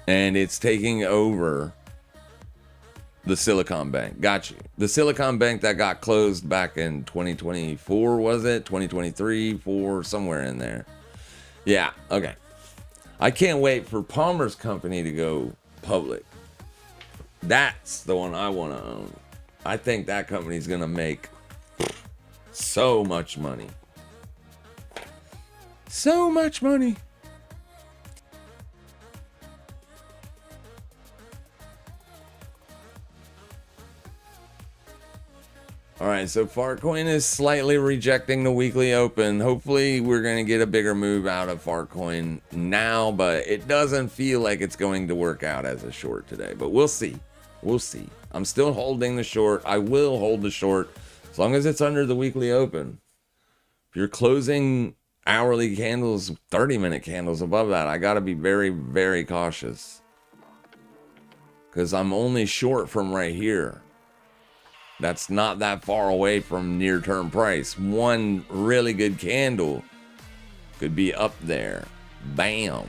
and it's taking over the Silicon Bank. Got you. The Silicon Bank that got closed back in 2024, was it? 2023, 4, somewhere in there. Yeah. Okay. I can't wait for Palmer's company to go public. That's the one I want to own. I think that company's going to make so much money. So much money. All right, so Farcoin is slightly rejecting the weekly open. Hopefully, we're going to get a bigger move out of Farcoin now, but it doesn't feel like it's going to work out as a short today. But we'll see. We'll see. I'm still holding the short. I will hold the short as long as it's under the weekly open. If you're closing hourly candles, 30-minute candles above that, I got to be very, very cautious. Because I'm only short from right here. That's not that far away from near-term price. One really good candle could be up there. Bam.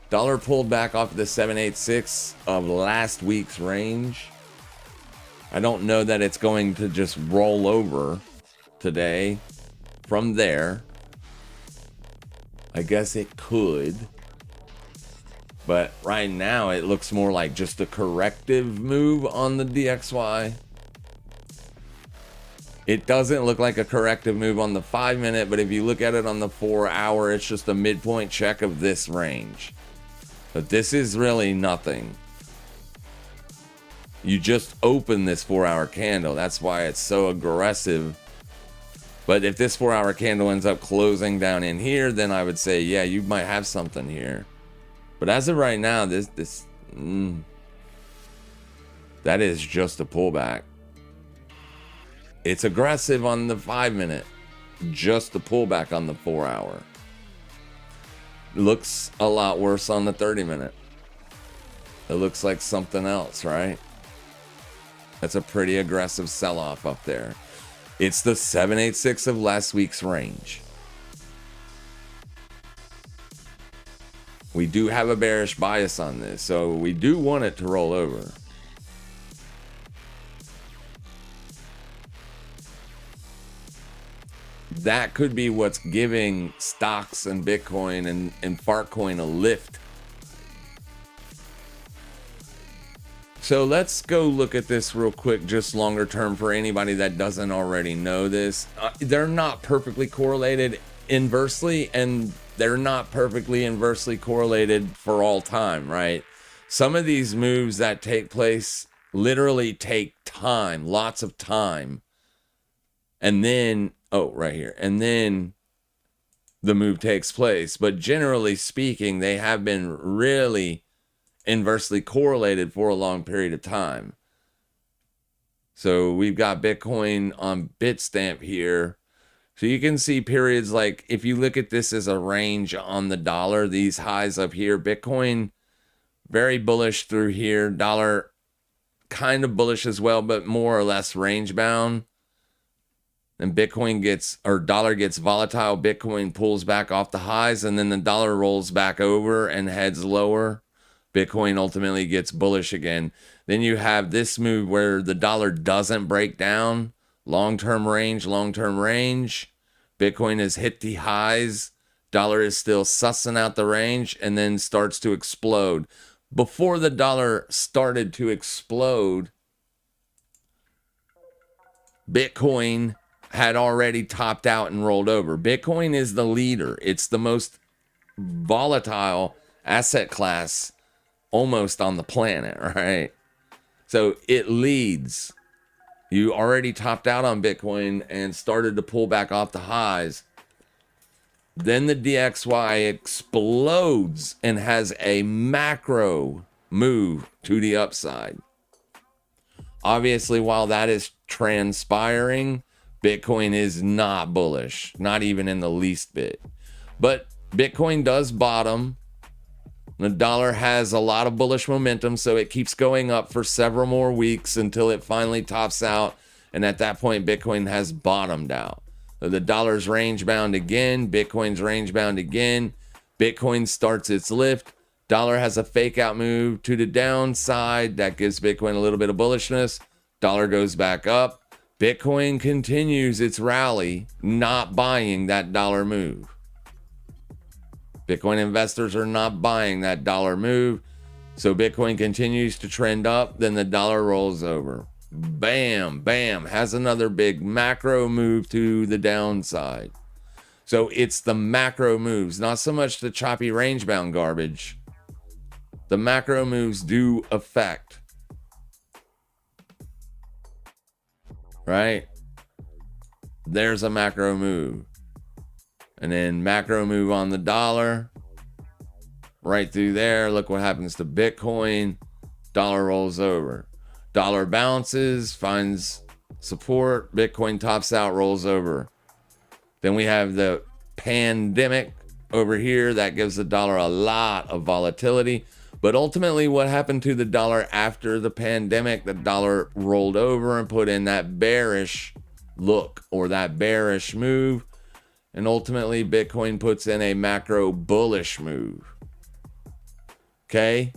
Dollar pulled back off the 786 of last week's range. I don't know that it's going to just roll over today from there. I guess it could. But right now, it looks more like just a corrective move on the DXY. It doesn't look like a corrective move on the 5-minute, but if you look at it on the 4-hour, it's just a midpoint check of this range. But this is really nothing. You just open this 4-hour candle. That's why it's so aggressive. But if this 4-hour candle ends up closing down in here, then I would say, yeah, you might have something here. But as of right now, that is just a pullback. It's aggressive on the 5-minute, just a pullback on the 4-hour. Looks a lot worse on the 30-minute. It looks like something else, right? That's a pretty aggressive sell-off up there. It's the 786 of last week's range. We do have a bearish bias on this, so we do want it to roll over. That could be what's giving stocks and Bitcoin and Fartcoin a lift. So let's go look at this real quick, just longer term for anybody that doesn't already know this. They're not perfectly correlated inversely, and they're not perfectly inversely correlated for all time, right? Some of these moves that take place literally take time, lots of time. And then, oh, right here. And then the move takes place. But generally speaking, they have been really inversely correlated for a long period of time. So we've got Bitcoin on Bitstamp here. So you can see periods like, if you look at this as a range on the dollar, these highs up here, Bitcoin very bullish through here, dollar kind of bullish as well, but more or less range bound. Then Bitcoin gets, or dollar gets volatile, Bitcoin pulls back off the highs, and then the dollar rolls back over and heads lower. Bitcoin ultimately gets bullish again. Then you have this move where the dollar doesn't break down. Long-term range. Bitcoin has hit the highs. Dollar is still sussing out the range and then starts to explode. Before the dollar started to explode, Bitcoin had already topped out and rolled over. Bitcoin is the leader. It's the most volatile asset class almost on the planet, right? So it leads. You already topped out on Bitcoin and started to pull back off the highs. Then the DXY explodes and has a macro move to the upside. Obviously, while that is transpiring, Bitcoin is not bullish, not even in the least bit. But Bitcoin does bottom. The dollar has a lot of bullish momentum, so it keeps going up for several more weeks until it finally tops out. And at that point, Bitcoin has bottomed out. The dollar's range bound again. Bitcoin's range bound again. Bitcoin starts its lift. Dollar has a fake out move to the downside. That gives Bitcoin a little bit of bullishness. Dollar goes back up. Bitcoin continues its rally, not buying that dollar move. Bitcoin investors are not buying that dollar move. So Bitcoin continues to trend up. Then the dollar rolls over. Bam, bam, has another big macro move to the downside. So it's the macro moves, not so much the choppy range bound garbage. The macro moves do affect. Right? There's a macro move. And then macro move on the dollar. Right through there. Look what happens to Bitcoin. Dollar rolls over. Dollar bounces, finds support. Bitcoin tops out, rolls over. Then we have the pandemic over here. That gives the dollar a lot of volatility. But ultimately, what happened to the dollar after the pandemic? The dollar rolled over and put in that bearish look or that bearish move. And ultimately, Bitcoin puts in a macro bullish move. Okay?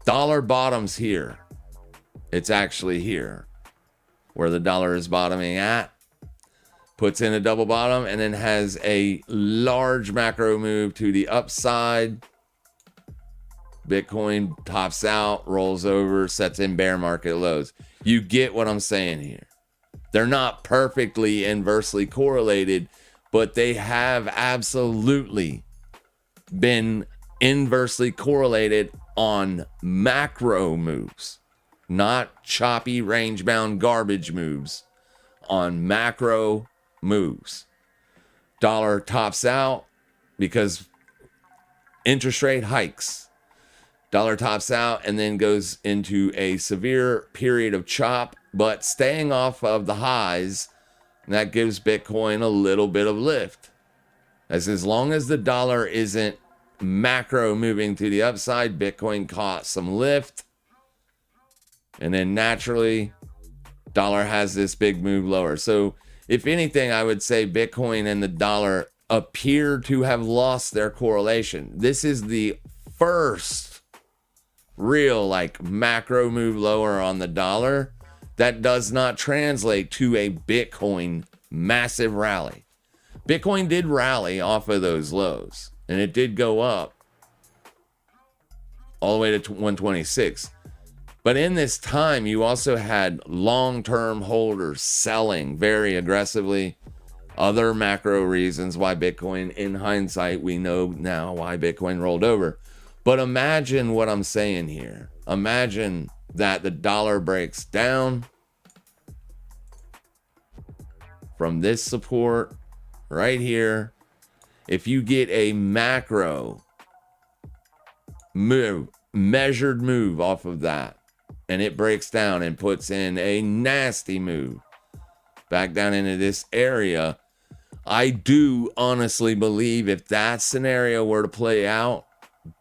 Dollar bottoms here. It's actually here where the dollar is bottoming at. Puts in a double bottom and then has a large macro move to the upside. Bitcoin tops out, rolls over, sets in bear market lows. You get what I'm saying here. They're not perfectly inversely correlated, but they have absolutely been inversely correlated on macro moves, not choppy range bound garbage moves, on macro moves. Dollar tops out because interest rate hikes. Dollar tops out and then goes into a severe period of chop, but staying off of the highs. And that gives Bitcoin a little bit of lift. As long as the dollar isn't macro moving to the upside, Bitcoin caught some lift. And then naturally, dollar has this big move lower. So if anything, I would say Bitcoin and the dollar appear to have lost their correlation. This is the first real like macro move lower on the dollar, that does not translate to a Bitcoin massive rally. Bitcoin did rally off of those lows, and it did go up all the way to 126. But in this time, you also had long-term holders selling very aggressively. Other macro reasons why Bitcoin, in hindsight, we know now why Bitcoin rolled over. But imagine what I'm saying here. Imagine that the dollar breaks down from this support right here. If you get a macro move, measured move off of that, and it breaks down and puts in a nasty move back down into this area, I do honestly believe if that scenario were to play out,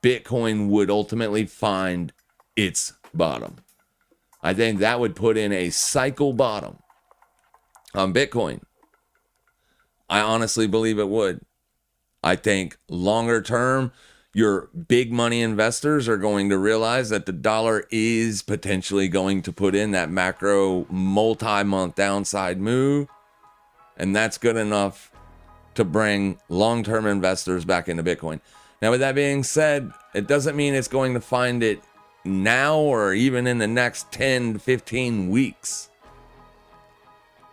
Bitcoin would ultimately find its bottom. I think that would put in a cycle bottom on Bitcoin. I honestly believe it would. I think longer term, your big money investors are going to realize that the dollar is potentially going to put in that macro multi-month downside move. And that's good enough to bring long-term investors back into Bitcoin. Now, with that being said, it doesn't mean it's going to find it now or even in the next 10 to 15 weeks.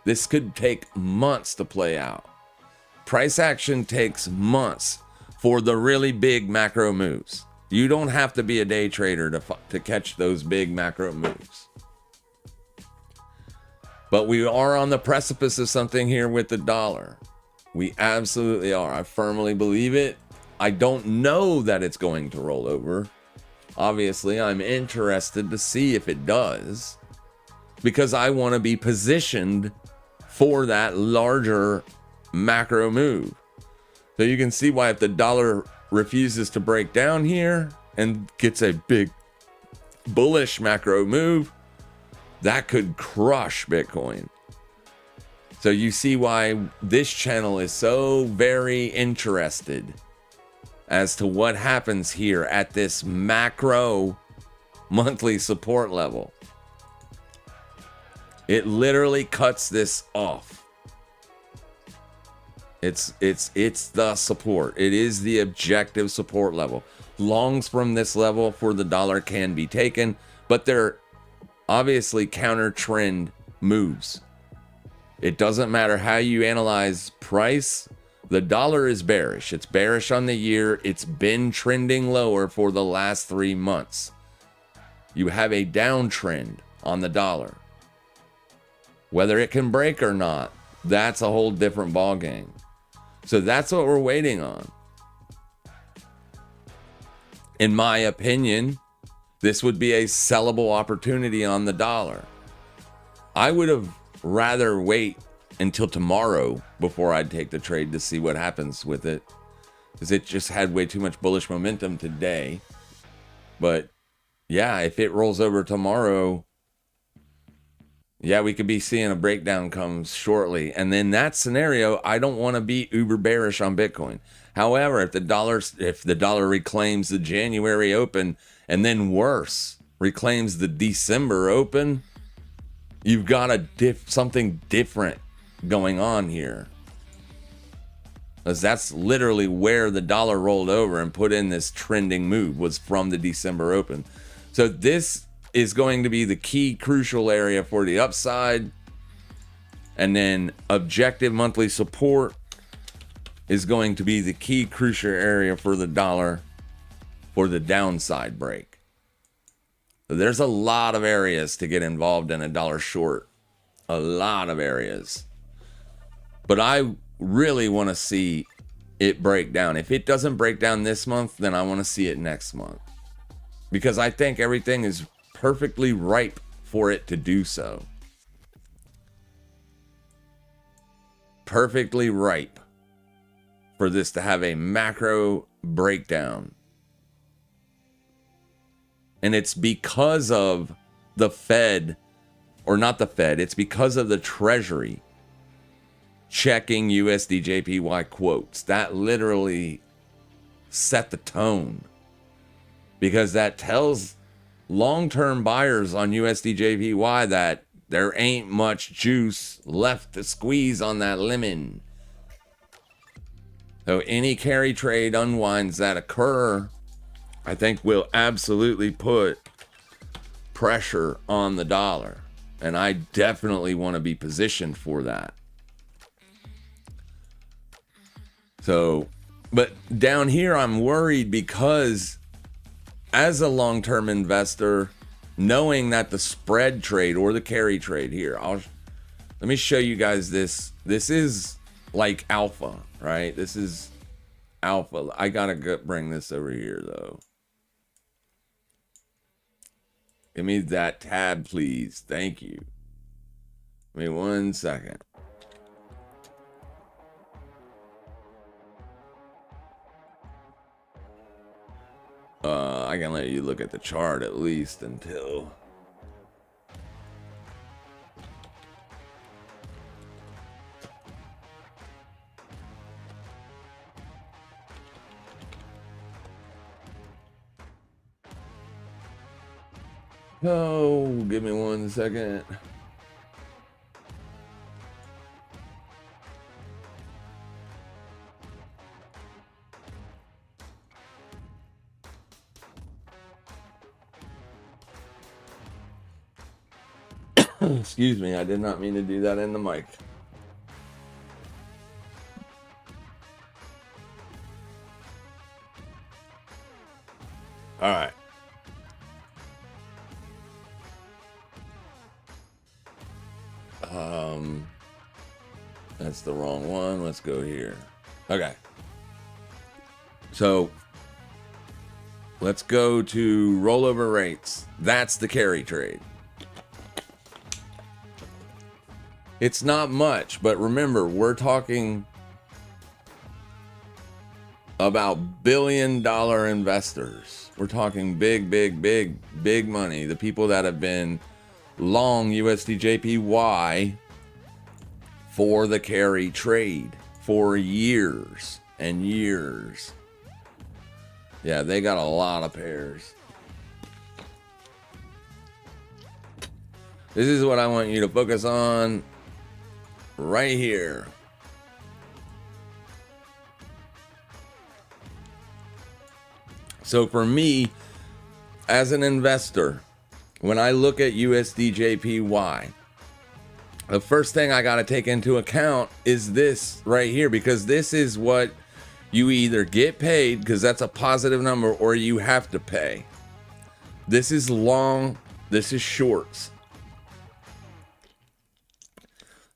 This could take months to play out. Price action takes months for the really big macro moves. You don't have to be a day trader to catch those big macro moves. But we are on the precipice of something here with the dollar. We absolutely are. I firmly believe it. I don't know that it's going to roll over. Obviously, I'm interested to see if it does, because I want to be positioned for that larger macro move. So you can see why if the dollar refuses to break down here and gets a big bullish macro move, that could crush Bitcoin. So you see why this channel is so very interested as to what happens here at this macro monthly support level. It literally cuts this off. It's the support. It is the objective support level. Longs from this level for the dollar can be taken, but they're obviously counter trend moves. It doesn't matter how you analyze price. The dollar is bearish. It's bearish on the year. It's been trending lower for the last 3 months. You have a downtrend on the dollar. Whether it can break or not, that's a whole different ballgame. So that's what we're waiting on. In my opinion, this would be a sellable opportunity on the dollar. I would have rather wait until tomorrow before I'd take the trade to see what happens with it, because it just had way too much bullish momentum today. But yeah, if it rolls over tomorrow, yeah, we could be seeing a breakdown comes shortly. And then that scenario, I don't want to be uber bearish on Bitcoin. However, if the dollar reclaims the January open, and then worse, reclaims the December open, you've got something different going on here. Because that's literally where the dollar rolled over and put in this trending move, was from the December open. So this is going to be the key crucial area for the upside. And then objective monthly support is going to be the key crucial area for the dollar for the downside break. So there's a lot of areas to get involved in a dollar short. A lot of areas. But I really want to see it break down. If it doesn't break down this month, then I want to see it next month. Because I think everything is perfectly ripe for it to do so. Perfectly ripe for this to have a macro breakdown. And it's because of the Fed, or not the Fed, it's because of the Treasury checking USD JPY quotes. That literally set the tone because that tells long-term buyers on USDJPY that there ain't much juice left to squeeze on that lemon. So any carry trade unwinds that occur, I think will absolutely put pressure on the dollar. And I definitely want to be positioned for that. So, but down here I'm worried because as a long-term investor, knowing that the spread trade or the carry trade here, let me show you guys this. This is like alpha, right? This is alpha. I gotta bring this over here though. Give me that tab, please. Thank you. Give me 1 second. I can let you look at the chart at least until... Oh, give me 1 second. Excuse me, I did not mean to do that in the mic. All right. That's the wrong one. Let's go here. Okay. So let's go to rollover rates. That's the carry trade. It's not much, but remember, we're talking about billion-dollar investors. We're talking big, big, big, big money. The people that have been long USDJPY for the carry trade for years and years. Yeah, they got a lot of pairs. This is what I want you to focus on right here. So for me, as an investor, when I look at USDJPY, the first thing I got to take into account is this right here, because this is what you either get paid, because that's a positive number, or you have to pay. This is long, this is shorts.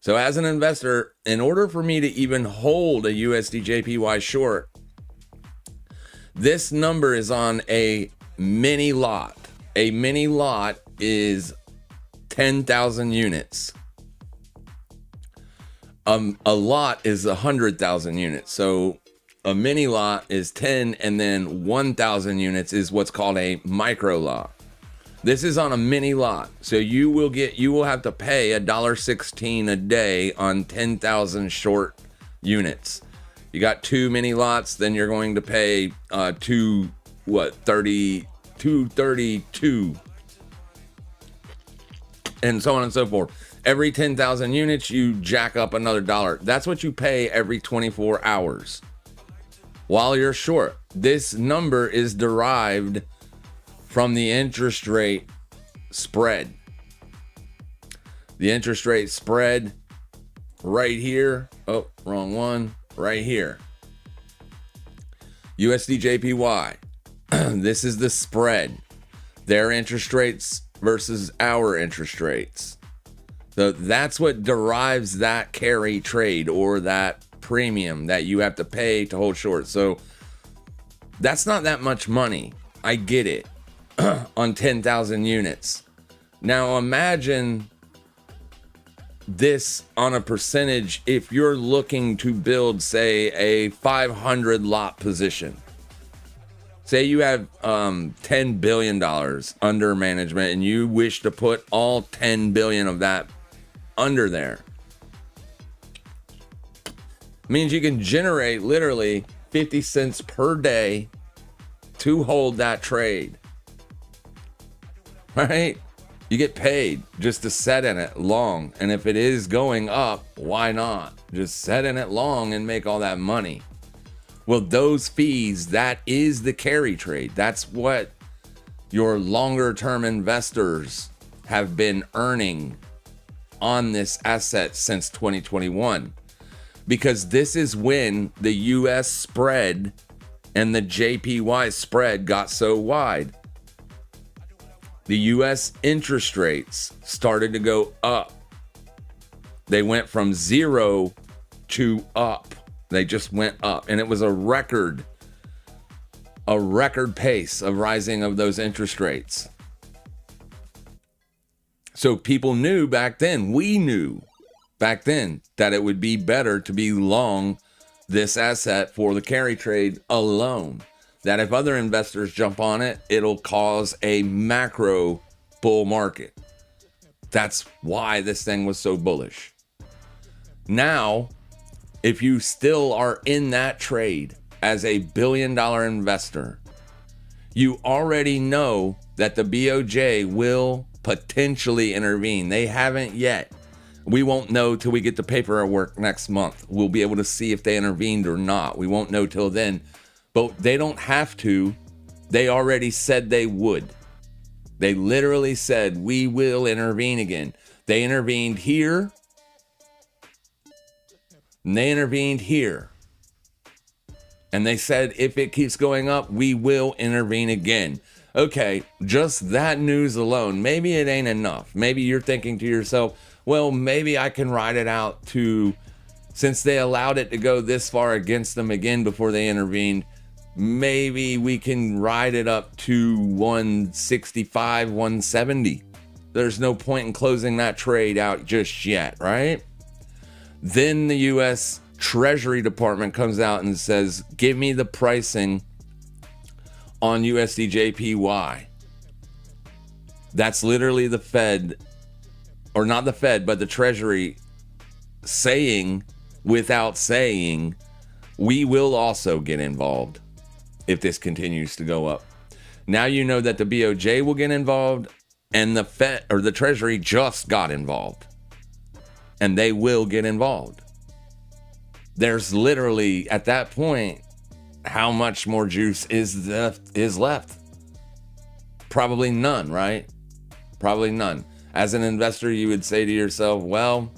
So as an investor, in order for me to even hold a USDJPY short, this number is on a mini lot. A mini lot is 10,000 units. A lot is 100,000 units. So a mini lot is 10, and then 1,000 units is what's called a micro lot. This is on a mini lot. So you will have to pay $1.16 a day on 10,000 short units. You got 2 mini lots, then you're going to pay 232, and so on and so forth. Every 10,000 units, you jack up another $1. That's what you pay every 24 hours while you're short. This number is derived from the interest rate spread. The interest rate spread right here. Oh, wrong one. Right here. USDJPY. This is the spread. Their interest rates versus our interest rates. So that's what derives that carry trade, or that premium that you have to pay to hold short. So that's not that much money. I get it. On 10,000 units. Now imagine this on a percentage if you're looking to build, say, a 500 lot position. Say you have $10 billion under management and you wish to put all 10 billion of that under there. Means you can generate literally 50 cents per day to hold that trade. Right? You get paid just to set in it long. And if it is going up, why not? Just set in it long and make all that money. Well, those fees, that is the carry trade. That's what your longer term investors have been earning on this asset since 2021. Because this is when the US spread and the JPY spread got so wide. The US interest rates started to go up. They went from 0 to up. They just went up. And it was a record pace of rising of those interest rates. So people knew back then, we knew back then, that it would be better to be long this asset for the carry trade alone. That if other investors jump on it, it'll cause a macro bull market. That's why this thing was so bullish. Now, if you still are in that trade as a $1 billion investor, you already know that the BOJ will potentially intervene. They haven't yet. We won't know till we get the paperwork next month. We'll be able to see if they intervened or not. We won't know till then. But they don't have to. They already said they would. They literally said, we will intervene again. They intervened here. And they intervened here. And they said, if it keeps going up, we will intervene again. Okay, just that news alone, maybe it ain't enough. Maybe you're thinking to yourself, well, maybe I can ride it out to, since they allowed it to go this far against them again before they intervened, maybe we can ride it up to 165, 170. There's no point in closing that trade out just yet, right? Then the U.S. Treasury Department comes out and says, give me the pricing on USDJPY. That's literally the Fed, or not the Fed, but the Treasury saying, without saying, we will also get involved if this continues to go up. Now you know that the BOJ will get involved, and the Fed or the Treasury just got involved, and they will get involved. There's literally, at that point, how much more juice is left? Probably none, right? Probably none. As an investor, you would say to yourself, well,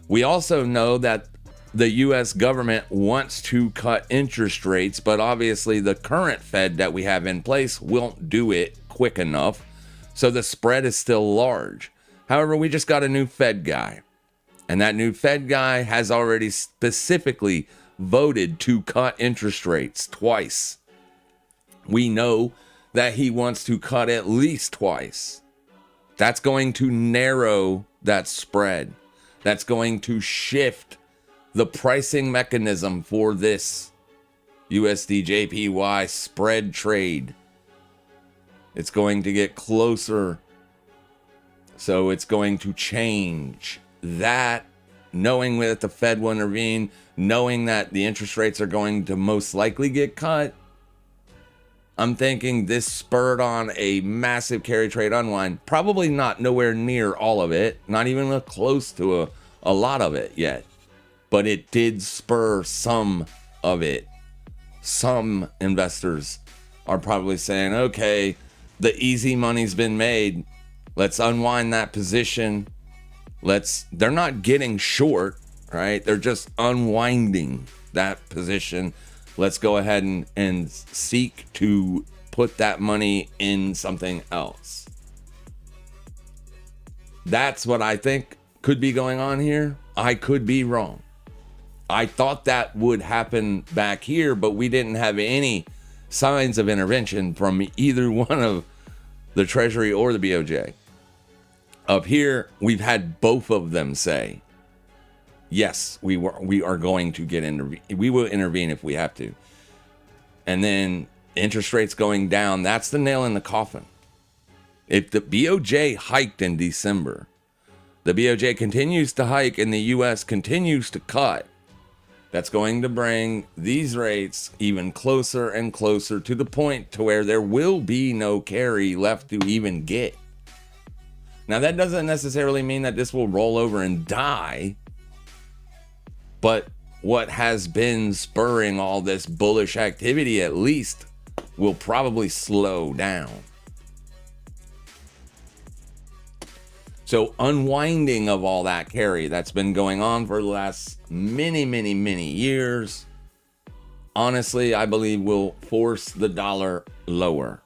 we also know that the U.S. government wants to cut interest rates, but obviously the current Fed that we have in place won't do it quick enough. So the spread is still large. However, we just got a new Fed guy. And that new Fed guy has already specifically voted to cut interest rates twice. We know that he wants to cut at least twice. That's going to narrow that spread. That's going to shift the pricing mechanism for this USD/JPY spread trade. It's going to get closer. So it's going to change that, knowing that the Fed will intervene, knowing that the interest rates are going to most likely get cut. I'm thinking this spurred on a massive carry trade unwind. Probably not nowhere near all of it, not even close to a lot of it yet. But it did spur some of it. Some investors are probably saying, okay, the easy money's been made. Let's unwind that position. They're not getting short, right? They're just unwinding that position. Let's go ahead and seek to put that money in something else. That's what I think could be going on here. I could be wrong. I thought that would happen back here, but we didn't have any signs of intervention from either one of the Treasury or the BOJ. Up here, we've had both of them say, yes, we are going to we will intervene if we have to. And then interest rates going down, that's the nail in the coffin. If the BOJ hiked in December, the BOJ continues to hike and the US continues to cut, that's going to bring these rates even closer and closer to the point to where there will be no carry left to even get. Now, that doesn't necessarily mean that this will roll over and die, but what has been spurring all this bullish activity at least will probably slow down. So unwinding of all that carry that's been going on for the last many years, honestly, I believe will force the dollar lower.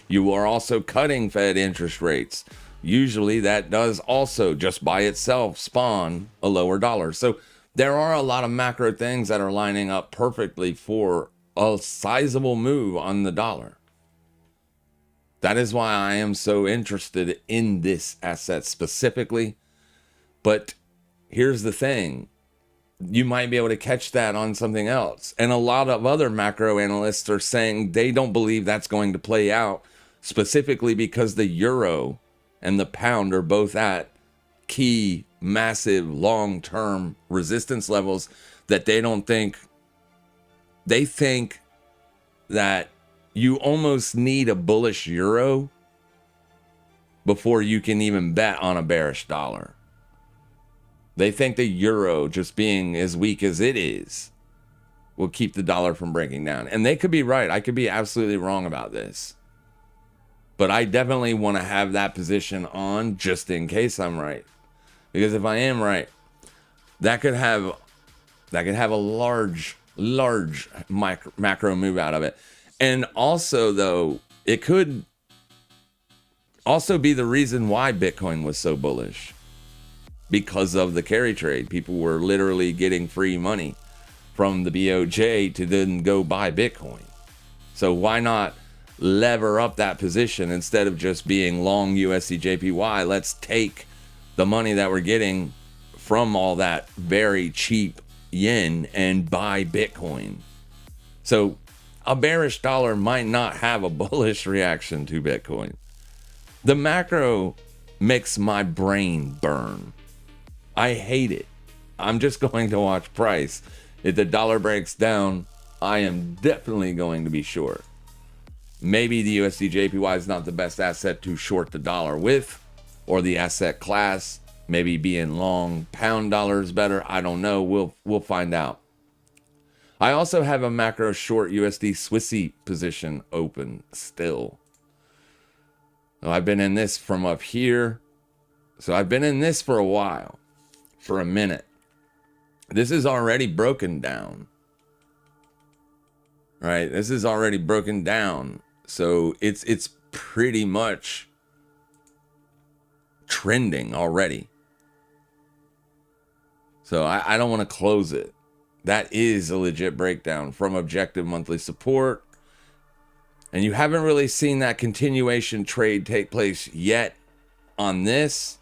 You are also cutting Fed interest rates. Usually that does also just by itself spawn a lower dollar. So there are a lot of macro things that are lining up perfectly for a sizable move on the dollar. That is why I am so interested in this asset specifically. But here's the thing. You might be able to catch that on something else. And a lot of other macro analysts are saying they don't believe that's going to play out, specifically because the euro and the pound are both at key, massive, long-term resistance levels that they don't think. They think that you almost need a bullish euro before you can even bet on a bearish dollar. They think the euro just being as weak as it is will keep the dollar from breaking down. And they could be right. I could be absolutely wrong about this. But I definitely want to have that position on just in case I'm right. Because if I am right, that could have a large macro move out of it. And also, though, it could also be the reason why Bitcoin was so bullish. Because of the carry trade. People were literally getting free money from the BOJ to then go buy Bitcoin. So why not lever up that position instead of just being long USD/JPY? Let's take the money that we're getting from all that very cheap yen and buy Bitcoin. So a bearish dollar might not have a bullish reaction to Bitcoin. The macro makes my brain burn. I hate it. I'm just going to watch price. If the dollar breaks down, I am definitely going to be short. Maybe the USD/JPY is not the best asset to short the dollar with, or the asset class. Maybe being long pound dollar is better. I don't know. We'll find out. I also have a macro short USD Swissy position open still. Now, I've been in this from up here. So I've been in this for a while, for a minute. This is already broken down. Right? This is already broken down. So it's pretty much trending already. So I don't want to close it. That is a legit breakdown from objective monthly support. And you haven't really seen that continuation trade take place yet on this.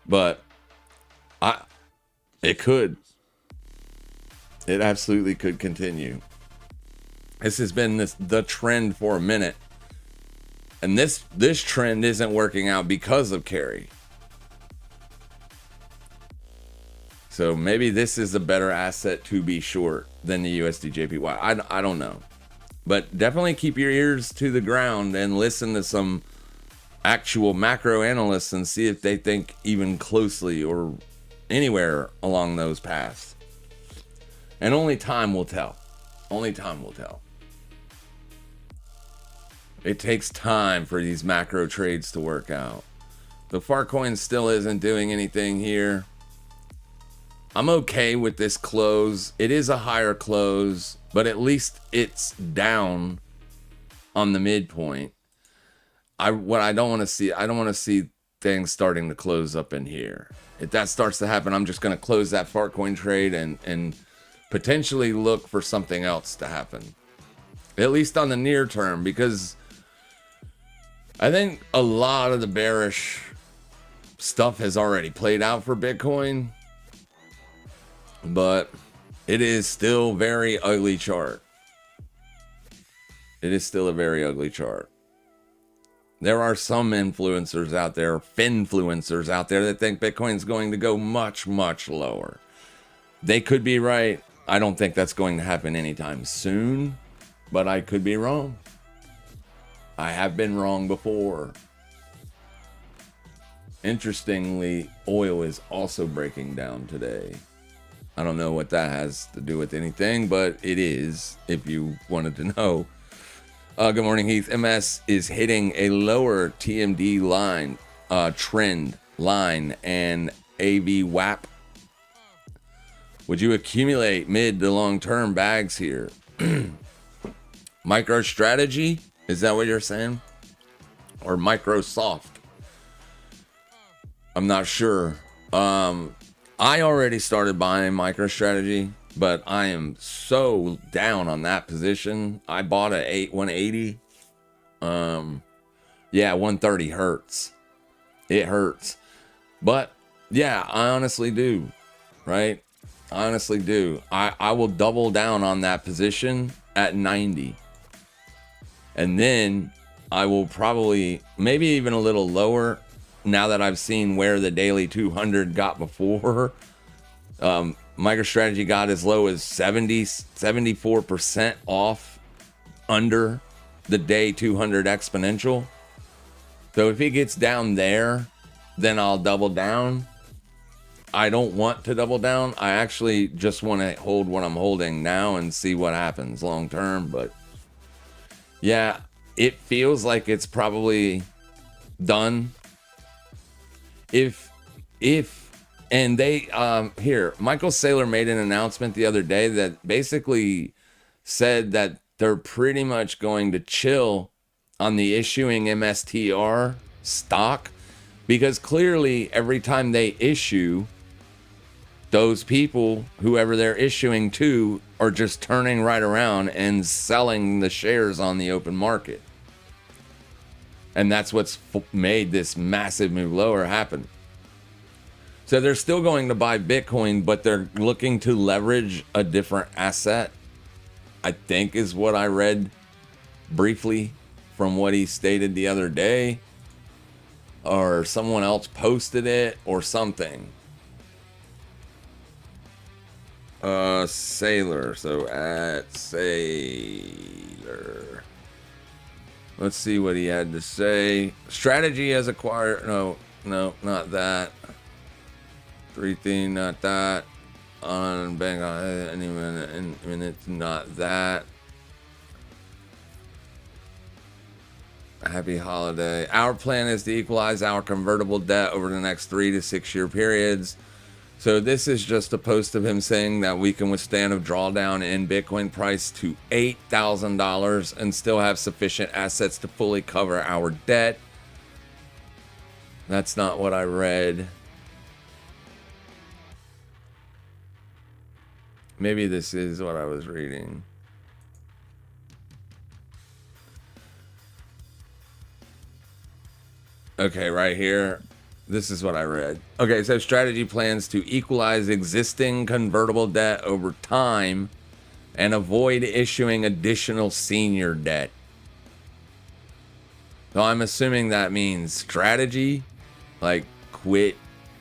But it could. It absolutely could continue. This has been the trend for a minute. And this trend isn't working out because of carry. So maybe this is a better asset to be short than the USD/JPY. I don't know. But definitely keep your ears to the ground and listen to some actual macro analysts and see if they think even closely or anywhere along those paths. And only time will tell. Only time will tell. It takes time for these macro trades to work out. The Farcoin still isn't doing anything here. I'm okay with this close. It is a higher close, but at least it's down on the midpoint. What I don't want to see, I don't want to see things starting to close up in here. If that starts to happen, I'm just going to close that Farcoin trade and potentially look for something else to happen. At least on the near term, because I think a lot of the bearish stuff has already played out for Bitcoin. But it is still a very ugly chart. It is still a very ugly chart. There are some influencers out there, finfluencers out there that think Bitcoin's going to go much, much lower. They could be right. I don't think that's going to happen anytime soon, but I could be wrong. I have been wrong before. Interestingly, oil is also breaking down today. I don't know what that has to do with anything, but it is, if you wanted to know. Good morning, Heath. MS is hitting a lower TMD line, trend line, and AV WAP. Would you accumulate mid to long-term bags here? MicroStrategy? Is that what you're saying? Or Microsoft? I'm not sure. I already started buying MicroStrategy, but I am so down on that position. I bought a 180. Yeah, 130 hurts. It hurts. But yeah, I honestly do. Right? I honestly do. I will double down on that position at 90. And then I will probably, maybe even a little lower, now that I've seen where the daily 200 got before. MicroStrategy got as low as 74% off under the day 200 exponential. So if it gets down there, then I'll double down. I don't want to double down. I actually just want to hold what I'm holding now and see what happens long term. But yeah, it feels like it's probably done. And they, here, Michael Saylor made an announcement the other day that basically said that they're pretty much going to chill on the issuing MSTR stock, because clearly every time they issue, those people, whoever they're issuing to, are just turning right around and selling the shares on the open market. And that's what's made this massive move lower happen. So they're still going to buy Bitcoin, but they're looking to leverage a different asset, I think is what I read briefly from what he stated the other day. Or someone else posted it or something. Sailor. So at Sailor. Let's see what he had to say. Strategy has acquired. No, not that. 3 not that. On bang on any minute, not that. Happy holiday. Our plan is to equalize our convertible debt over the next 3 to 6 year periods. So this is just a post of him saying that we can withstand a drawdown in Bitcoin price to $8,000 and still have sufficient assets to fully cover our debt. That's not what I read. Maybe this is what I was reading. Okay, right here. This is what I read. Okay, so strategy plans to equalize existing convertible debt over time and avoid issuing additional senior debt. So I'm assuming that means strategy, like quit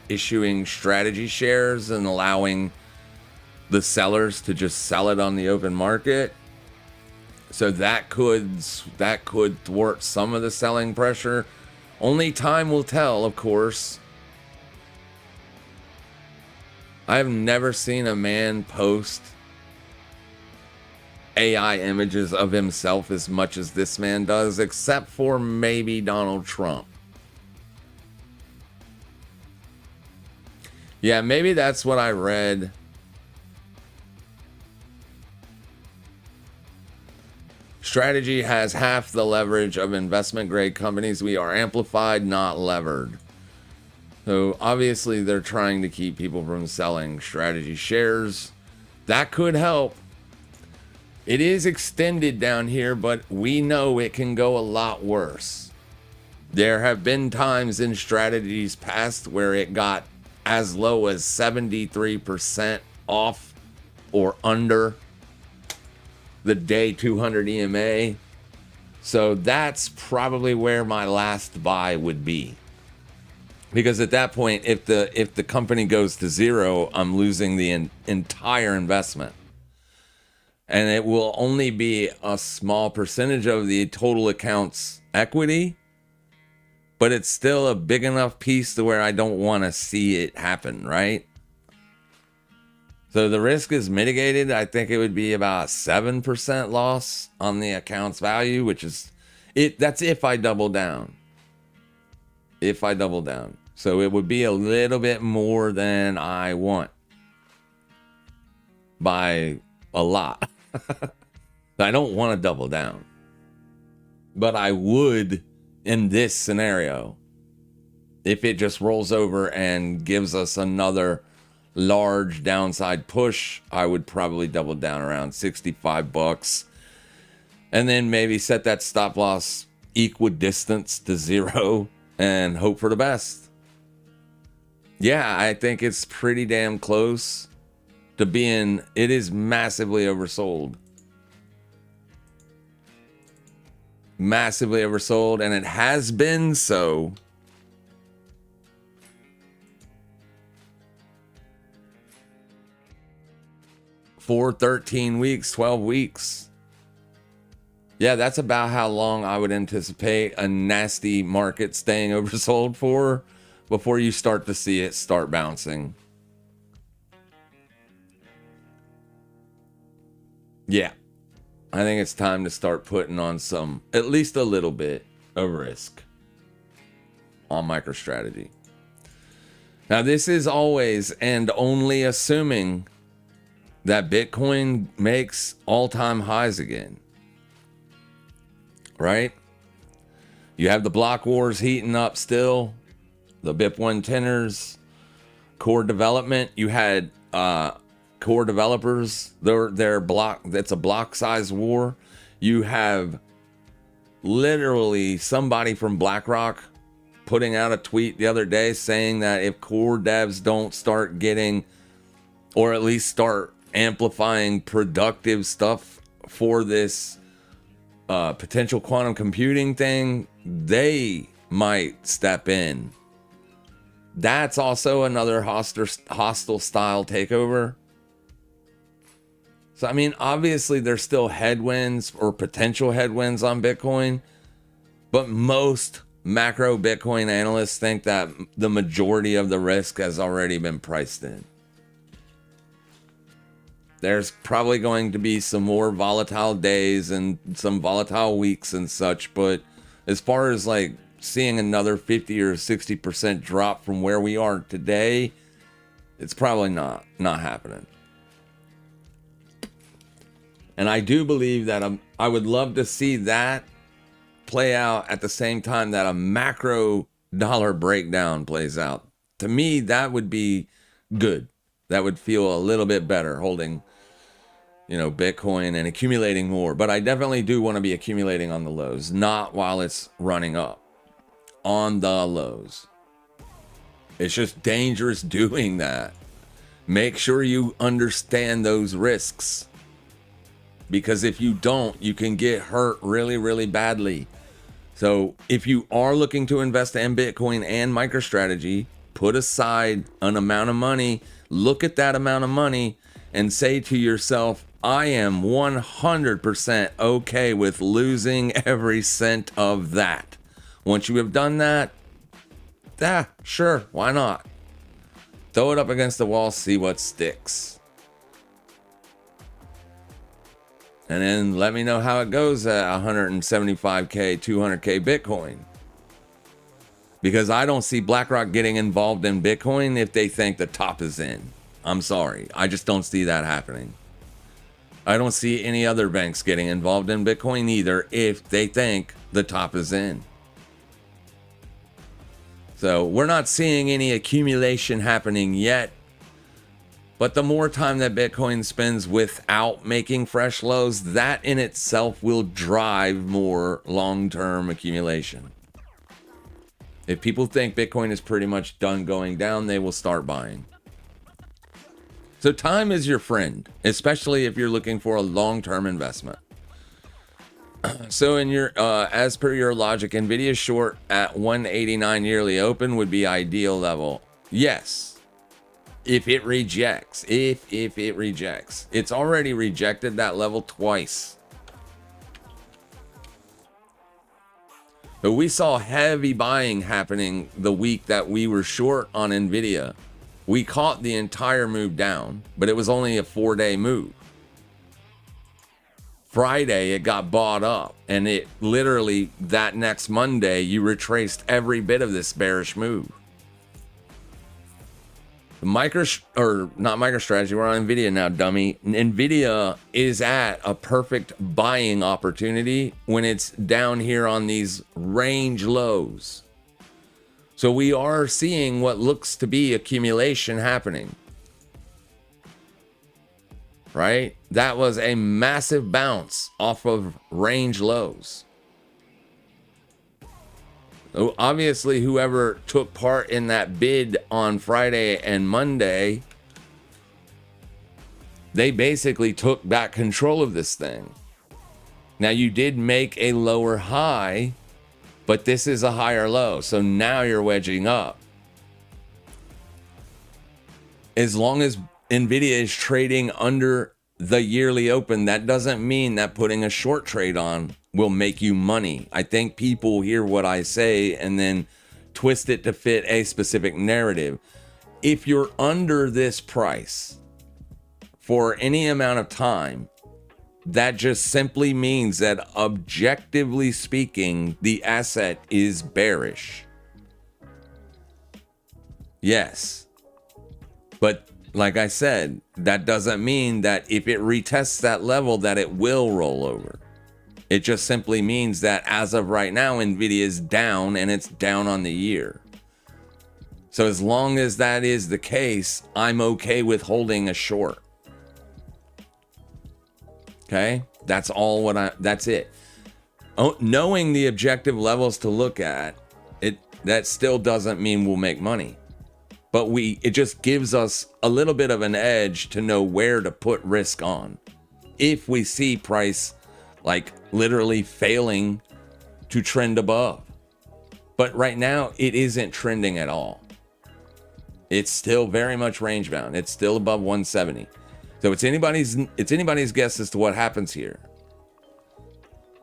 issuing strategy shares and allowing the sellers to just sell it on the open market. So that could thwart some of the selling pressure. Only time will tell, of course. I have never seen a man post AI images of himself as much as this man does, except for maybe Donald Trump. Yeah, maybe that's what I read. Strategy has half the leverage of investment grade companies. We are amplified, not levered. So obviously they're trying to keep people from selling strategy shares. That could help. It is extended down here, but we know it can go a lot worse. There have been times in strategies past where it got as low as 73% off or under the day 200 EMA. So that's probably where my last buy would be. Because at that point, if the company goes to zero, I'm losing the entire investment. And it will only be a small percentage of the total account's equity, but it's still a big enough piece to where I don't want to see it happen, right? So the risk is mitigated. I think it would be about 7% loss on the account's value, which is it. That's if I double down. If I double down. So it would be a little bit more than I want by a lot. I don't want to double down, but I would in this scenario. If it just rolls over and gives us another large downside push, I would probably double down around $65 and then maybe set that stop loss equidistance to zero and hope for the best. Yeah, I think it's pretty damn close to being, it is massively oversold. Massively oversold, and it has been so for 13 weeks, 12 weeks. Yeah, that's about how long I would anticipate a nasty market staying oversold for before you start to see it start bouncing. Yeah, I think it's time to start putting on some, at least a little bit of risk on MicroStrategy. Now, this is always and only assuming that Bitcoin makes all-time highs again, right? You have the block wars heating up still, the BIP 110ers, core development. You had core developers, their block, that's a block size war. You have literally somebody from BlackRock putting out a tweet the other day saying that if core devs don't start getting, or at least start amplifying productive stuff for this potential quantum computing thing, they might step in. That's also another hostile style takeover. So, I mean, obviously there's still headwinds or potential headwinds on Bitcoin, but most macro Bitcoin analysts think that the majority of the risk has already been priced in. There's probably going to be some more volatile days and some volatile weeks and such, but as far as like seeing another 50 or 60% drop from where we are today, it's probably not happening. And I do believe that I would love to see that play out at the same time that a macro dollar breakdown plays out. To me, that would be good. That would feel a little bit better holding, Bitcoin and accumulating more. But I definitely do want to be accumulating on the lows, not while it's running up. On the lows. It's just dangerous doing that. Make sure you understand those risks. Because if you don't, you can get hurt really, really badly. So if you are looking to invest in Bitcoin and MicroStrategy, put aside an amount of money, look at that amount of money and say to yourself, I am 100% okay with losing every cent of that. Once you have done that, sure, why not? Throw it up against the wall, see what sticks. And then let me know how it goes at 175K, 200K Bitcoin. Because I don't see BlackRock getting involved in Bitcoin if they think the top is in. I'm sorry. I just don't see that happening. I don't see any other banks getting involved in Bitcoin either if they think the top is in. So we're not seeing any accumulation happening yet. But the more time that Bitcoin spends without making fresh lows, that in itself will drive more long-term accumulation. If people think Bitcoin is pretty much done going down, they will start buying. So time is your friend, especially if you're looking for a long-term investment. So in your as per your logic, Nvidia short at 189 yearly open would be ideal level. Yes. If it rejects. If it rejects. It's already rejected that level twice. But we saw heavy buying happening the week that we were short on Nvidia. We caught the entire move down, but it was only a 4-day move. Friday, it got bought up, and it literally, that next Monday, you retraced every bit of this bearish move. Not MicroStrategy, we're on Nvidia now, dummy. Nvidia is at a perfect buying opportunity when it's down here on these range lows. So we are seeing what looks to be accumulation happening. Right? That was a massive bounce off of range lows. So obviously, whoever took part in that bid on Friday and Monday, they basically took back control of this thing. Now, you did make a lower high, but this is a higher low. So now you're wedging up. As long as Nvidia is trading under the yearly open, that doesn't mean that putting a short trade on will make you money. I think people hear what I say and then twist it to fit a specific narrative. If you're under this price for any amount of time, that just simply means that objectively speaking, the asset is bearish. Yes. But like I said, that doesn't mean that if it retests that level that it will roll over. It just simply means that as of right now, Nvidia is down and it's down on the year. So as long as that is the case, I'm okay with holding a short. Okay? That's it. Knowing the objective levels to look at, that still doesn't mean we'll make money. But it just gives us a little bit of an edge to know where to put risk on. If we see price like literally failing to trend above. But right now, it isn't trending at all. It's still very much range bound. It's still above 170. So it's anybody's guess as to what happens here.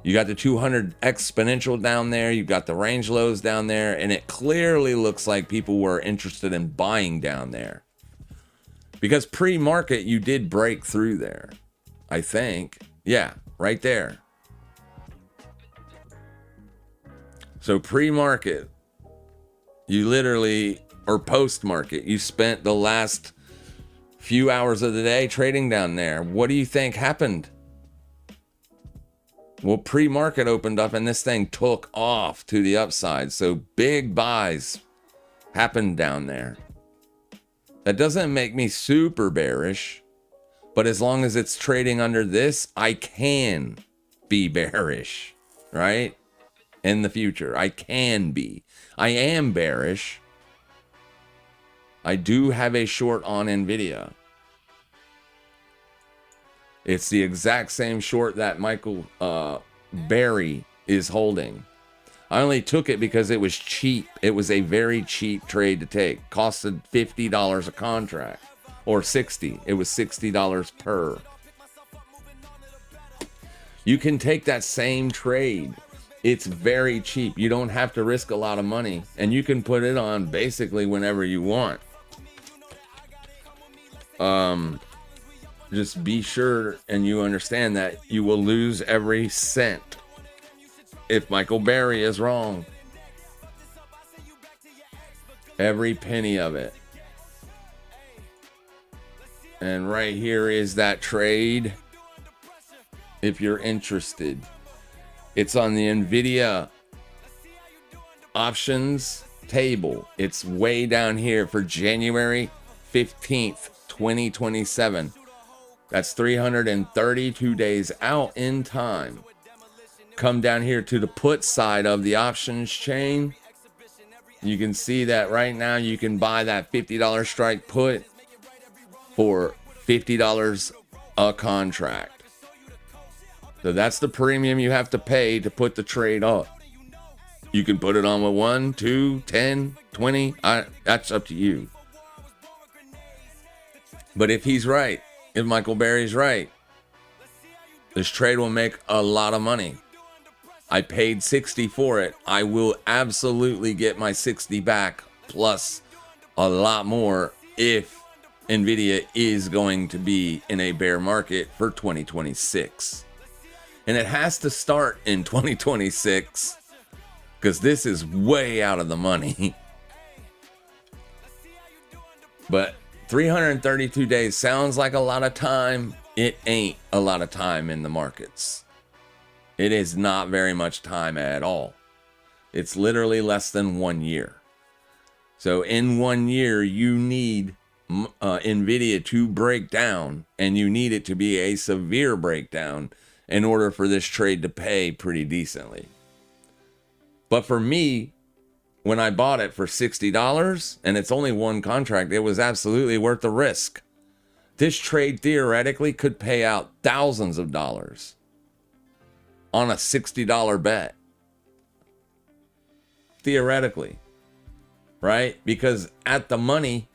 You got the 200 exponential down there. You've got the range lows down there. And it clearly looks like people were interested in buying down there. Because pre-market, you did break through there. I think. Yeah, right there. So pre-market, you literally, or post-market, you spent the last few hours of the day trading down there. What do you think happened? Well, pre-market opened up and this thing took off to the upside. So big buys happened down there. That doesn't make me super bearish, but as long as it's trading under this, I can be bearish, right? In the future, I can be. I am bearish. I do have a short on Nvidia. It's the exact same short that Michael Berry is holding. I only took it because it was cheap. It was a very cheap trade to take. Costed $50 a contract. Or $60. It was $60 per. You can take that same trade. It's very cheap. You don't have to risk a lot of money. And you can put it on basically whenever you want. Just be sure and you understand that you will lose every cent if Michael Berry is wrong. Every penny of it. And right here is that trade. If you're interested, it's on the Nvidia options table. It's way down here for January 15th, 2027. That's 332 days out in time. Come down here to the put side of the options chain. You can see that right now you can buy that $50 strike put for $50 a contract. So that's the premium you have to pay to put the trade up. You can put it on with 1, 2, 10, 20. That's up to you. But if he's right, if Michael Berry's right, this trade will make a lot of money. I paid 60 for it. I will absolutely get my 60 back plus a lot more if Nvidia is going to be in a bear market for 2026. And it has to start in 2026 because this is way out of the money. But 332 days sounds like a lot of time. It ain't a lot of time in the markets. It is not very much time at all. It's literally less than 1 year. So in 1 year, you need Nvidia to break down, and you need it to be a severe breakdown in order for this trade to pay pretty decently. But for me, when I bought it for $60 and it's only one contract, it was absolutely worth the risk. This trade theoretically could pay out thousands of dollars on a $60 bet. Theoretically, right? Because at the money,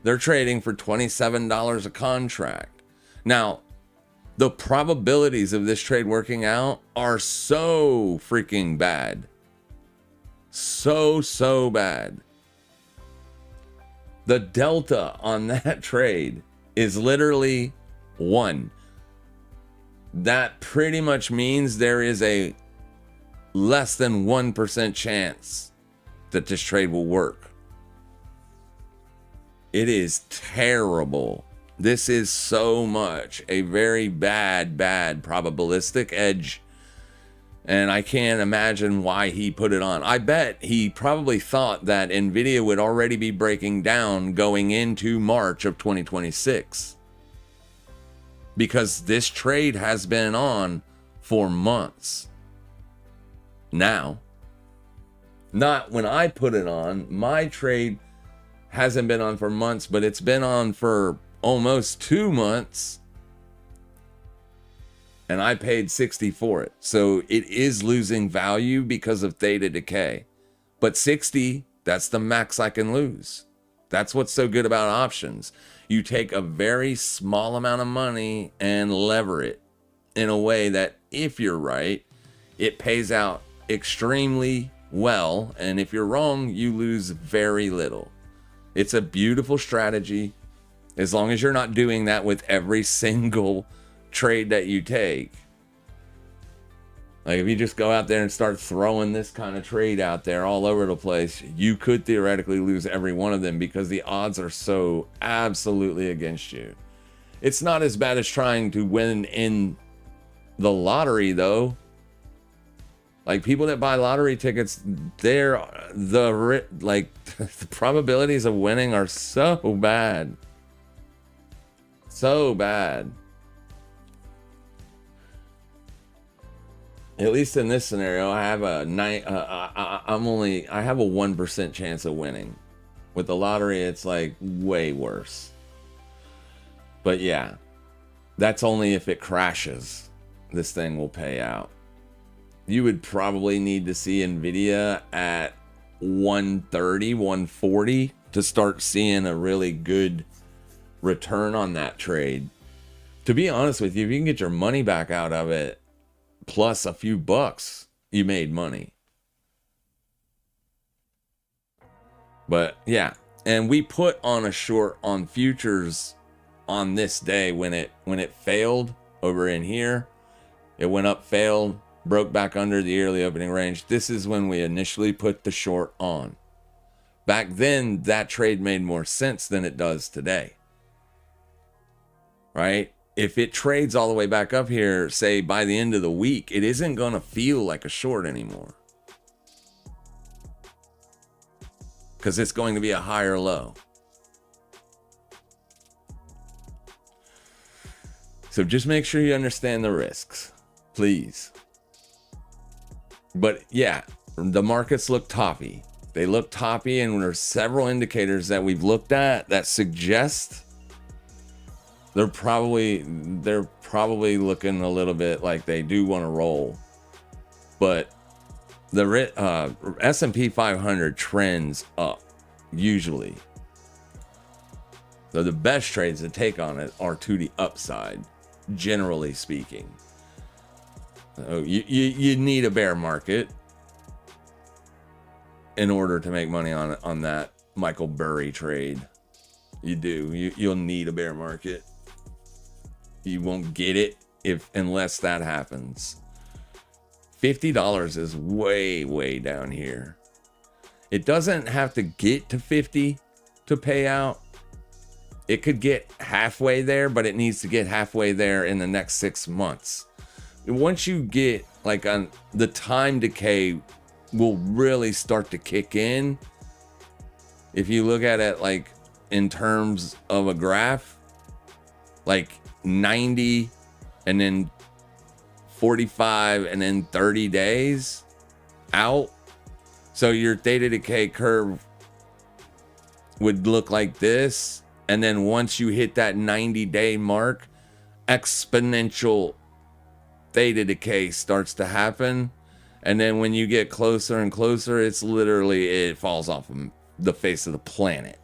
they're trading for $27 a contract. Now, the probabilities of this trade working out are so freaking bad. So bad. The delta on that trade is literally 1. That pretty much means there is a less than 1% chance that this trade will work. It is terrible. This is so much a very bad probabilistic edge. And I can't imagine why he put it on. I bet he probably thought that Nvidia would already be breaking down going into March of 2026. Because this trade has been on for months. Now, not when I put it on. My trade hasn't been on for months, but it's been on for almost 2 months. And I paid 60 for it. So it is losing value because of theta decay. But 60, that's the max I can lose. That's what's so good about options. You take a very small amount of money and lever it in a way that, if you're right, it pays out extremely well. And if you're wrong, you lose very little. It's a beautiful strategy. As long as you're not doing that with every single trade that you take. Like if you just go out there and start throwing this kind of trade out there all over the place, you could theoretically lose every one of them because the odds are so absolutely against you. It's not as bad as trying to win in the lottery though. Like people that buy lottery tickets, the probabilities of winning are so bad. So bad. At least in this scenario, I have a 1% chance of winning. With the lottery, it's like way worse. But yeah, that's only if it crashes. This thing will pay out. You would probably need to see Nvidia at 130, 140 to start seeing a really good return on that trade. To be honest with you, if you can get your money back out of it, plus a few bucks, you made money. But yeah, and we put on a short on futures on this day when it failed over in here. It went up, failed, broke back under the yearly opening range. This is when we initially put the short on. Back then, that trade made more sense than it does today. Right? If it trades all the way back up here, say by the end of the week, it isn't going to feel like a short anymore. Because it's going to be a higher low. So just make sure you understand the risks, please. But yeah, the markets look toppy. They look toppy, and there's several indicators that we've looked at that suggest they're probably probably looking a little bit like they do want to roll. But the S&P 500 trends up, usually. So the best trades to take on it are to the upside, generally speaking. So you need a bear market in order to make money on that Michael Burry trade. You do. You'll need a bear market. You won't get it unless that happens. $50 is way down here. It doesn't have to get to 50 to pay out. It could get halfway there, but it needs to get halfway there in the next 6 months. Once you get like on the time decay will really start to kick in. If you look at it like in terms of a graph, like 90 and then 45 and then 30 days out. So your theta decay curve would look like this. And then once you hit that 90-day mark, exponential theta decay starts to happen. And then when you get closer and closer, it's literally, it falls off of the face of the planet.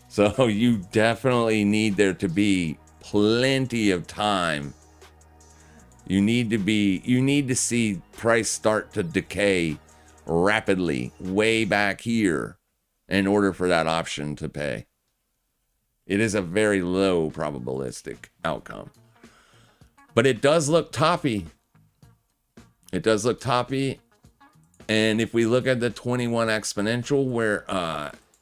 So you definitely need there to be plenty of time. You need to see price start to decay rapidly way back here in order for that option to pay. It is a very low probabilistic outcome. But it does look toppy. It does look toppy. And if we look at the 21 exponential where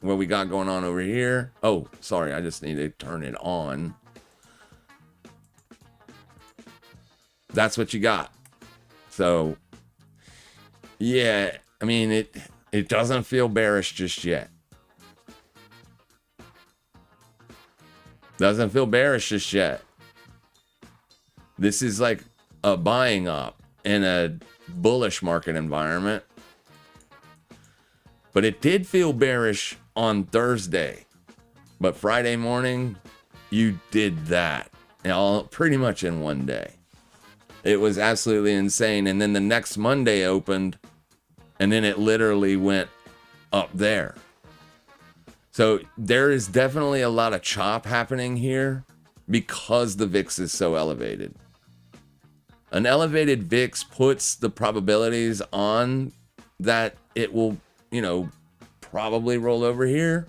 we got going on over here. Oh, sorry, I just need to turn it on. That's what you got. So, yeah, I mean, it doesn't feel bearish just yet. Doesn't feel bearish just yet. This is like a buying up in a bullish market environment. But it did feel bearish on Thursday. But Friday morning, you did that all pretty much in one day. It was absolutely insane. And then the next Monday opened, and then it literally went up there. So there is definitely a lot of chop happening here because the VIX is so elevated. An elevated VIX puts the probabilities on that it will, probably roll over here.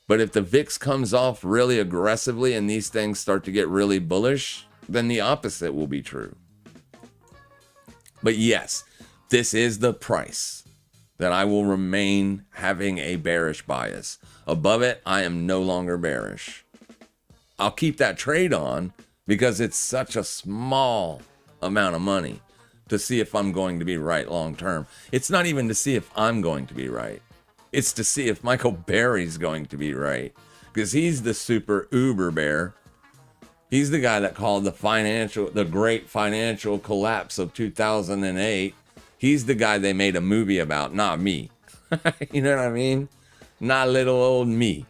But if the VIX comes off really aggressively and these things start to get really bullish, then the opposite will be true. But yes, this is the price that I will remain having a bearish bias. Above it, I am no longer bearish. I'll keep that trade on because it's such a small amount of money to see if I'm going to be right long term. It's not even to see if I'm going to be right. It's to see if Michael Burry's going to be right, because he's the super uber bear. He's the guy that called the great financial collapse of 2008. He's the guy they made a movie about, not me. You know what I mean? Not little old me.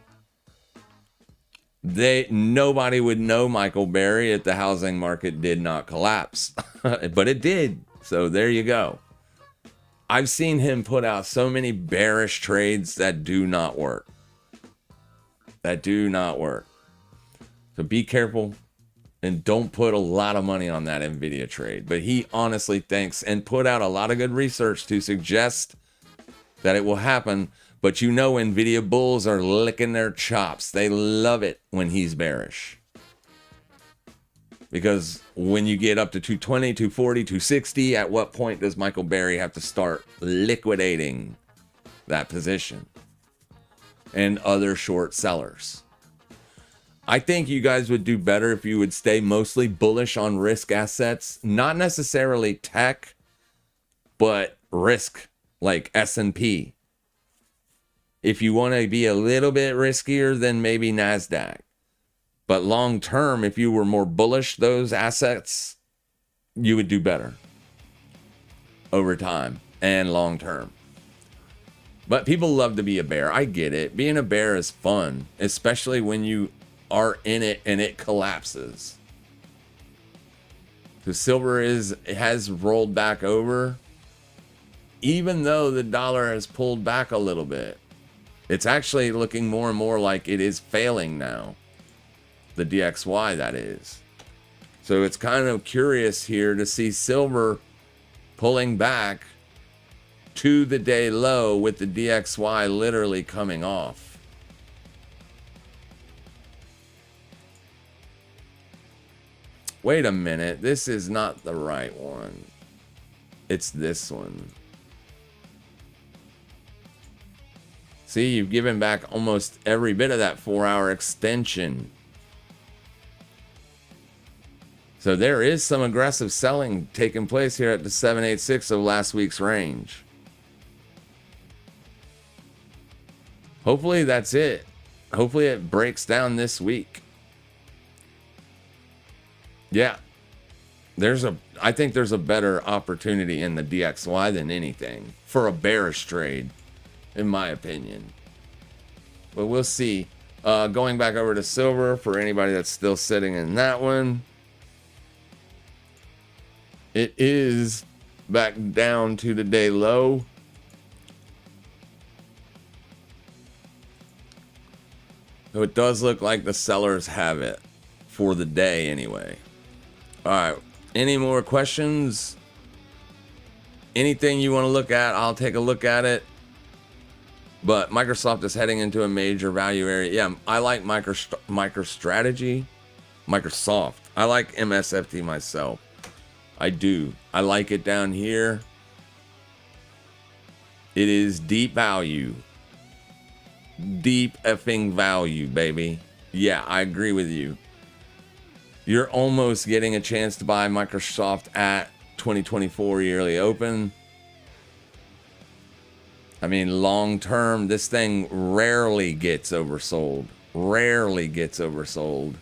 Nobody would know Michael Burry if the housing market did not collapse. But it did. So there you go. I've seen him put out so many bearish trades that do not work. So be careful. And don't put a lot of money on that Nvidia trade. But he honestly thinks and put out a lot of good research to suggest that it will happen. But Nvidia bulls are licking their chops. They love it when he's bearish. Because when you get up to 220, 240, 260, at what point does Michael Burry have to start liquidating that position? And other short sellers. I think you guys would do better if you would stay mostly bullish on risk assets, not necessarily tech, but risk like S&P. If you want to be a little bit riskier, then maybe NASDAQ. But long term, if you were more bullish those assets, you would do better over time and long term. But people love to be a bear. I get it. Being a bear is fun, especially when you are in it and it collapses. because silver has rolled back over, even though the dollar has pulled back a little bit. It's actually looking more and more like it is failing now. The DXY, that is. So it's kind of curious here to see silver pulling back to the day low with the DXY literally coming off. Wait a minute, this is not the right one. It's this one. See, you've given back almost every bit of that 4-hour extension. So there is some aggressive selling taking place here at the 786 of last week's range. Hopefully that's it. Hopefully it breaks down this week. Yeah. I think there's a better opportunity in the DXY than anything for a bearish trade, in my opinion. But we'll see. Going back over to silver for anybody that's still sitting in that one. It is back down to the day low. So it does look like the sellers have it for the day anyway. All right. Any more questions? Anything you want to look at, I'll take a look at it. But Microsoft is heading into a major value area. Yeah, I like MicroStrategy. Microsoft. I like MSFT myself. I do. I like it down here. It is deep value. Deep effing value, baby. Yeah, I agree with you. You're almost getting a chance to buy Microsoft at 2024 yearly open. I mean, long term, this thing rarely gets oversold. Rarely gets oversold.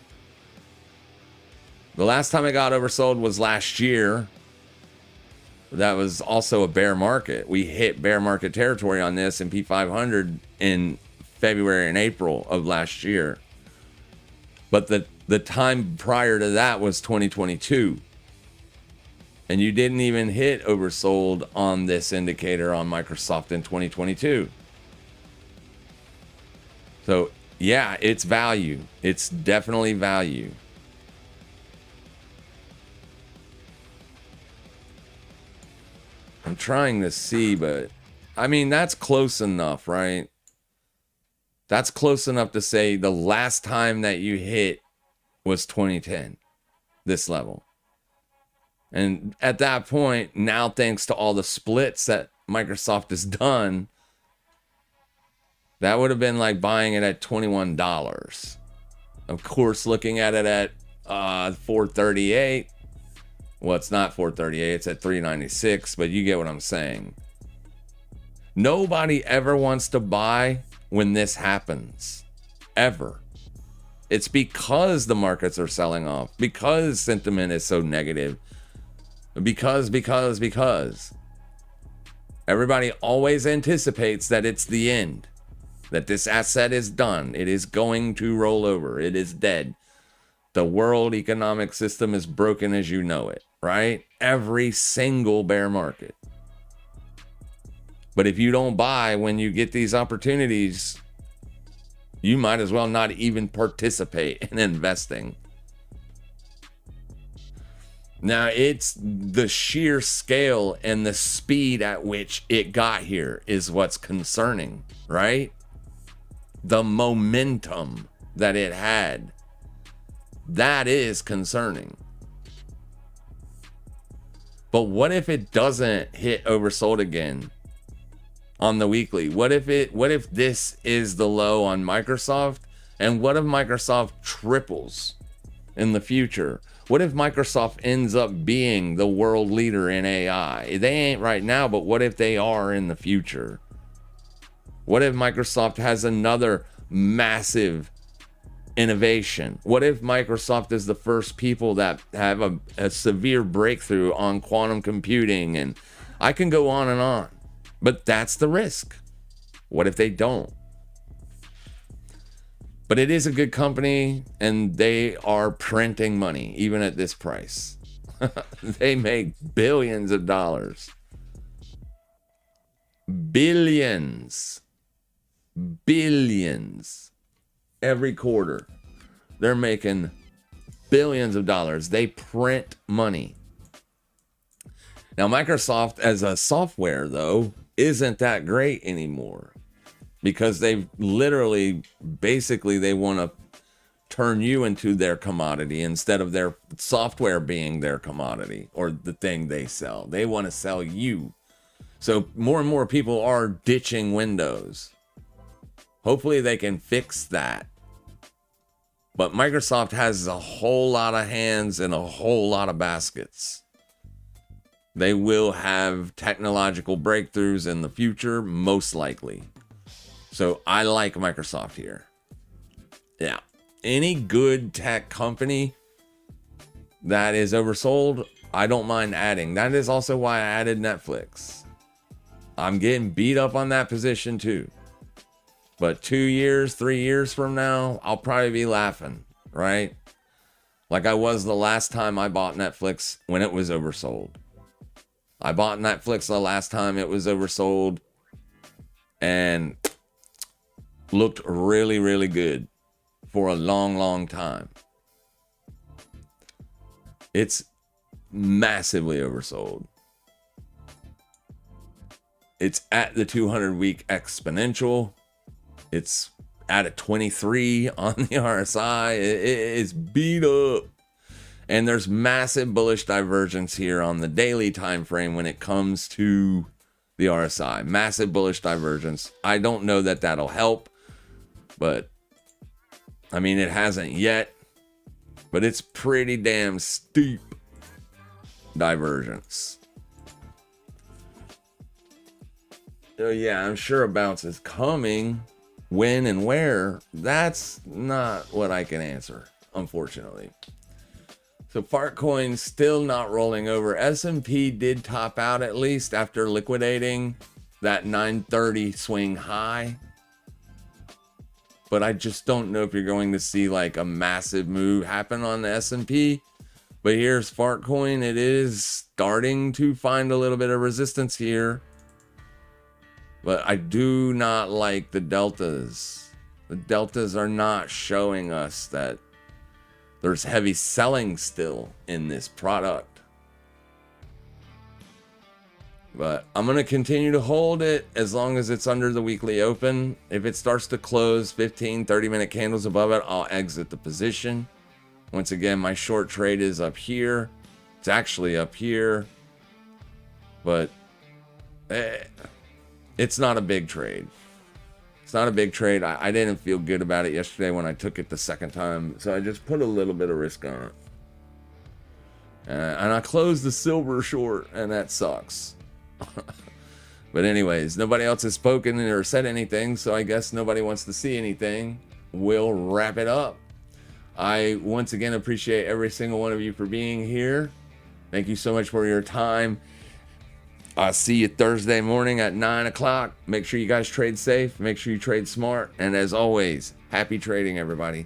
The last time it got oversold was last year. That was also a bear market. We hit bear market territory on this in P500 in February and April of last year. But the time prior to that was 2022. And you didn't even hit oversold on this indicator on Microsoft in 2022. So, yeah, it's value. It's definitely value. I'm trying to see, but I mean, that's close enough, right? That's close enough to say the last time that you hit was 2010, this level. And at that point, now thanks to all the splits that Microsoft has done, that would have been like buying it at $21. Of course, looking at it at $438. Well, it's not $438, it's at $396, but you get what I'm saying. Nobody ever wants to buy when this happens. Ever. It's because the markets are selling off, because sentiment is so negative. Because everybody always anticipates that it's the end, that this asset is done. It is going to roll over. It is dead. The world economic system is broken as you know it, right? Every single bear market. But if you don't buy when you get these opportunities, you might as well not even participate in investing. Now, it's the sheer scale and the speed at which it got here is what's concerning, right? The momentum that it had. That is concerning. But what if it doesn't hit oversold again on the weekly? What if this is the low on Microsoft? And what if Microsoft triples in the future? What if Microsoft ends up being the world leader in AI? They ain't right now, but what if they are in the future? What if Microsoft has another massive innovation? What if Microsoft is the first people that have a severe breakthrough on quantum computing? And I can go on and on, but that's the risk. What if they don't? But it is a good company, and they are printing money, even at this price. They make billions of dollars. Billions. Billions. Every quarter. They're making billions of dollars. They print money. Now, Microsoft as a software, though, isn't that great anymore. Because they've literally, basically, they want to turn you into their commodity instead of their software being their commodity or the thing they sell. They want to sell you. So more and more people are ditching Windows. Hopefully they can fix that. But Microsoft has a whole lot of hands and a whole lot of baskets. They will have technological breakthroughs in the future, most likely. So I like Microsoft here. Yeah. Any good tech company that is oversold, I don't mind adding. That is also why I added Netflix. I'm getting beat up on that position too. But 2 years, 3 years from now, I'll probably be laughing, right? Like I was the last time I bought Netflix when it was oversold. I bought Netflix the last time it was oversold and looked really, really good for a long, long time. It's massively oversold. It's at the 200-week exponential. It's at a 23 on the RSI. It is beat up. And there's massive bullish divergence here on the daily time frame when it comes to the RSI. Massive bullish divergence. I don't know that that'll help, but I mean, it hasn't yet, but it's pretty damn steep divergence. So yeah, I'm sure a bounce is coming. When and where, that's not what I can answer, unfortunately. So Fartcoin still not rolling over. S&P did top out at least after liquidating that 930 swing high. But I just don't know if you're going to see like a massive move happen on the S&P. But here's Fartcoin. It is starting to find a little bit of resistance here. But I do not like the deltas. The deltas are not showing us that there's heavy selling still in this product. But I'm going to continue to hold it as long as it's under the weekly open. If it starts to close 15, 30-minute candles above it, I'll exit the position. Once again, my short trade is up here. It's actually up here. But it's not a big trade. It's not a big trade. I didn't feel good about it yesterday when I took it the second time. So I just put a little bit of risk on it. And I closed the silver short, and that sucks. But anyways, nobody else has spoken or said anything, so I guess nobody wants to see anything. We'll wrap it up. I once again appreciate every single one of you for being here. Thank you so much for your time. I'll see you Thursday morning at 9 o'clock. Make sure you guys trade safe. Make sure you trade smart. And as always, happy trading, everybody.